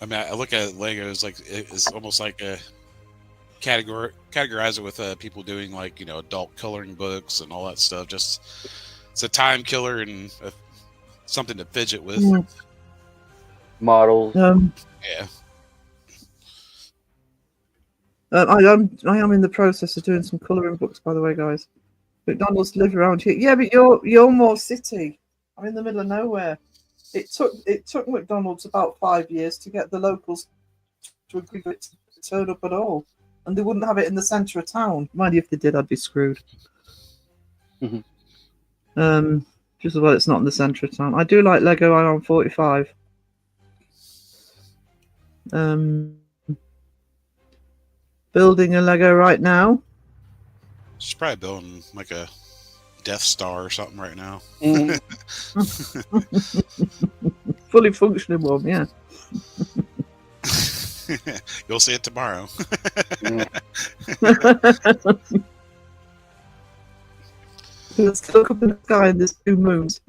I mean, I look at Legos like it's almost like a categorize it with people doing like adult coloring books and all that stuff. Just it's a time killer and something to fidget with. Yeah. Models. Yeah. I am in the process of doing some colouring books, by the way, guys. McDonald's live around here. Yeah, but you're more city. I'm in the middle of nowhere. It took McDonald's about 5 years to get the locals to agree for it to turn up at all, and they wouldn't have it in the centre of town. Mind you, if they did, I'd be screwed. Mhm. Just as well it's not in the centre of town. I do like Lego Ion 45. Building a Lego right now. She's probably building like a Death Star or something right now. Mhm. Fully functioning one, yeah. You'll see it tomorrow. Let's look up in the sky and there's two moons.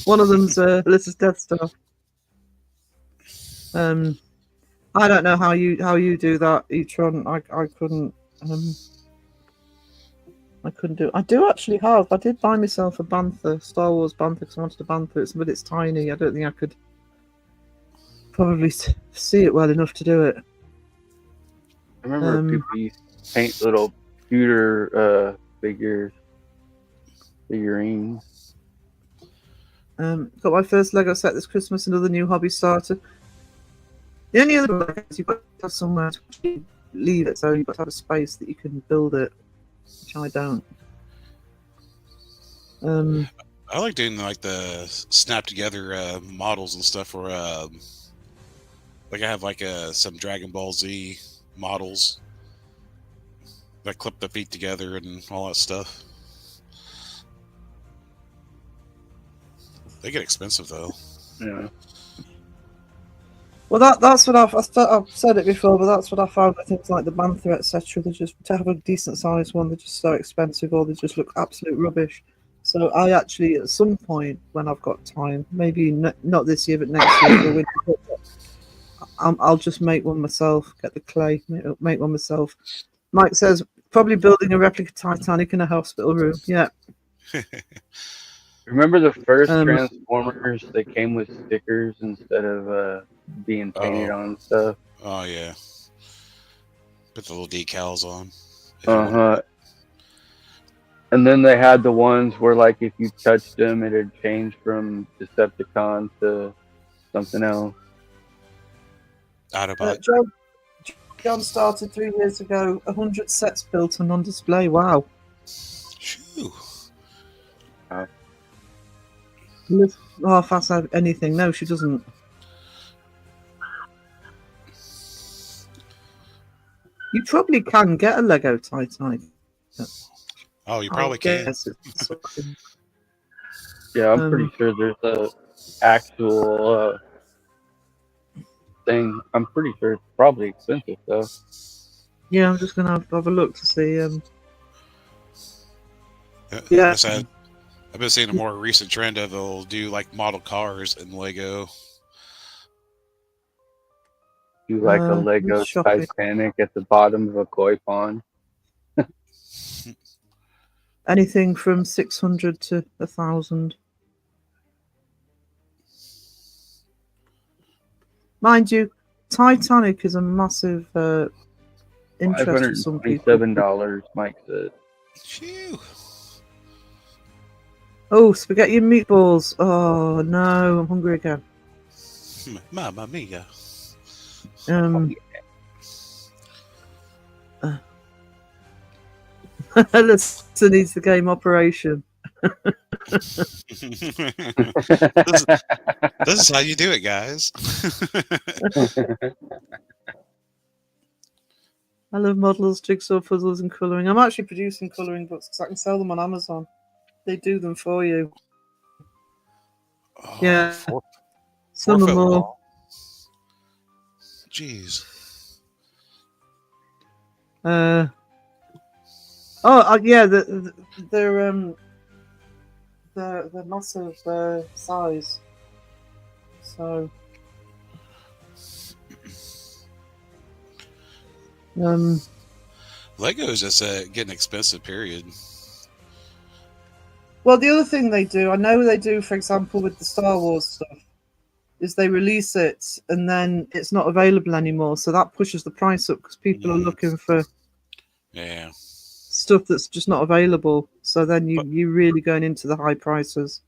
One of them's Alyssa's Death Star. I don't know how you do that, Etron. I couldn't. I couldn't do it. I do actually have. I did buy myself a Bantha, Star Wars Bantha, because I wanted a Bantha, but it's tiny. I don't think I could. probably see it well enough to do it. I remember people used to paint little pewter figurines. Got my first Lego set this Christmas. Another new hobby started. The only other Legos you've got to have somewhere to actually leave it, so you've got to have a space that you can build it, which I don't. I like doing like the snap together models and stuff. For like I have like some Dragon Ball Z models that clip the feet together and all that stuff. They get expensive though. Yeah. Well, that's what I've said it before, but that's what I found with things like the Bantha, etc. They just, to have a decent sized one, they're just so expensive, or they just look absolute rubbish. So I actually, at some point when I've got time, maybe not this year, but next year, for the winter, I'll just make one myself. Get the clay, make one myself. Mike says probably building a replica Titanic in a hospital room. Yeah. Remember the first Transformers that came with stickers instead of being painted on stuff? Oh yeah. Put the little decals on. And then they had the ones where, like, if you touched them, it had changed from Decepticon to something else. Autobot. John started 3 years ago. 100 sets built and on display. Wow. Shoo. Oh, fast anything. No, she doesn't. You probably can get a Lego Titanic. Oh, you probably can. Yeah, I'm pretty sure there's a actual thing. I'm pretty sure it's probably expensive though. Yeah, I'm just gonna have a look to see. Yeah. I've been seeing a more recent trend of they'll do like model cars in Lego. Do like a Lego Titanic at the bottom of a koi pond. Anything from 600 to 1,000. Mind you, Titanic is a massive interest for some people. $527, Mike said. Phew. Oh, spaghetti and meatballs. Oh no, I'm hungry again. Mamma mia. Alyssa needs the game Operation. This is how you do it, guys. I love models, jigsaw puzzles, and colouring. I'm actually producing colouring books because I can sell them on Amazon. They do them for you. Oh, Yeah. 4 Some are foot more. long. Jeez. Yeah, they're massive size. So Legos just getting expensive, period. well, the other thing they do, I know they do, for example, with the Star Wars stuff, is they release it and then it's not available anymore. So that pushes the price up because people are looking for stuff that's just not available. So then you're really going into the high prices.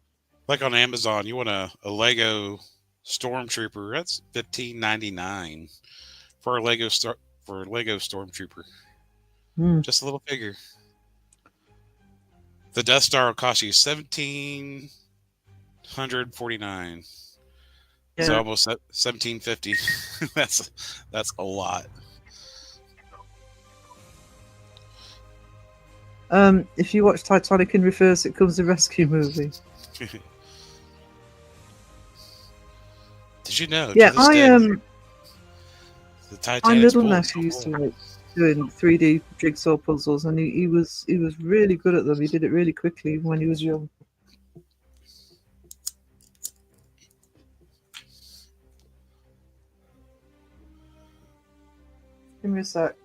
Like on Amazon, you want a Lego Stormtrooper, that's $15.99 for a Lego Stormtrooper. Just a little figure. The Death Star will cost you $1,749. Yeah. So almost $1,750. That's a lot. If you watch Titanic in reverse, it comes a rescue movie. Did you know? Yeah, the my little nephew used to like doing 3D jigsaw puzzles, and he was really good at them. He did it really quickly when he was young. Give me a sec.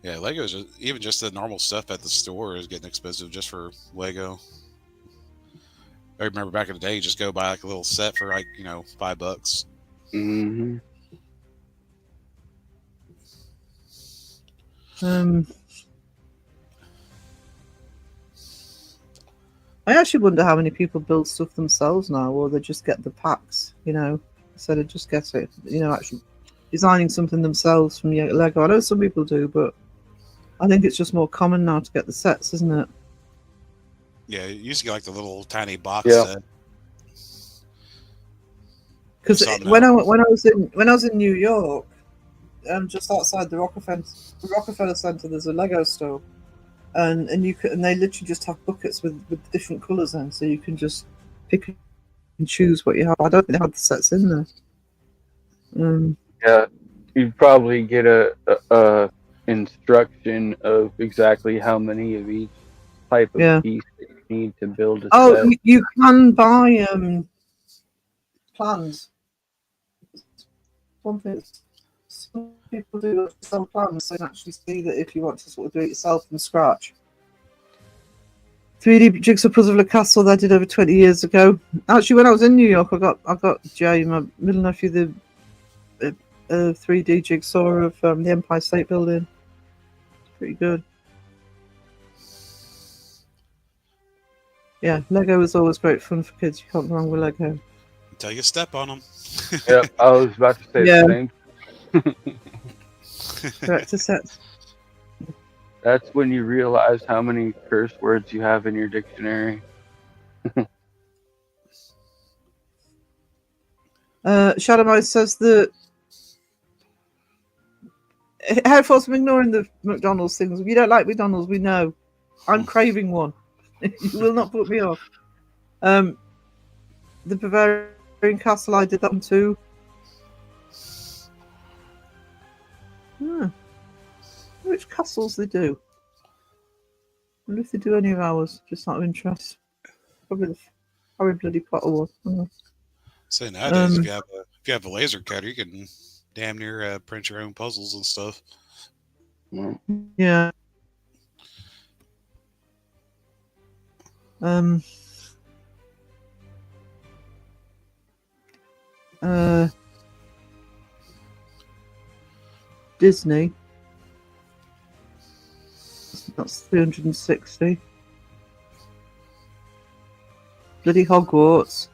Yeah, Legos, even just the normal stuff at the store is getting expensive just for Lego. I remember back in the day, you just go buy like a little set for like $5. Hmm. I actually wonder how many people build stuff themselves now, or they just get the packs, instead of just get it, actually designing something themselves from Lego. I know some people do, but I think it's just more common now to get the sets, isn't it? Yeah, you used to get like the little tiny box Yeah. set. Because Something when else. I was in New York, just outside the Rockefeller Center, there's a Lego store, and they literally just have buckets with different colors in, so you can just pick and choose what you have. I don't think they had the sets in there. Yeah, you'd probably get a instruction of exactly how many of each type of Yeah. piece that you need to build a Oh, set. you can buy plans. One thing some people do sell plans, so you can actually see that if you want to sort of do it yourself from scratch. 3D jigsaw puzzle of a castle that I did over 20 years ago. Actually, when I was in New York, I got Jay, my middle nephew, the 3D jigsaw of the Empire State Building. It's pretty good. Yeah, Lego is always great fun for kids. You can't go wrong with Lego. Until you step on them. Yep, I was about to say Yeah. the same. Director sets. That's when you realize how many curse words you have in your dictionary. Shadow Mouse says that how far from ignoring the McDonald's things. If you don't like McDonald's, we know. I'm craving one. You will not put me off. The Bavarian Castle, I did that one too. Which castles they do? I wonder if they do any of ours, just out of interest. Probably the Harry Bloody Potter one. So nowadays, if you have a laser cutter, you can damn near print your own puzzles and stuff. Yeah. Disney. That's 360. Bloody Hogwarts.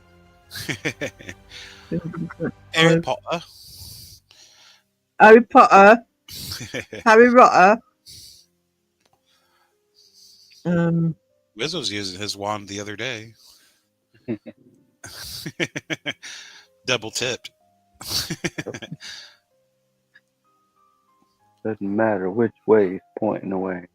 Harry Potter. Harry Potter. Harry Potter. Wiz was using his wand the other day. Double tipped. Doesn't matter which way he's pointing away.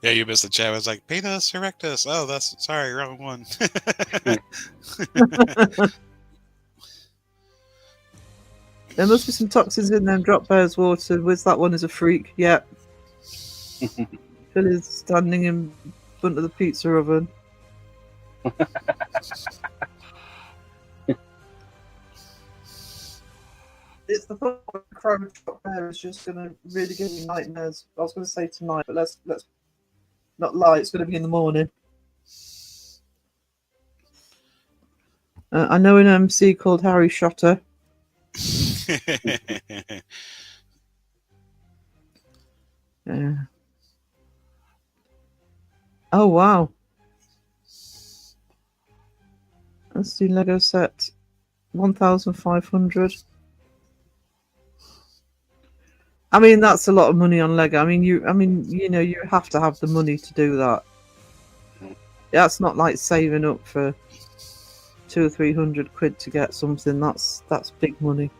Yeah, you missed the chat. I was like, Penis Erectus. Oh, that's sorry, wrong one. There must be some toxins in them drop bear's water. Wiz, that one is a freak. Yeah. Phil is standing in front of the pizza oven. It's the thought of a chrome drop bear is just going to really give me nightmares. I was going to say tonight, but let's not lie. It's going to be in the morning. I know an MC called Harry Shotter. Yeah. Oh wow. Let's do Lego set 1,500. I mean, that's a lot of money on Lego. I mean, you have to have the money to do that. That's not like saving up for 200 or 300 quid to get something. That's big money.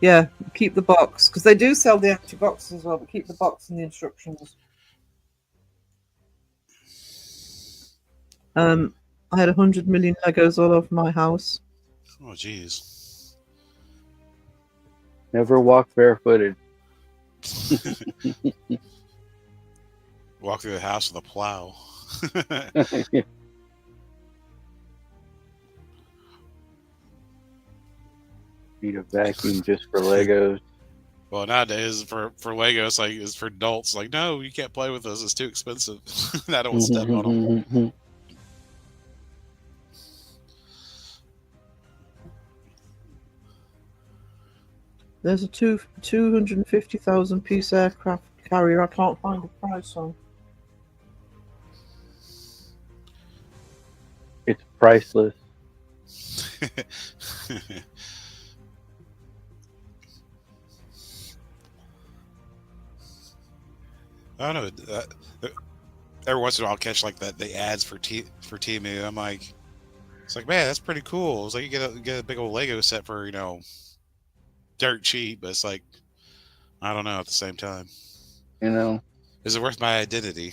Yeah, keep the box because they do sell the empty boxes as well. But keep the box and the instructions. I had 100 million Legos all over my house. Oh, jeez. Never walk barefooted. Walk through the house with a plow. Need a vacuum just for Legos. Well, nowadays for Lego, it's for adults. Like, no, you can't play with this. It's too expensive. I don't want to step on them. There's a 250,000 piece aircraft carrier. I can't find the price on. It's priceless. I don't know. Every once in a while, I'll catch like the ads for Temu. I'm like, it's like, man, that's pretty cool. It's like you get a big old Lego set for dirt cheap, but it's like, I don't know. At the same time, You know. is it worth my identity?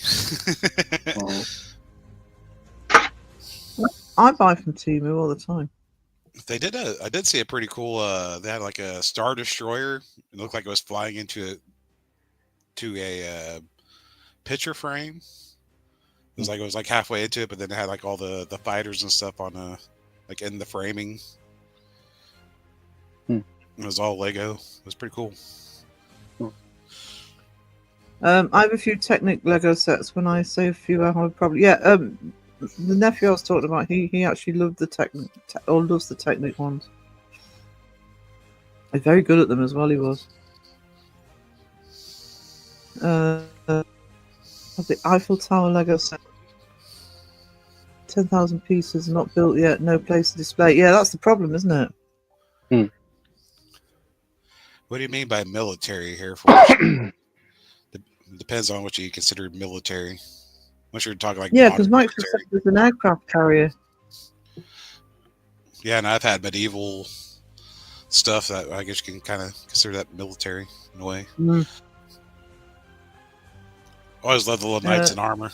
Oh. I buy from Temu all the time. I did see a pretty cool. They had like a Star Destroyer. It looked like it was flying into a picture frame. It was like halfway into it, but then it had like all the fighters and stuff on like in the framing. It was all Lego. It was pretty cool. I have a few Technic Lego sets. When I say a few, I would probably the nephew I was talking about, he actually loved the Technic or loves the Technic ones. He's very good at them as well. He was. The Eiffel Tower Lego set. 10,000 pieces, not built yet, no place to display. Yeah, that's the problem, isn't it? What do you mean by military here? For depends on what you consider military. Unless you're talking like because modern Microsoft is an aircraft carrier. Yeah, and I've had medieval stuff that I guess you can kind of consider that military in a way. Always love the little knights in armor.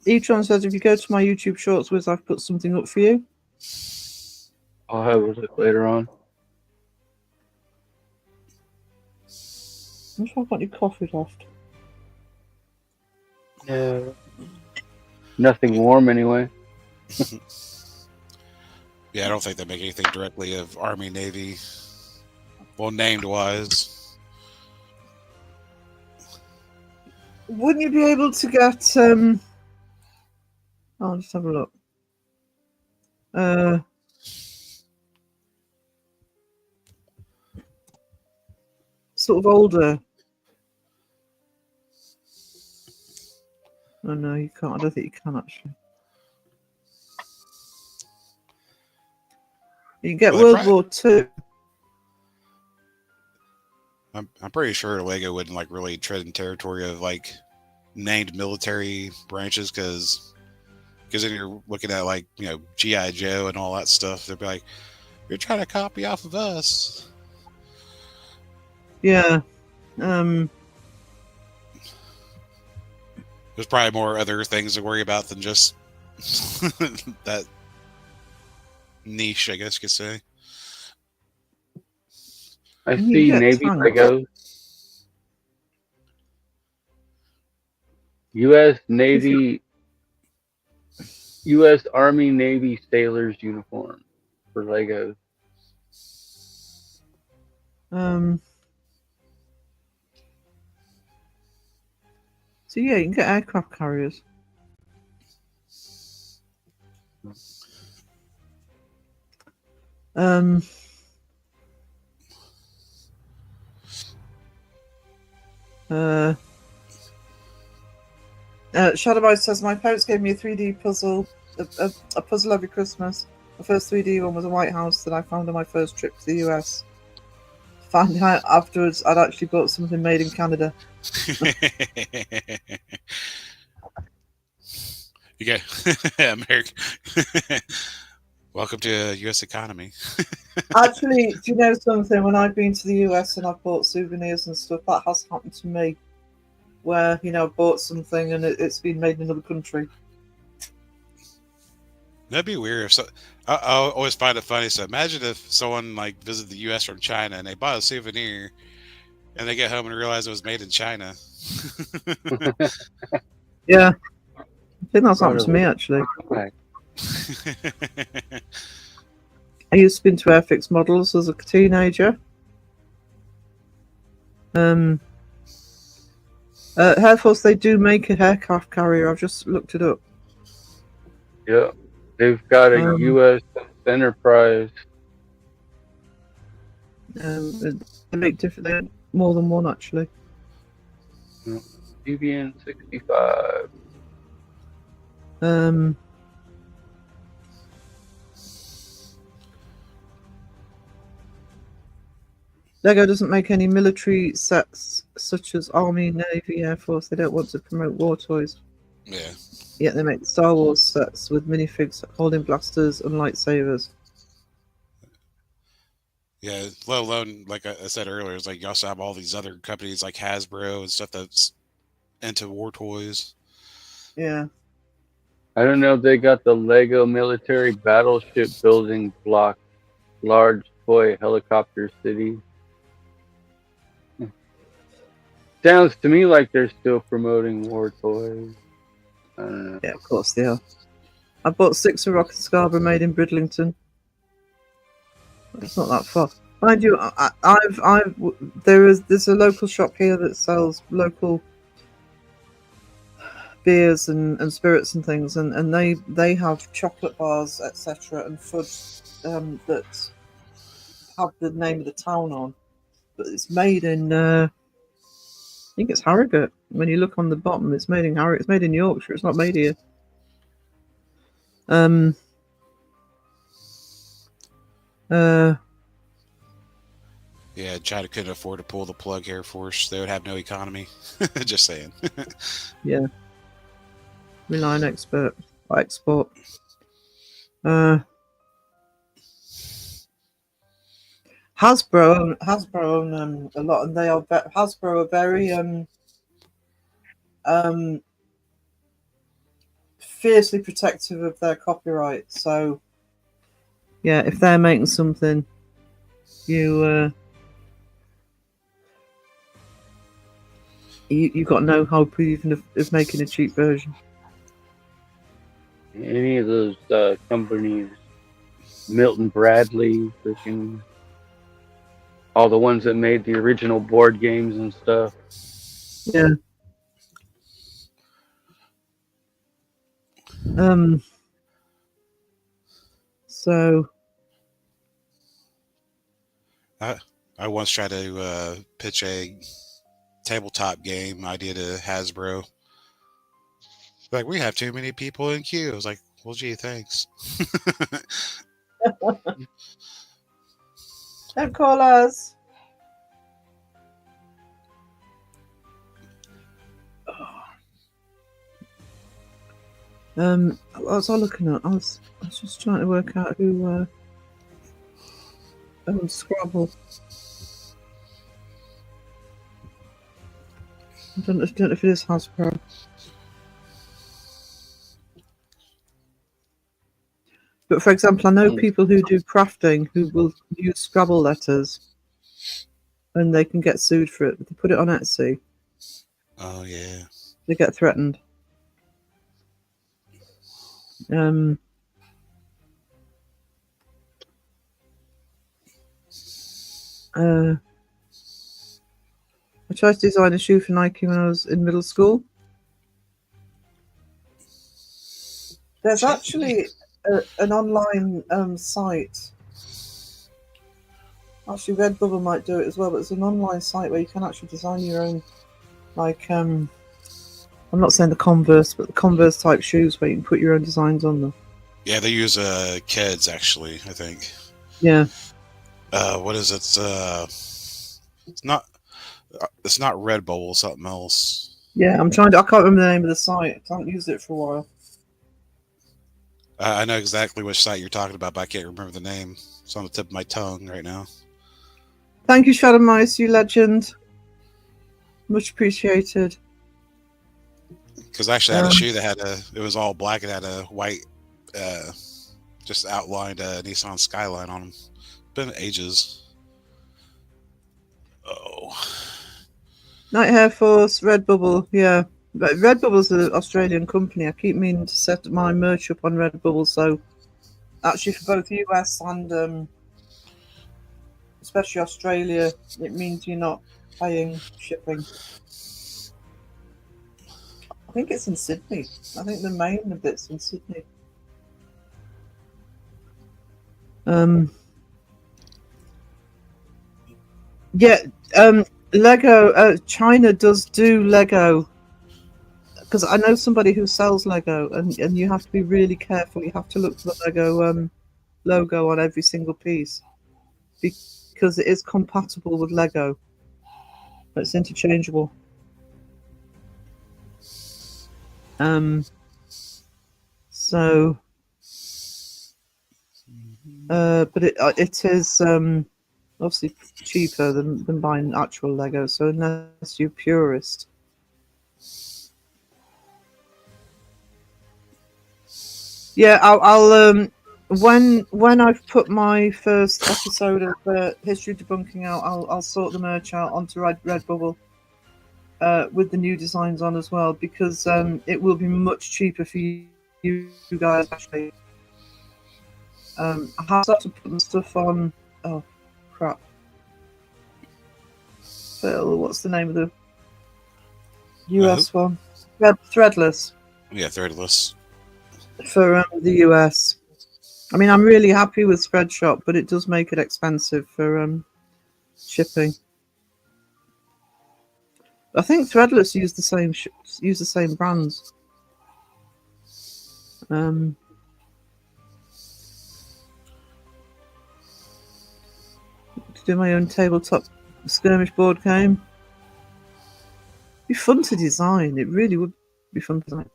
Etron says, if you go to my YouTube Shorts, Wiz, I've put something up for you. I'll have a look later on. I'm sure I've got any coffee left. Yeah. Nothing warm anyway. Yeah, I don't think they make anything directly of Army, Navy. Well, named wise. Wouldn't you be able to get I'll just have a look. Sort of older. Oh no, you can't. I don't think you can actually. You can get Well, World War II. I'm pretty sure Lego wouldn't like really tread in territory of like named military branches because then you're looking at like G.I. Joe and all that stuff. They'd be like, you're trying to copy off of us. Yeah. There's probably more other things to worry about than just that niche, I guess you could say. I see Navy Legos. U.S. Navy, U.S. Army Navy sailors uniform for Legos. So yeah, you can get aircraft carriers. Shadowboy says, my parents gave me a 3D puzzle, a puzzle every Christmas. The first 3D one was a White House that I found on my first trip to the US. Finding out afterwards I'd actually bought something made in Canada. You get America. Welcome to U.S. economy. Actually, do you know something? When I've been to the US and I've bought souvenirs and stuff, that has happened to me. Where I bought something and it's been made in another country. That'd be weird. I always find it funny. So imagine if someone like visited the U.S. from China and they bought a souvenir, and they get home and realize it was made in China. Yeah. think that's happened to me actually. Right. I used to spin to Airfix models as a teenager. Air Force, they do make a aircraft carrier. I've just looked it up. Yeah, they've got a U.S. Enterprise. They make different. They make more than one actually. Deviant 65. Lego doesn't make any military sets such as Army, Navy, Air Force. They don't want to promote war toys. Yeah. Yet they make Star Wars sets with minifigs holding blasters and lightsabers. Yeah, let alone, like I said earlier, it's like you also have all these other companies like Hasbro and stuff that's into war toys. Yeah. I don't know if they got the Lego military battleship building block, large toy helicopter city. Sounds to me like they're still promoting war toys. I don't know. Yeah, of course they are. I bought 6 of Rocket Scarborough made in Bridlington. It's not that far. Mind you, there's a local shop here that sells local beers and spirits and things, and they have chocolate bars, etc., and fudge that have the name of the town on, but it's made in I think it's Harrogate. When you look on the bottom, it's made in Harrogate. It's made in Yorkshire. It's not made here. Yeah, China couldn't afford to pull the plug, Air Force. They would have no economy. Just saying. Yeah. Rely on export. Hasbro own a lot, and they are Hasbro are very fiercely protective of their copyright. So yeah, if they're making something, you got no hope even of making a cheap version. Any of those companies, Milton Bradley, freaking all the ones that made the original board games and stuff. Yeah. So I once tried to pitch a tabletop game idea to Hasbro. Like, we have too many people in queue. I was like, well, gee, thanks. don't call us. What was I looking at? I was just trying to work out who owns Scrabble. I don't know if it is Hasbro. But for example, I know people who do crafting who will use Scrabble letters, and they can get sued for it. If they put it on Etsy, Oh, yeah. they get threatened. I tried to design a shoe for Nike when I was in middle school. There's actually an online site. Actually, Redbubble might do it as well, but it's an online site where you can actually design your own, like, I'm not saying the Converse, but the Converse type shoes where you can put your own designs on them. Yeah, they use Keds, actually, I think. Yeah. What is it? It's not Redbubble, something else. Yeah, I can't remember the name of the site. I haven't used it for a while. I know exactly which site you're talking about, but I can't remember the name. It's on the tip of my tongue right now. Thank you, Shadow Mice, you legend. Much appreciated. Because I actually had a shoe that it was all black and had a white, just outlined Nissan Skyline on them. Been ages. Oh. Night Air Force, Redbubble, yeah. But Redbubble's an Australian company. I keep meaning to set my merch up on Redbubble, so actually for both US and especially Australia, it means you're not paying shipping. I think it's in Sydney. I think the main of it's in Sydney. Yeah, Lego. China does do Lego. Because I know somebody who sells Lego, and you have to be really careful. You have to look for the Lego logo on every single piece because it is compatible with Lego. It's interchangeable. So, but it is obviously cheaper than buying actual Lego. So unless you're purist. Yeah, I'll when I've put my first episode of History Debunking out, I'll sort the merch out onto Redbubble with the new designs on as well, because it will be much cheaper for you guys actually. I have started putting stuff on. Oh crap! Phil, what's the name of the US one? Threadless. Yeah, Threadless. For the US. I mean, I'm really happy with Spreadshop, but it does make it expensive for shipping. I think Threadless use the same brands. To do my own tabletop skirmish board game. It'd be fun to design. It really would be fun to design.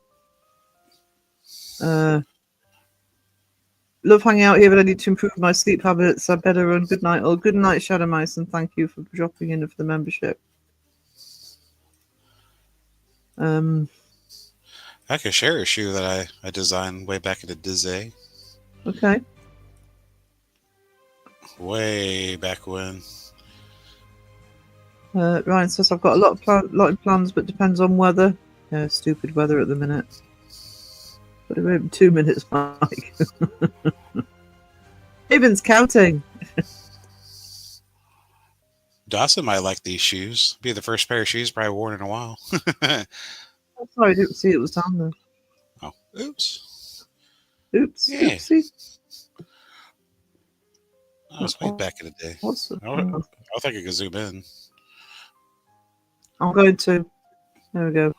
Love hanging out here, but I need to improve my sleep habits. I better run. Good night. Oh, good night, Shadow Mice, and thank you for dropping in for the membership. I could share a shoe that I designed way back in the Dizay. Okay. Way back when. Ryan says I've got a lot of plans, but depends on weather. Yeah, stupid weather at the minute. But about 2 minutes, Mike. Ibn's counting. Dawson might like these shoes. Be the first pair of shoes probably worn in a while. Oh, sorry, I didn't see it was down there. Oh, oops. Oops. Yeah. Oopsie. That was way back in the day. What's the... I don't think I can zoom in. I'm going to. There we go.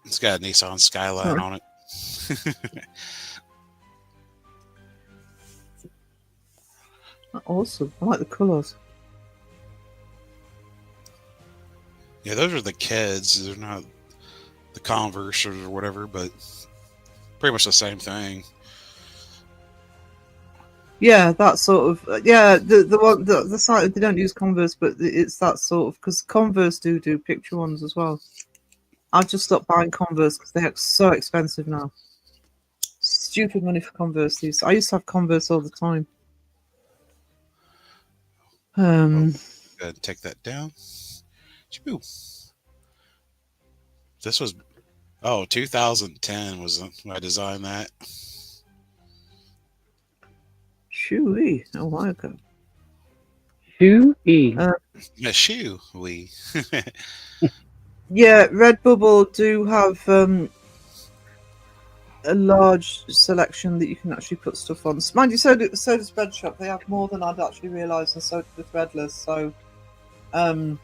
It's got a Nissan Skyline on it. Awesome. I like the colours. Yeah, those are the Keds. They're not the Converse or whatever, but pretty much the same thing. Yeah, that sort of the site, they don't use Converse, but it's that sort of, because Converse do picture ones as well. I've just stopped buying Converse because they're so expensive now. Stupid money for Converse these. I used to have Converse all the time. Go ahead and take that down. This was 2010 was when I designed that. Shoo-wee, a while ago. Shoo-wee. A shoe, Yeah, Redbubble do have a large selection that you can actually put stuff on. Mind you, so does Spreadshop. They have more than I'd actually realised, and so do the Threadless. So, but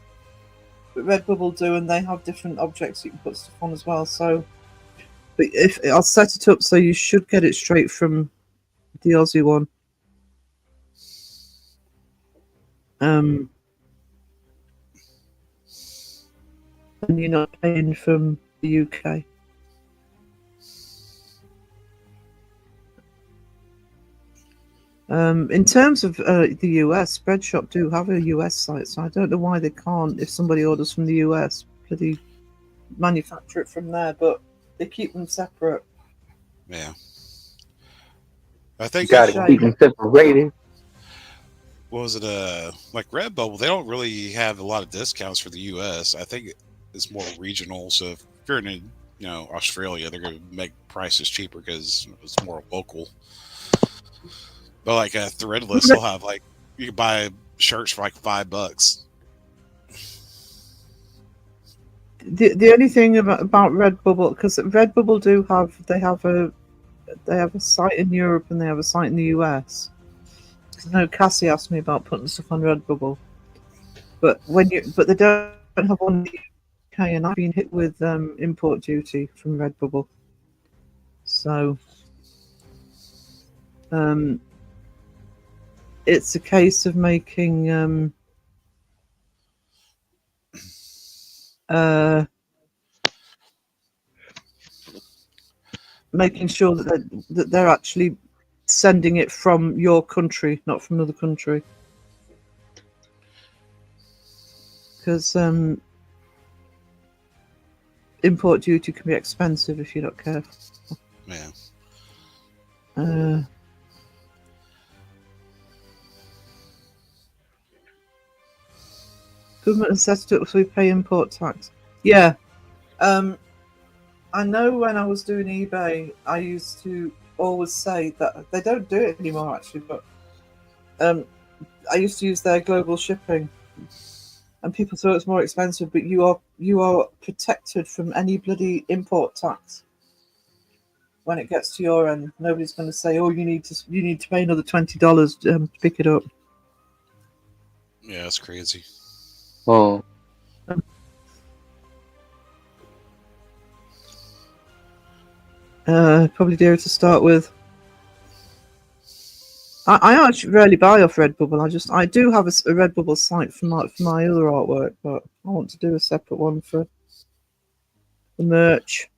Redbubble do, and they have different objects you can put stuff on as well. So, but if I'll set it up so you should get it straight from the Aussie one. And you're not paying from the UK. In terms of the US, Spreadshop do have a US site, so I don't know why they can't, if somebody orders from the US, bloody manufacture it from there, but they keep them separate. Yeah. I think Got to keep them separated. what was it? Like Redbubble, they don't really have a lot of discounts for the U.S. I think it's more regional. So if you're in, Australia, they're going to make prices cheaper because it's more local. But like Threadless, they'll have like you can buy shirts for like $5. The only thing about Redbubble, because Redbubble they have a site in Europe and they have a site in the US. I know Cassie asked me about putting stuff on Redbubble, but they don't have one in the UK, and I've been hit with import duty from Redbubble. So it's a case of making making sure that they're actually sending it from your country, not from another country. Because import duty can be expensive if you're not careful. Yeah. Government has set it up so we pay import tax. Yeah. I know when I was doing eBay, I used to always say that they don't do it anymore, actually, but I used to use their global shipping, and people thought it's more expensive, but you are protected from any bloody import tax when it gets to your end. Nobody's going to say, "Oh, you need to pay another $20 to pick it up." Yeah, that's crazy. Oh, Probably dearer to start with. I actually rarely buy off Redbubble. I do have a Redbubble site for my other artwork, but I want to do a separate one for the merch.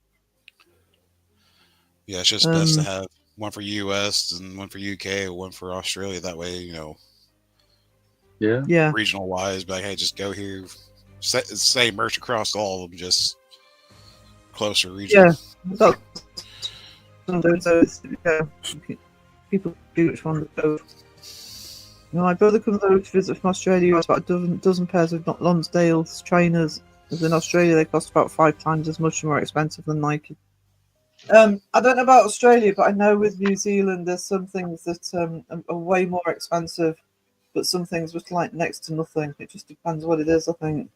Yeah, it's just best to have one for US and one for UK, or one for Australia. That way, yeah. regional wise, but like, hey, just go here. Same merch across all of them, just closer region. Yeah, that's those. Yeah, people do which one to go. My brother comes over to visit from Australia. He has about a dozen pairs of Lonsdale's trainers. As in Australia, they cost about 5 times as much and more expensive than Nike. I don't know about Australia, but I know with New Zealand, there's some things that are way more expensive, but some things was like next to nothing. It just depends what it is, I think.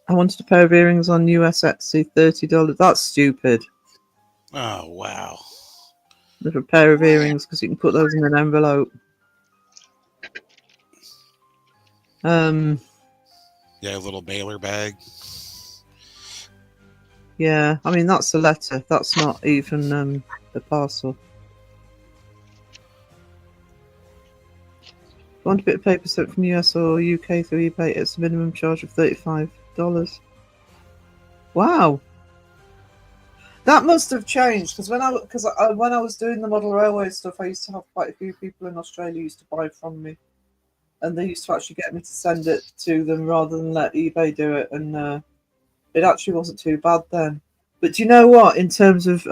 I wanted a pair of earrings on US Etsy, $30. That's stupid. Oh wow! There's a pair of earrings because you can put those in an envelope. Yeah, a little mailer bag. Yeah, I mean that's a letter. That's not even a parcel. If you want a bit of paper sent from US or UK through eBay, it's a minimum charge of $35. Wow, that must have changed because when I was doing the model railway stuff, I used to have quite a few people in Australia used to buy from me, and they used to actually get me to send it to them rather than let eBay do it, and it actually wasn't too bad then. But do you know what? In terms of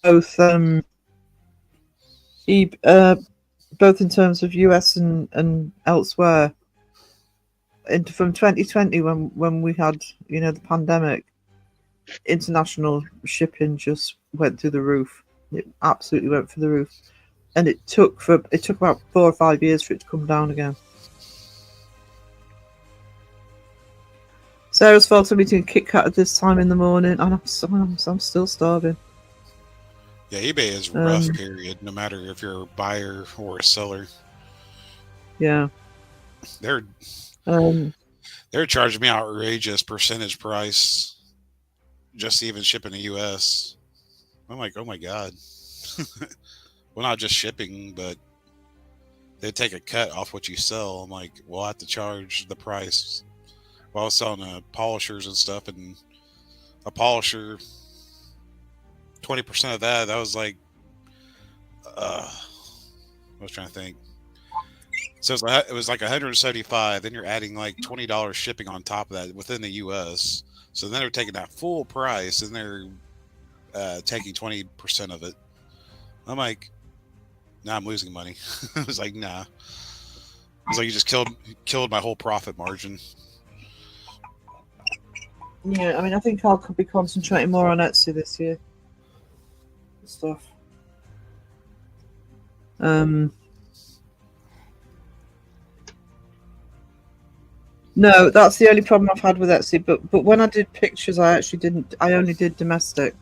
both both in terms of US and elsewhere, from 2020 when we had the pandemic, international shipping just went through the roof. It absolutely went through the roof, and it took about 4 or 5 years for it to come down again. Sarah's fault I'm eating a Kit Kat at this time in the morning, and I'm still starving. Yeah, eBay is a rough period, no matter if you're a buyer or a seller. Yeah. They're charging me outrageous percentage price just to even ship in the US. I'm like, oh my God. Well, not just shipping, but they take a cut off what you sell. I'm like, well, I have to charge the price. Well, I was selling polishers and stuff, and a polisher, 20% of that was like, I was trying to think. So it was like 175. Then you're adding like $20 shipping on top of that within the U.S. So then they're taking that full price and they're taking 20% of it. I'm like, Now I'm losing money. I was like, nah. It's like you just killed my whole profit margin. Yeah, I mean, I think I'll be concentrating more on Etsy this year. Stuff. No, that's the only problem I've had with Etsy. But when I did pictures, I actually didn't. I only did domestic.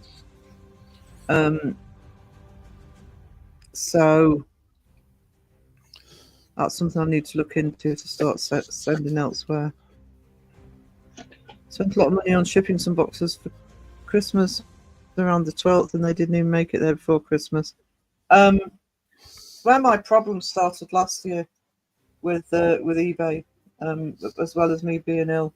So that's something I need to look into to start sending elsewhere. Spent a lot of money on shipping some boxes for Christmas around the 12th, and they didn't even make it there before Christmas. Where my problem started last year with eBay, as well as me being ill,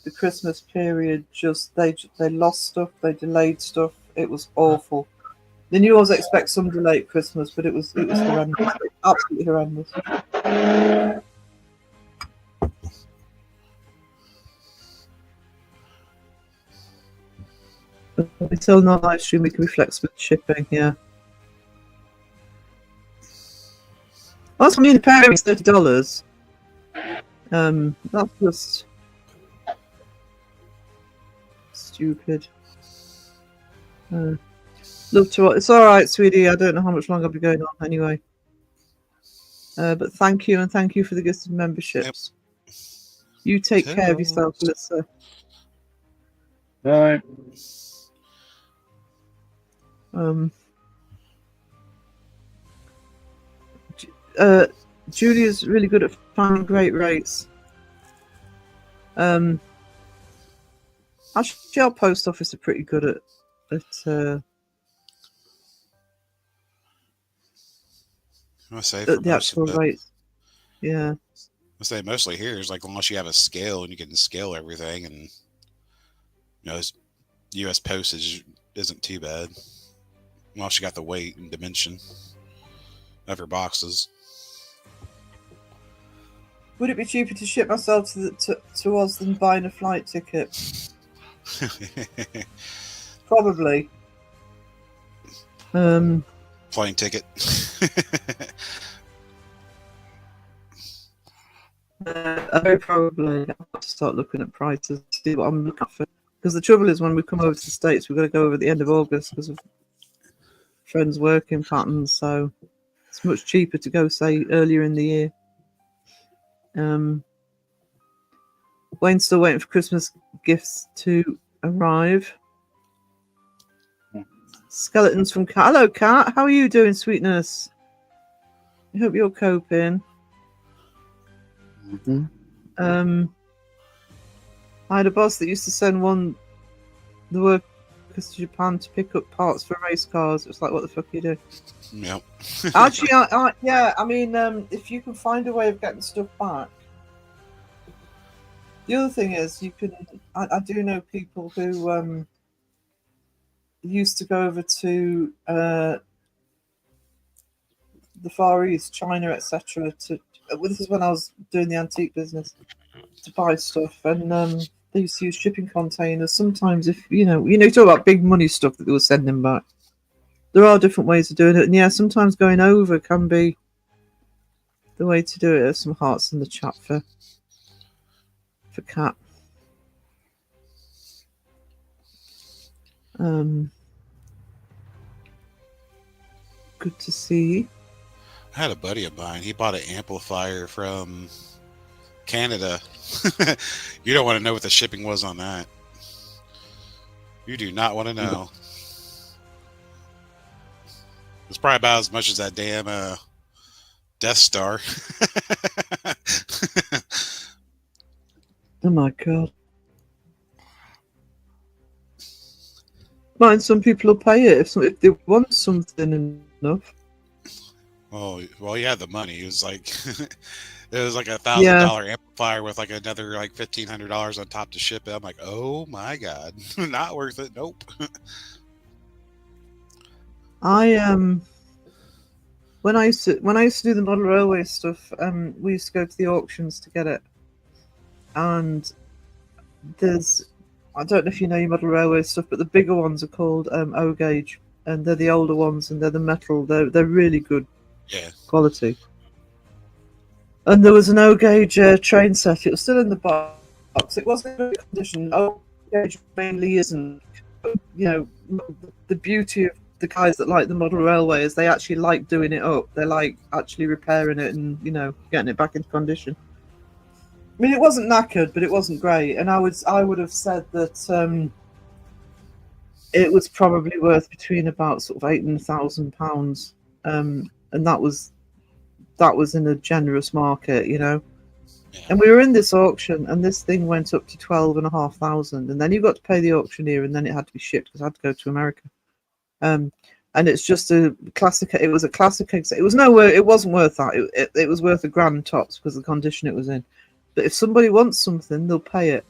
the Christmas period, just they lost stuff, they delayed stuff. It was awful. Then you always expect some delay at Christmas, but it was horrendous, absolutely horrendous. Until not live stream, we can be flexible with shipping. Yeah. That's I mean, the pair is $30. That's just stupid. Love to. It's all right, sweetie. I don't know how much longer I'll be going on anyway. But thank you, and thank you for the gifted memberships. Yep. You take care of yourself, Alyssa. All right. Julia's really good at finding great rates. Actually, our post office are pretty good at the actual rates. Yeah. I say mostly here is like unless you have a scale and you can scale everything, and you know, U.S. postage isn't too bad. Unless you got the weight and dimension of your boxes. Would it be cheaper to ship myself to Oz than buying a flight ticket? Probably. Plane ticket. Very probably. I'll have to start looking at prices to see what I'm looking for. Because the trouble is, when we come over to the States, we've got to go over at the end of August because of friends' working patterns. So it's much cheaper to go, say, earlier in the year. Wayne's still waiting for Christmas gifts to arrive. Skeletons from Cat. Hello, Cat. How are you doing, sweetness? I hope you're coping. I had a boss that used to send the workers to Japan to pick up parts for race cars. It's like, what the fuck are you doing? Yep. Actually, yeah. I mean, if you can find a way of getting stuff back. The other thing is, you can. I do know people who used to go over to the Far East, China, etc. This is when I was doing the antique business, to buy stuff, and they used to use shipping containers. Sometimes, if you talk about big money stuff that they were sending back. There are different ways of doing it, and yeah, sometimes going over can be the way to do it. There's some hearts in the chat for Cat. Good to see. I had a buddy of mine. He bought an amplifier from Canada. You don't want to know what the shipping was on that. You do not want to know. It's probably about as much as that damn Death Star. Oh my god. Mind some people will pay it if they want something enough. Oh well, you had the money. It was like it was like $1,000 amplifier with like another like $1,500 on top to ship it. I'm like, oh my god, not worth it. Nope. When I used to do the model railway stuff, we used to go to the auctions to get it. And I don't know if you know your model railway stuff, but the bigger ones are called O gauge, and they're the older ones, and they're the metal. They're really good Yeah. quality. And there was an O gauge train set. It was still in the box. It wasn't in good condition. O gauge mainly isn't. You know, the beauty of the guys that like the model railway is they actually like doing it up. They like actually repairing it and getting it back into condition. I mean, it wasn't knackered, but it wasn't great. And I would have said that it was probably worth between about sort of £8,000 and £1,000, and that was in a generous market, Yeah. And we were in this auction, and this thing went up to 12,500, and then you got to pay the auctioneer, and then it had to be shipped because I had to go to America. And it's just a classic. It was a classic. It was nowhere. It wasn't worth that. It was worth £1,000 tops because of the condition it was in. But if somebody wants something, they'll pay it.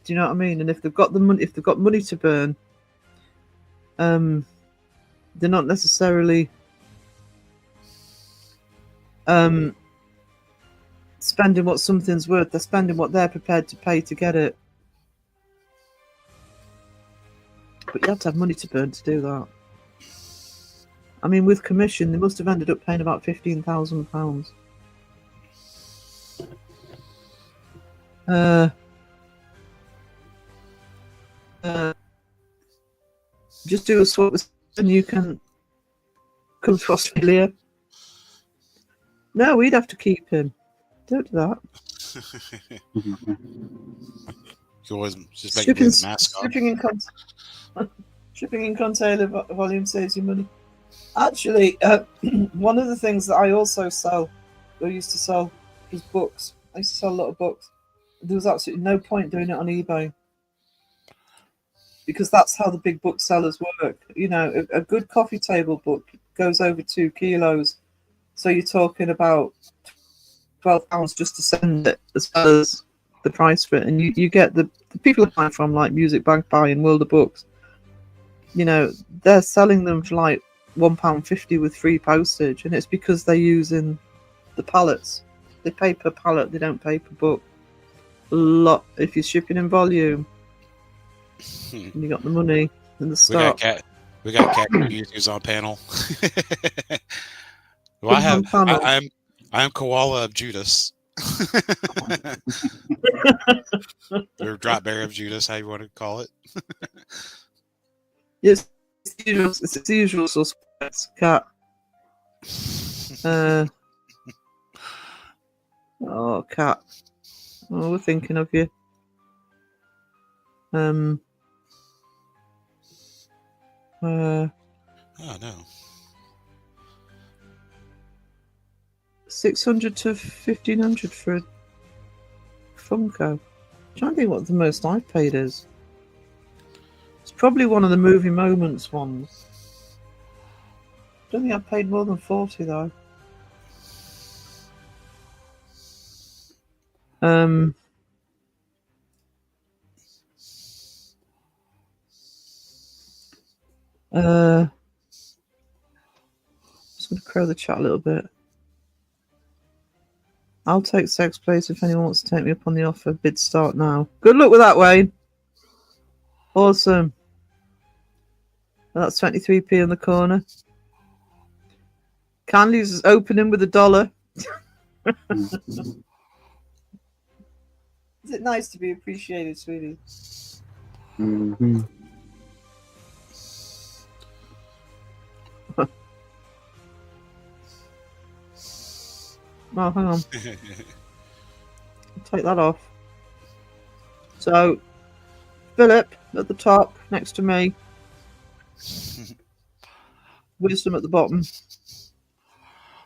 Do you know what I mean? And if they've got the money, if they've got money to burn, they're not necessarily spending what something's worth. They're spending what they're prepared to pay to get it. But you have to have money to burn to do that. I mean, with commission, they must have ended up paying about £15,000. Just do a swap with and you can come to Australia. No, we'd have to keep him. Don't do that. You always just make the mask on. Shipping in container volume saves you money. Actually, one of the things that I also sell, or used to sell, was books. I used to sell a lot of books. There was absolutely no point doing it on eBay because that's how the big booksellers work. A good coffee table book goes over 2 kilos, so you're talking about £12 just to send it, as well as the price for it. And you get the people are buying from, like Music Bank Buy and World of Books. They're selling them for like £1.50 with free postage, and it's because they're using the pallets. They pay per pallet, they don't pay per book. A lot if you're shipping in volume. And you got the money and the stock. We got cat users on panel. Well, I'm Koala of Judas. Or Drop Bear of Judas, how you want to call it. Yes, it's the usual suspects. Cat. Oh, Cat. Oh, we're thinking of you. Oh no. 600 to 1,500 for a Funko. I'm trying to think what the most I've paid is. It's probably one of the Movie Moments ones. I don't think I've paid more than 40 though. Just going to crow the chat a little bit. I'll take Sex Place if anyone wants to take me up on the offer. Bid start now. Good luck with that, Wayne. Awesome. That's 23p in the corner. Candy's opening with $1. Is it nice to be appreciated, sweetie? Mm-hmm. Oh, hang on. Take that off. So, Philip at the top, next to me. Wisdom at the bottom.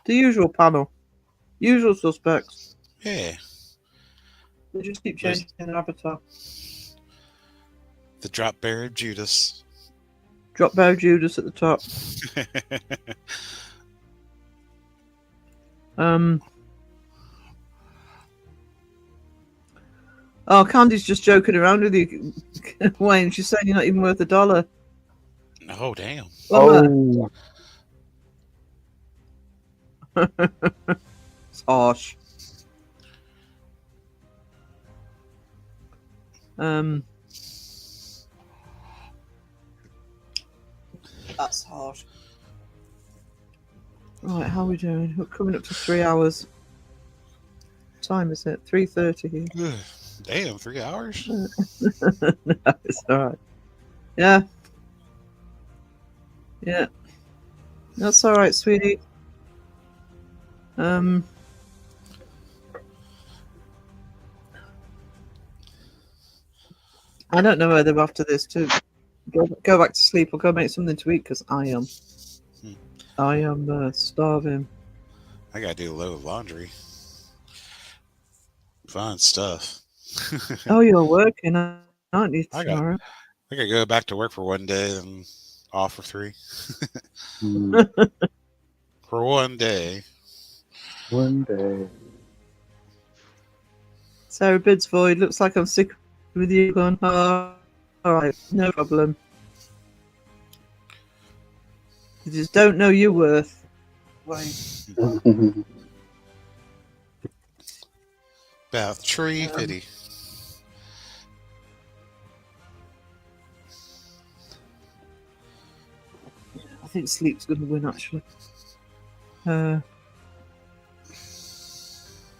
The usual panel. Usual suspects. Yeah. They just keep changing their avatar. The Drop Bear of Judas. Drop Bear Judas at the top. Oh, Candy's just joking around with you, Wayne. She's saying you're not even worth $1. Oh, damn. Oh. It's harsh. That's harsh. Right, how are we doing? We're coming up to 3 hours. What time is it? 3:30 here. Damn, 3 hours? No, it's all right. Yeah. Yeah. That's all right, sweetie. I don't know whether after this to go back to sleep or go make something to eat because I am. I am starving. I gotta do a load of laundry. Fun stuff. Oh, you're working, aren't you, I tomorrow? gotta go back to work for one day and off for 3. For one day. One day. Sarah Bids Void, looks like I'm sick with you going, oh, all right, no problem. You just don't know your worth. Wait. About 350. I think sleep's going to win, actually.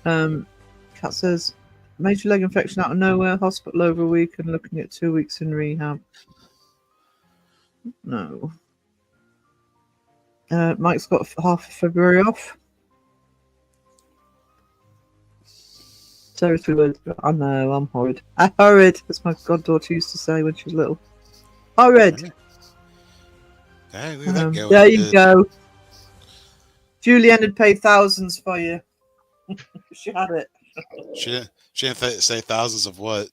Kat says, major leg infection out of nowhere, hospital over a week and looking at 2 weeks in rehab. No. Mike's got half of February off. Sarah 3 words. I know, I'm horrid. Horrid, as my goddaughter used to say when she was little. Horrid. Hey, look at that going. There you go. Julianne had paid thousands for you. She had it. She didn't say thousands of what?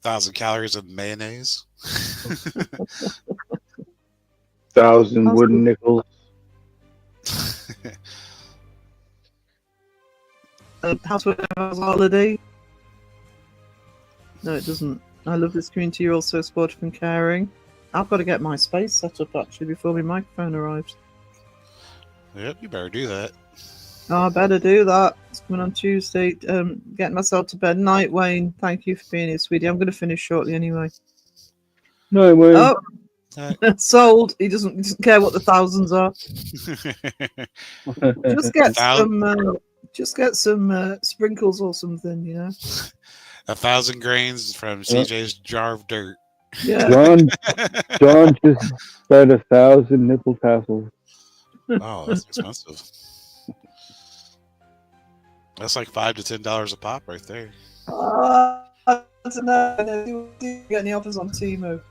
thousand calories of mayonnaise. 1,000 wooden nickels. Housework has a holiday. No, it doesn't. I love this community. You're also supportive and caring. I've got to get my space set up actually before my microphone arrives. Yep, you better do that. Oh, I better do that. It's coming on Tuesday. Getting myself to bed. Night, Wayne. Thank you for being here, sweetie. I'm going to finish shortly anyway. No, Wayne. Oh, sold. He doesn't care what the thousands are. Just get some sprinkles or something, you know. 1,000 grains from CJ's jar of dirt. Yeah. John just said 1,000 nipple tassels. Oh, that's expensive. That's like $5 to $10 a pop right there. I don't know. Do you get any offers on Temu?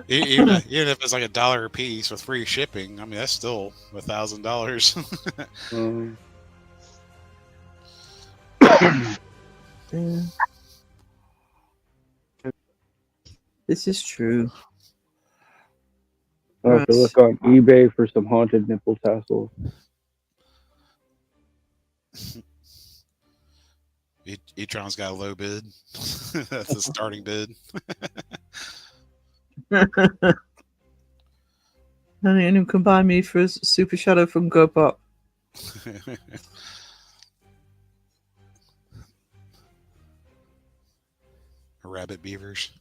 even if it's like $1 a piece with free shipping, I mean that's still $1,000. Yeah. This is true. I have to look on eBay for some haunted nipple tassels. E-Tron's got a low bid. That's the starting bid. Anyone can buy me for a Super Shadow from GoPop. Rabbit beavers.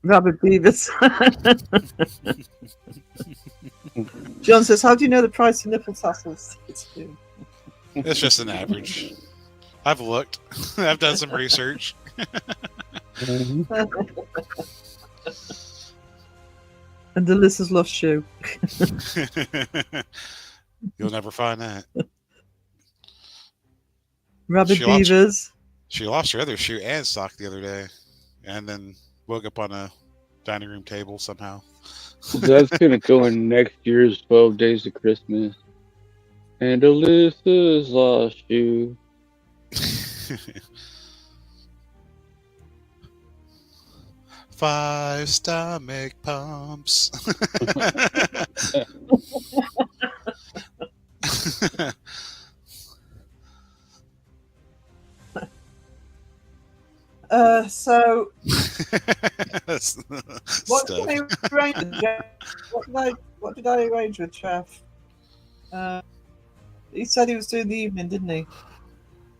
Rabbit beavers. John says, how do you know the price of nipple tassels? It's just an average. I've looked. I've done some research. And Alyssa's lost shoe. You'll never find that. Rabbit beavers. She lost her other shoe and sock the other day, and then woke up on a dining room table somehow. That's gonna go in next year's 12 Days of Christmas. And Alyssa's lost shoe. 5 stomach pumps. So what Stuff. did I arrange with Jeff? What did I arrange with Jeff? He said he was doing the evening, didn't he?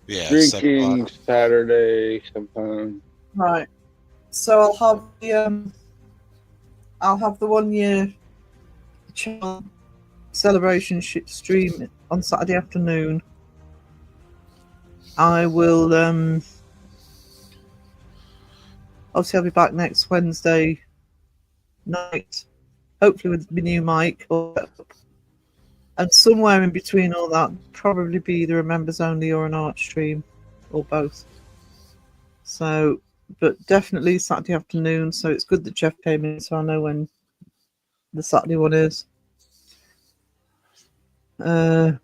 Yeah, Drinking Saturday sometime. Right. So I'll have the 1 year celebration stream on Saturday afternoon. I will obviously I'll be back next Wednesday night, hopefully with my new mic, and somewhere in between all that, probably be either a members only or an art stream, or both. So, but definitely Saturday afternoon. So it's good that Jeff came in, so I know when the Saturday one is. And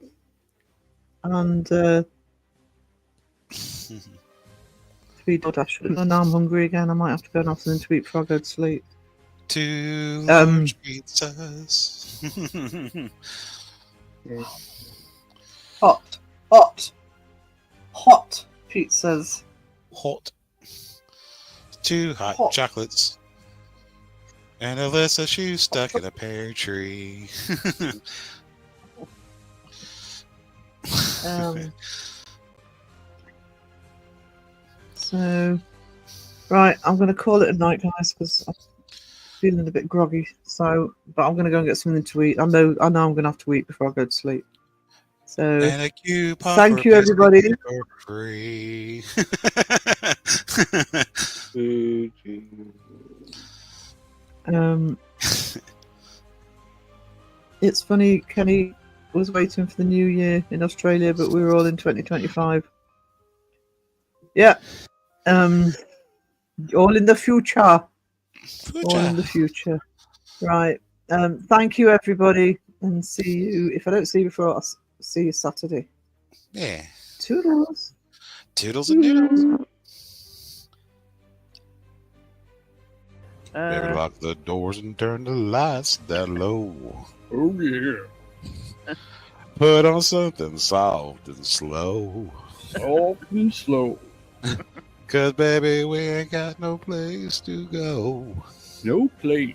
feed DoorDash. And now I'm hungry again. I might have to go and have something to eat before I go to sleep. 2 large pizzas. Hot pizzas. Hot. 2 hot Hot. chocolates. And Alyssa shoe stuck in a pear tree. So, right, I'm going to call it a night, guys, because I'm feeling a bit groggy. So, but I'm going to go and get something to eat. I know I'm going to have to eat before I go to sleep. So, And a coupon thank for you, everybody. for free. It's funny, Kenny was waiting for the new year in Australia, but we were all in 2025. Yeah. All in the future. All in the future. Right. Thank you, everybody, and see you. If I don't see you before, I'll see you Saturday. Yeah. Toodles. Toodles and noodles. Better Uh, lock the doors and turn the lights down low. Oh yeah. Put on something soft and slow. Soft and slow. 'Cause baby, we ain't got no place to go. No place.